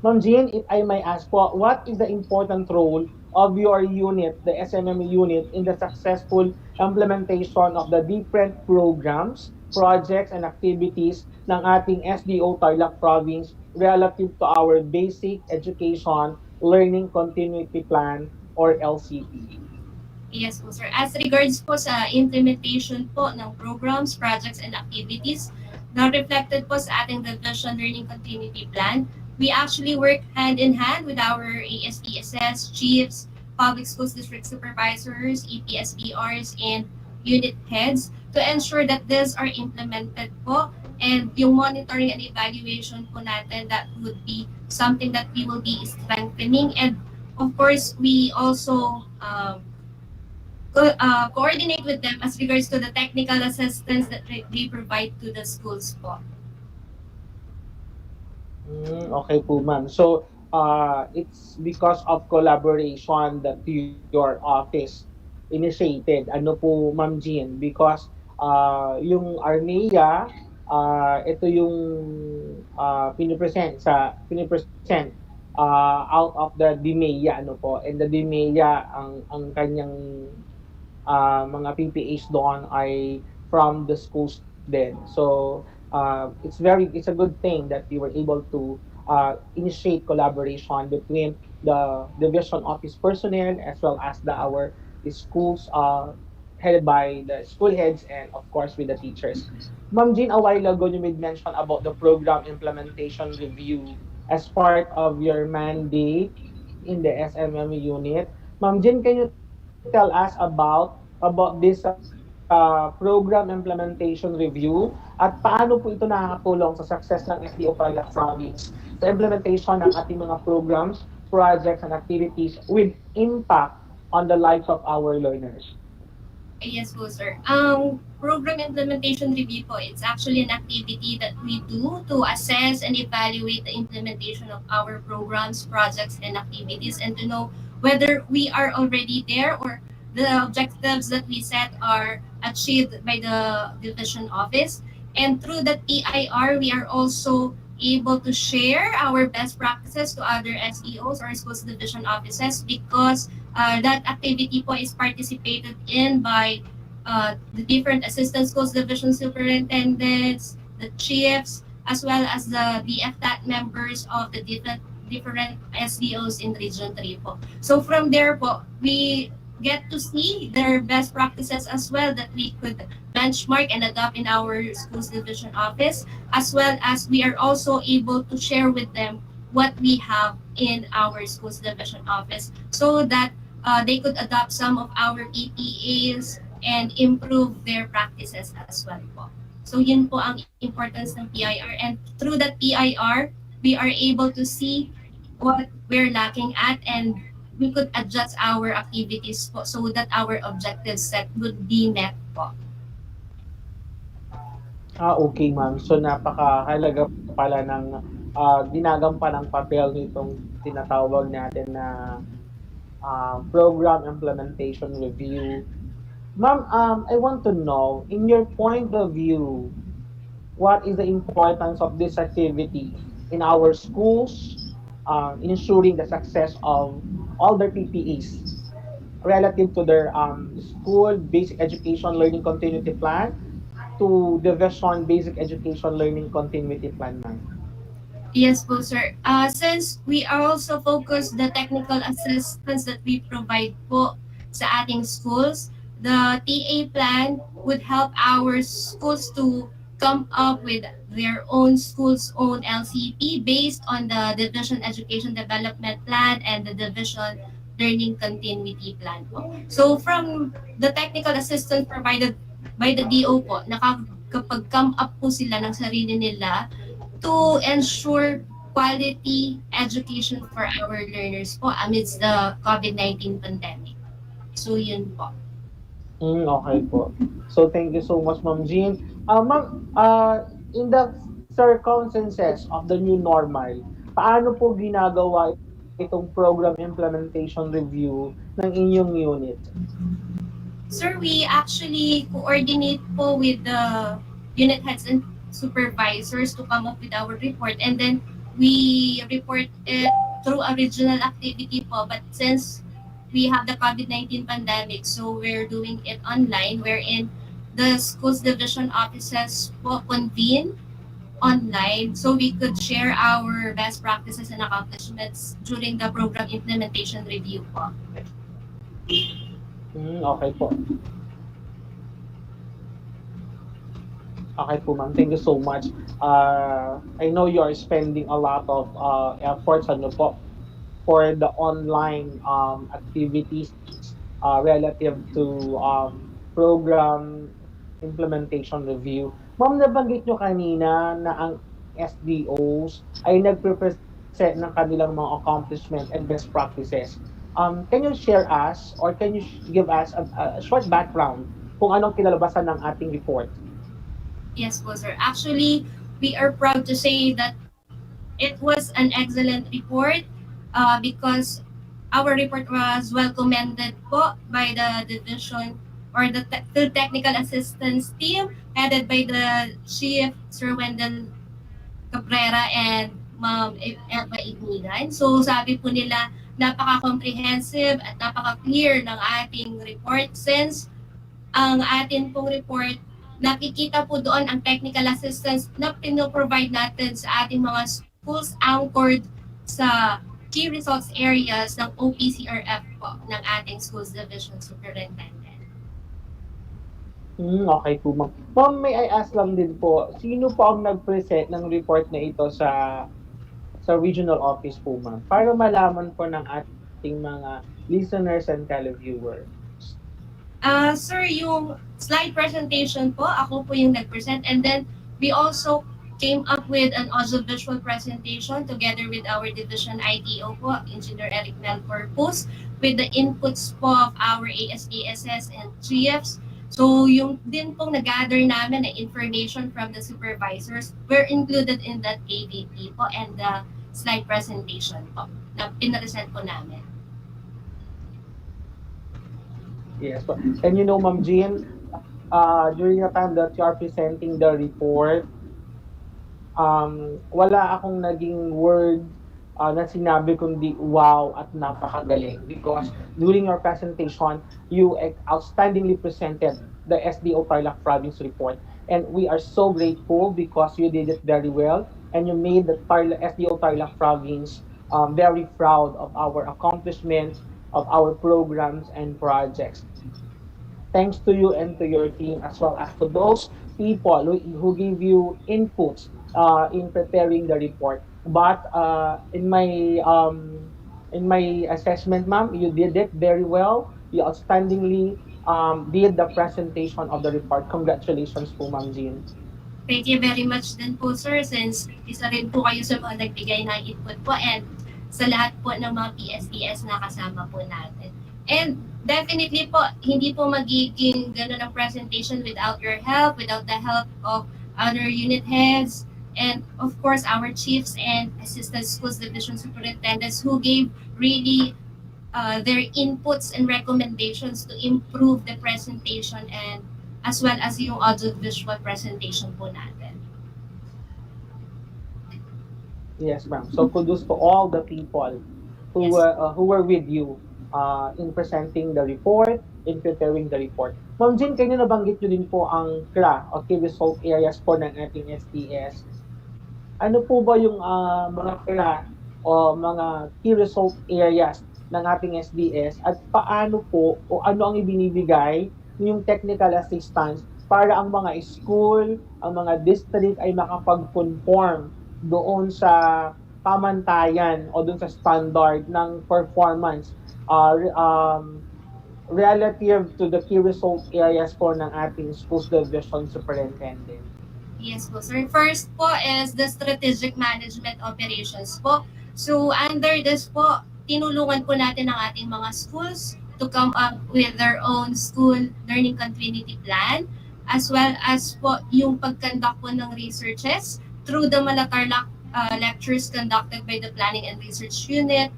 Ma'am Jean, if I may ask po, what is the important role of your unit, the SMM unit, in the successful implementation of the different programs, projects, and activities ng ating SDO Tarlac Province relative to our Basic Education Learning Continuity Plan or LCP? Yes po, sir. As regards po sa implementation po ng programs, projects, and activities na reflected po sa ating Division Learning Continuity Plan, we actually work hand in hand with our ASPSS, chiefs, public schools district supervisors, EPSBRs, and unit heads to ensure that these are implemented po, and yung monitoring and evaluation po natin, that would be something that we will be strengthening. And of course, we also coordinate with them as regards to the technical assistance that they provide to the schools po. Okay po, ma'am. So, it's because of collaboration that your office initiated. Ano po, Ma'am Jean? Because yung Armea, ito yung pinipresent out of the DMEA, ano po. And the DMEA, ang kanyang mga PPAs doon ay from the schools din. So it's a good thing that we were able to initiate collaboration between the division office personnel as well as our schools headed by the school heads and of course with the teachers. Ma'am Jean, a while ago you made mention about the program implementation review as part of your mandate in the SMM unit. Ma'am Jean, can you tell us about this program implementation review at paano po ito nakakatulong sa success ng SDO Tarlac Province sa implementation ng ating mga programs, projects, and activities with impact on the lives of our learners? Yes po, sir. Program implementation review po, it's actually an activity that we do to assess and evaluate the implementation of our programs, projects, and activities, and to know whether we are already there or the objectives that we set are achieved by the division office. And through the PIR, we are also able to share our best practices to other SEOs or schools division offices because that activity po is participated in by the different assistant schools division superintendents, the chiefs, as well as the DFTAT members of the different SDOs in Region 3 po. So from there po, we get to see their best practices as well that we could benchmark and adopt in our schools division office, as well as we are also able to share with them what we have in our schools division office so that they could adopt some of our PPAs and improve their practices as well po. So yun po ang importance ng PIR, and through that PIR, we are able to see what we're lacking at and we could adjust our activities po so that our objective set would be met po. Okay, ma'am. So napakahalaga pala ng ginagampanang papel nitong tinatawag natin na program implementation review. Ma'am, I want to know, in your point of view, what is the importance of this activity in our schools, in ensuring the success of all their PPEs relative to their school basic education learning continuity plan to division basic education learning continuity plan, ma'am? Yes po, sir. Since we are also focused the technical assistance that we provide po sa ating schools, the TA plan would help our schools to come up with their own school's own LCP based on the Division Education Development Plan and the Division Learning Continuity Plan po. So from the technical assistance provided by the DO po, nakakapag-come up po sila ng sarili nila to ensure quality education for our learners po amidst the COVID-19 pandemic. So yun po. Okay po. So thank you so much, Ma'am Jean. Ma'am, in the circumstances of the new normal, paano po ginagawa itong program implementation review ng inyong unit? Sir, we actually coordinate po with the unit heads and supervisors to come up with our report, and then we report it through a regional activity po. But since we have the COVID-19 pandemic, so we're doing it online wherein the schools division offices po convene online so we could share our best practices and accomplishments during the program implementation review po. Okay po. Okay po, ma'am. Thank you so much. I know you are spending a lot of efforts ano po for the online activities relative to program implementation review. Ma'am, nabanggit nyo kanina na ang SDOs ay nagpe-present ng kanilang mga accomplishment and best practices. Can you share us or can you give us a short background kung anong kinalabasan ng ating report? Yes po, sir. Actually, we are proud to say that it was an excellent report because our report was well commended po by the division or the technical assistance team headed by the Chief Sir Wendell Cabrera and Ma'am Elba Ignigan. So sabi po nila, napaka-comprehensive at napaka-clear ng ating report since ang atin pong report, nakikita po doon ang technical assistance na pinoprovide natin sa ating mga schools anchored sa key results areas ng OPCRF po ng ating schools division superintendent. Okay po, ma'am. Ma'am, may I ask lang din po, sino po ang nag-present ng report na ito sa regional office po, ma'am? Para malaman po ng ating mga listeners and televiewers. Sir, yung slide presentation po, ako po yung nag-present. And then, we also came up with an audiovisual presentation together with our division ITO po, Engineer Eric Melcorpus, with the inputs po of our ASPSS and GFs. So, yung din pong nag-gather namin na information from the supervisors were included in that AVP po and the slide presentation po na pinaresent po namin. Yes po. And you know, Ma'am Jean, during the time that you are presenting the report, wala akong naging word na sinabi kundi wow at napakagaling because during your presentation, you outstandingly presented the SDO Tarlac Province report. And we are so grateful because you did it very well and you made the SDO Tarlac Province very proud of our accomplishments, of our programs and projects. Thanks to you and to your team as well as to those people who give you inputs in preparing the report. But in my assessment, ma'am, you did it very well. You outstandingly did the presentation of the report. Congratulations po, Ma'am Jean. Thank you very much din po, sir, since isa rin po kayo sa mga nagbigay ng input po and sa lahat po ng mga PSDS na kasama po natin. And definitely po, hindi po magiging ganun ang presentation without your help, without the help of other unit heads, and of course, our chiefs and assistant schools division superintendents who gave really their inputs and recommendations to improve the presentation and as well as yung audio-visual presentation po natin. Yes, ma'am. So kudos to all the people who were with you in presenting the report, in preparing the report. Ma'am Jean, kayo nabanggit nyo din po ang CRA o Key Result Areas po ng ating SDS. Ano po ba yung mga CRA o mga Key Result Areas ng ating SDS at paano po o ano ang ibinibigay yung technical assistance para ang mga school, ang mga district ay makapag-conform doon sa pamantayan o doon sa standard ng performance relative to the key result areas po ng ating schools division superintendent. Yes po, sir. First po is the strategic management operations po. So under this po, tinulungan po natin ang ating mga schools to come up with their own school learning continuity plan as well as po yung pag-conduct po ng researches through the Malatarlac lectures conducted by the Planning and Research Unit,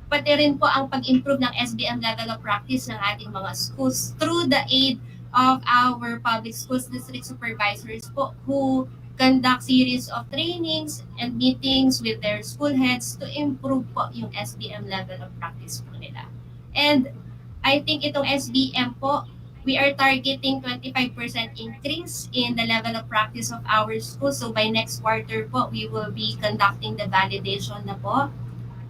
pati rin po ang pag-improve ng SBM level of practice ng ating mga schools through the aid of our public schools district supervisors po who conduct series of trainings and meetings with their school heads to improve po yung SBM level of practice po nila. And I think itong SBM po, we are targeting 25% increase in the level of practice of our school. So by next quarter po, we will be conducting the validation na po.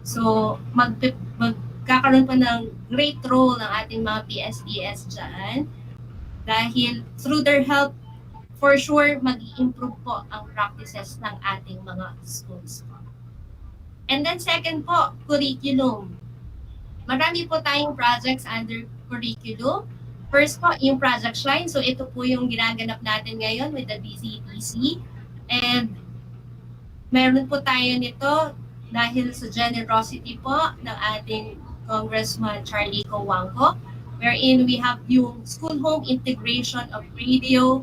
So magkakaroon po ng great role ng ating mga PSDS dyan dahil through their help, for sure, mag-improve po ang practices ng ating mga schools po. And then second po, curriculum. Marami po tayong projects under curriculum. First po, yung Project Shine. So ito po yung ginaganap natin ngayon with the DCTC. And meron po tayo nito dahil sa generosity po ng ating Congressman Charlie Cojuangco, wherein we have yung school home integration of radio,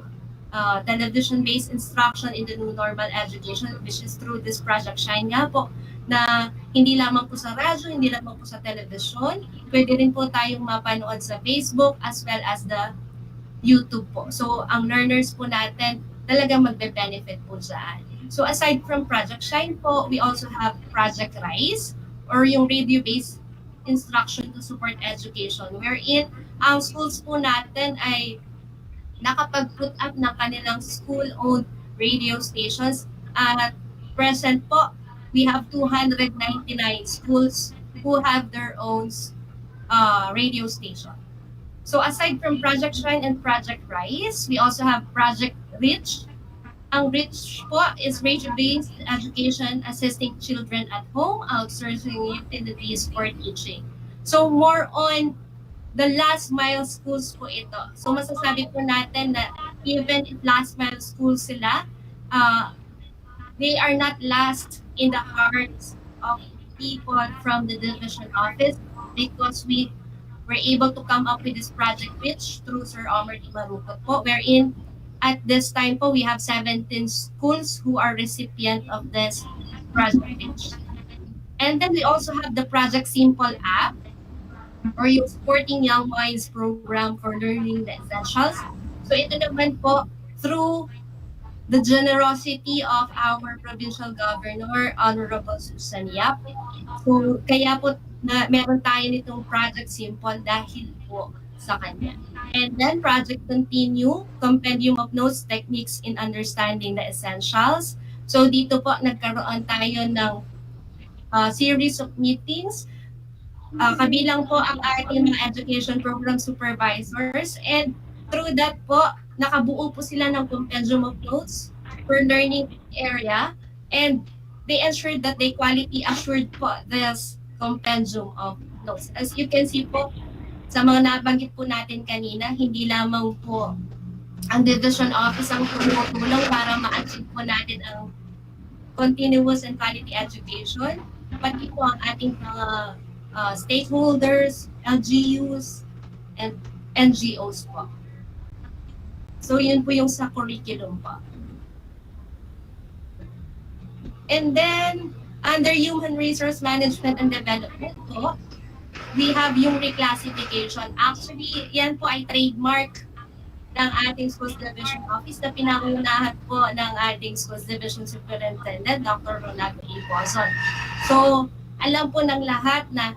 television-based instruction in the new normal education, which is through this Project Shine nga po, na hindi lamang po sa radyo, hindi lamang po sa television, pwede rin po tayong mapanood sa Facebook as well as the YouTube po. So, ang learners po natin talagang magbe-benefit po dyan. So, aside from Project Shine po, we also have Project Rise or yung radio-based instruction to support education wherein ang schools po natin ay nakapag-put up ng kanilang school-owned radio stations at present po, we have 299 schools who have their own radio station. So aside from Project Shine and Project Rise, we also have Project Reach. Ang Reach po is radio-based education assisting children at home, outsourcing utilities for teaching. So more on the last mile schools po ito. So masasabi po natin na even if last mile schools sila, they are not last in the hearts of people from the division office because we were able to come up with this project pitch through Sir Omar Di Marupot po, wherein at this time po we have 17 schools who are recipient of this project pitch. And then we also have the Project Simple app or yung Supporting Young Minds program for learning the essentials. So ito naman po through the generosity of our provincial governor, Honorable Susan Yap. So, kaya po na meron tayo nitong Project Simple dahil po sa kanya. And then Project Continue, Compendium of Notes, Techniques in Understanding the Essentials. So dito po nagkaroon tayo ng series of meetings. Kabilang po ang ating mga education program supervisors, and through that po, nakabuo po sila ng compendium of notes per learning area, and they ensured that they quality assured po this compendium of notes. As you can see po, sa mga nabanggit po natin kanina, hindi lamang po ang division office ang tumutulong para ma-achieve po natin ang continuous and quality education, pati po ang ating mga stakeholders, LGUs, and NGOs po. So yun po yung sa curriculum po. And then, under Human Resource Management and Development po, we have yung reclassification. Actually, yan po ay trademark ng ating Schools Division Office na pinangunahan po ng ating Schools Division Superintendent, Dr. Ronaldo E. Pozon. So, alam po ng lahat na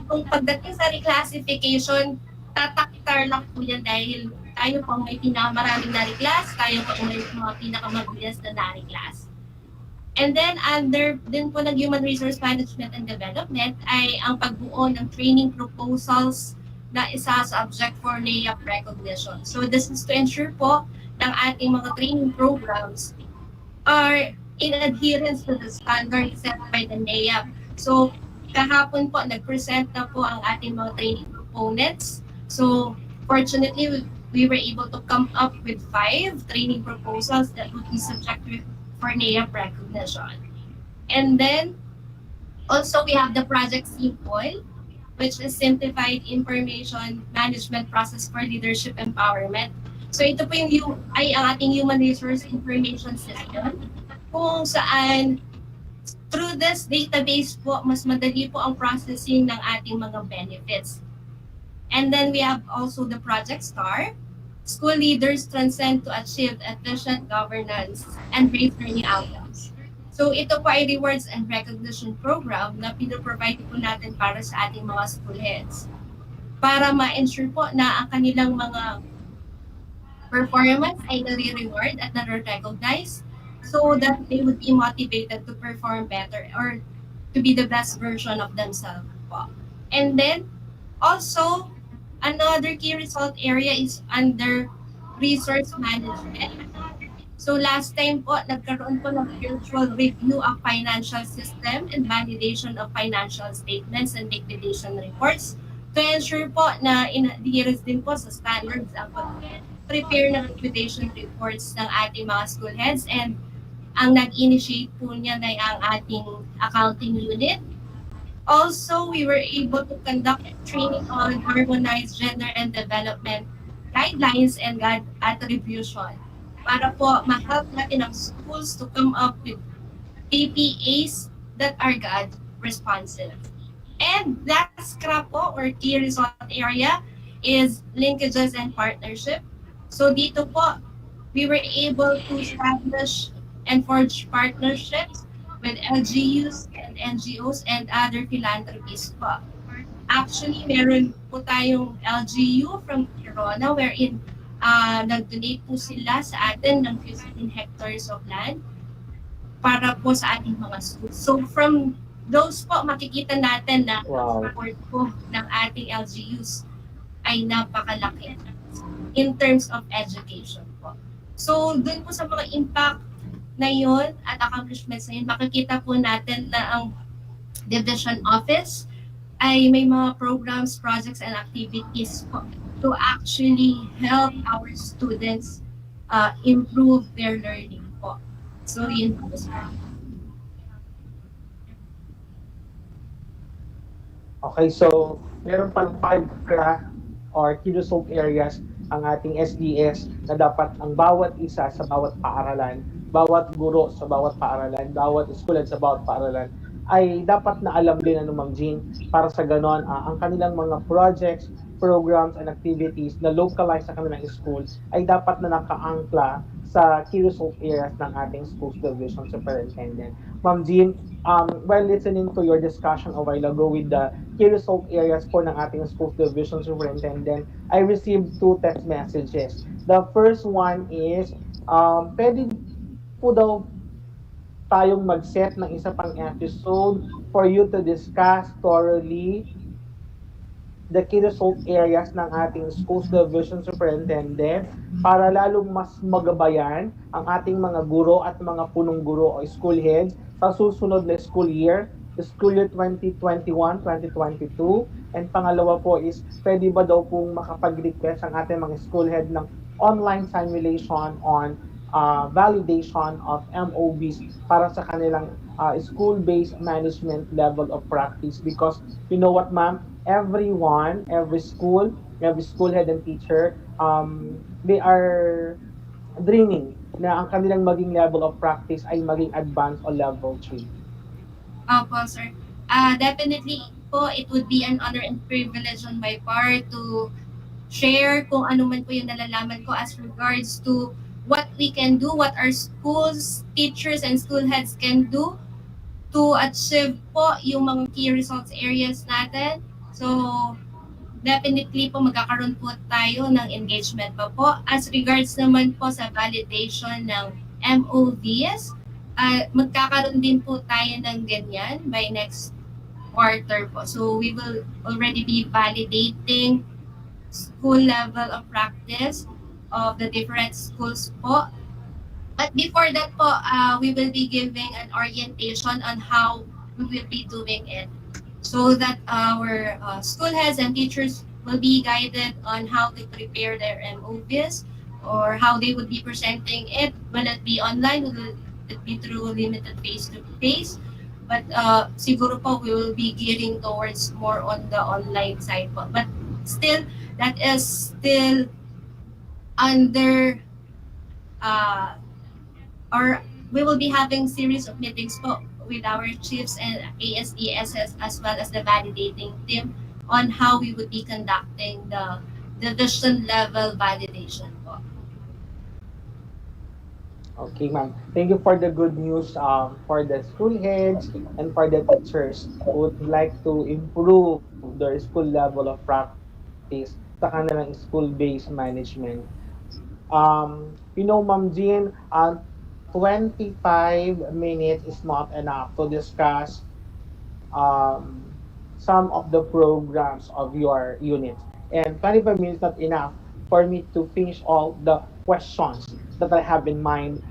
kung pagdating sa reclassification, tatak-tarlak po yan dahil tayo po may pinakamaraming na-reclass, tayo po may mga pinakamabilis na na-reclass. And then, under din po ng Human Resource Management and Development ay ang pagbuo ng training proposals na isa sa subject for NAEAP recognition. So this is to ensure po ng ating mga training programs are in adherence to the standards set by the NAEAP. So kahapon po, nag-present na po ang ating mga training components. So fortunately, we were able to come up with 5 training proposals that would be subject for NAEAP recognition. And then, also we have the Project Simple, which is Simplified Information Management Process for Leadership Empowerment. So ito po yung ay ang ating Human Resource Information System, kung saan through this database po, mas madali po ang processing ng ating mga benefits. And then we have also the Project STAR, School Leaders Transcend to Achieve Efficient Governance and Great Learning Outcomes. So ito po ay rewards and recognition program na pinoprovide po natin para sa ating mga school heads para ma-ensure po na ang kanilang mga performance ay nare-reward at nare-recognize so that they would be motivated to perform better or to be the best version of themselves po. And then also, another key result area is under resource management. So last time po, nagkaroon po ng virtual review of financial system and validation of financial statements and liquidation reports to ensure po na in-adherence din po sa standards ang pag-prepare ng liquidation reports ng ating mga school heads, and ang nag-initiate po niya na ang ating accounting unit. Also, we were able to conduct training on harmonized gender and development guidelines and attribution para po ma-help natin ang schools to come up with PPAs that are God responsive. And last scrap po or key result area is linkages and partnership. So dito po, we were able to establish and forge partnerships with LGUs and NGOs and other philanthropies po. Actually, meron po tayong LGU from Corona wherein nag-donate po sila sa atin ng 15 hectares of land para po sa ating mga schools. So from those po, makikita natin na support po ng ating LGUs ay napakalaki in terms of education po. So dun po sa mga impact na yun at accomplishments na yun, makikita po natin na ang Division Office ay may mga programs, projects, and activities po to actually help our students improve their learning po. So, yun po sa Okay, so meron pang 5 or key result areas ang ating SDS na dapat ang bawat isa sa bawat paaralan, bawat guro sa bawat paaralan, bawat eskwela sa bawat paaralan ay dapat na alam din ano Ma'am Jean para sa ganon ang kanilang mga projects, programs and activities na localized sa kanilang school ay dapat na nakaangkla sa key result areas ng ating schools division superintendent. Ma'am Jean, while listening to your discussion a while ago with the key result areas po ng ating schools division superintendent, I received two text messages. The first one is, pwede po daw tayong mag-set ng isa pang episode for you to discuss thoroughly the key result areas ng ating schools division superintendent para lalong mas magabayan ang ating mga guro at mga punong guro o school heads sa susunod na school year 2021-2022. And pangalawa po is, pwede ba daw pong makapag-request ang ating mga school head ng online simulation on validation of MOBs para sa kanilang school-based management level of practice. Because you know what, ma'am, everyone, every school head and teacher, they are dreaming na ang kanilang maging level of practice ay maging advanced o level 3. Opo, sir. Definitely po, it would be an honor and privilege on my part to share kung ano man po yung nalalaman ko as regards to what we can do, what our schools, teachers, and school heads can do to achieve po yung mga key results areas natin. So, definitely po magkakaroon po tayo ng engagement pa po. As regards naman po sa validation ng MOVs, magkakaroon din po tayo ng ganyan by next quarter po. So we will already be validating school level of practice of the different schools po. But before that po, we will be giving an orientation on how we will be doing it so that our school heads and teachers will be guided on how to prepare their MOVs or how they would be presenting it. Will it be online? Will it be through limited face-to-face? But siguro po we will be gearing towards more on the online side po. But still, that is still under or we will be having series of meetings po with our chiefs and ASDSs as well as the validating team on how we would be conducting the division level validation po. Okay, ma'am. Thank you for the good news for the school heads and for the teachers who would like to improve their school level of practice sa kanilang school-based management. Ma'am Jean, 25 minutes is not enough to discuss some of the programs of your unit. And 25 minutes not enough for me to finish all the questions that I have in mind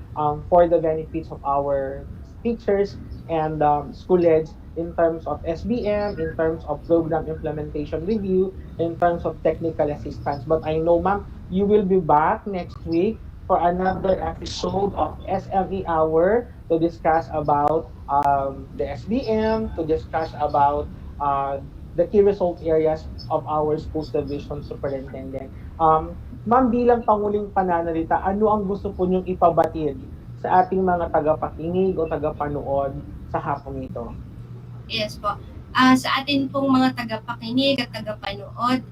for the benefits of our teachers and school heads in terms of SBM, in terms of program implementation review, in terms of technical assistance. But I know, ma'am, you will be back next week for another episode of SME Hour to discuss about the SBM, to discuss about the key result areas of our schools division superintendent. Ma'am, bilang panguling pananalita, ano ang gusto po niyong ipabatid sa ating mga tagapakinig o tagapanood sa hapong ito? Yes po. Sa atin pong mga tagapakinig at tagapanood,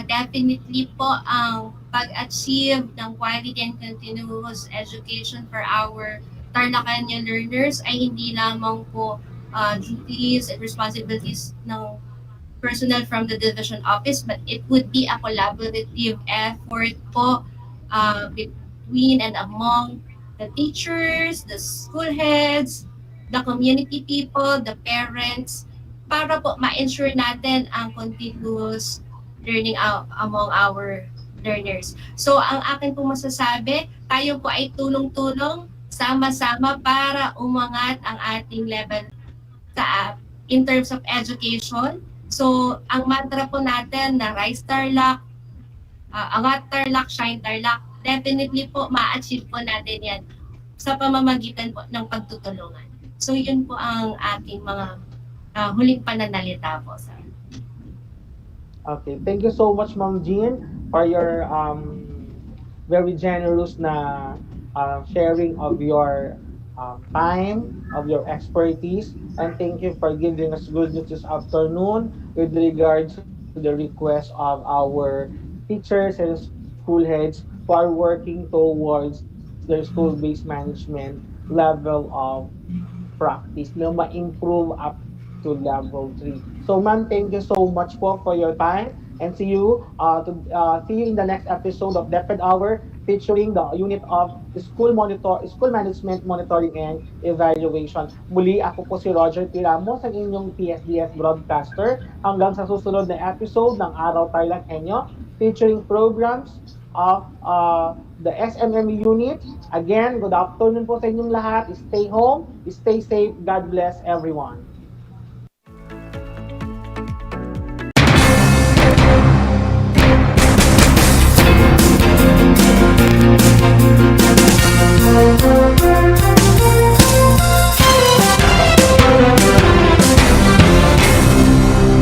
definitely po ang pag-achieve ng quality and continuous education for our TarlakHenyo learners ay hindi lamang po duties and responsibilities ng personnel from the division office, but it would be a collaborative effort po between and among the teachers, the school heads, the community people, the parents, para po ma-ensure natin ang continuous learning among our learners. So, ang akin po masasabi, tayo po ay tulong-tulong, sama-sama para umangat ang ating level sa in terms of education. So, ang mantra po natin na Rise Tarlac, Angat Tarlac, Shine Tarlac, definitely po ma-achieve po natin yan sa pamamagitan po ng pagtutulungan. So, yun po ang ating mga huling pananalita po, sir. Okay, thank you so much, Ma'am Jean, for your very generous na sharing of your time, of your expertise, and thank you for giving us good news this afternoon with regards to the request of our teachers and school heads who are working towards their school-based management level of practice na ma-improve up to level 3. So ma'am, thank you so much po for your time and see you in the next episode of DEPED Hour featuring the unit of school management monitoring and evaluation. Muli ako po si Roger P. Ramos, ang inyong TSDS broadcaster hanggang sa susunod na episode ng Aral TarlakHenyo featuring programs of the SMME unit. Again, good afternoon po sa inyong lahat. Stay home, stay safe. God bless everyone.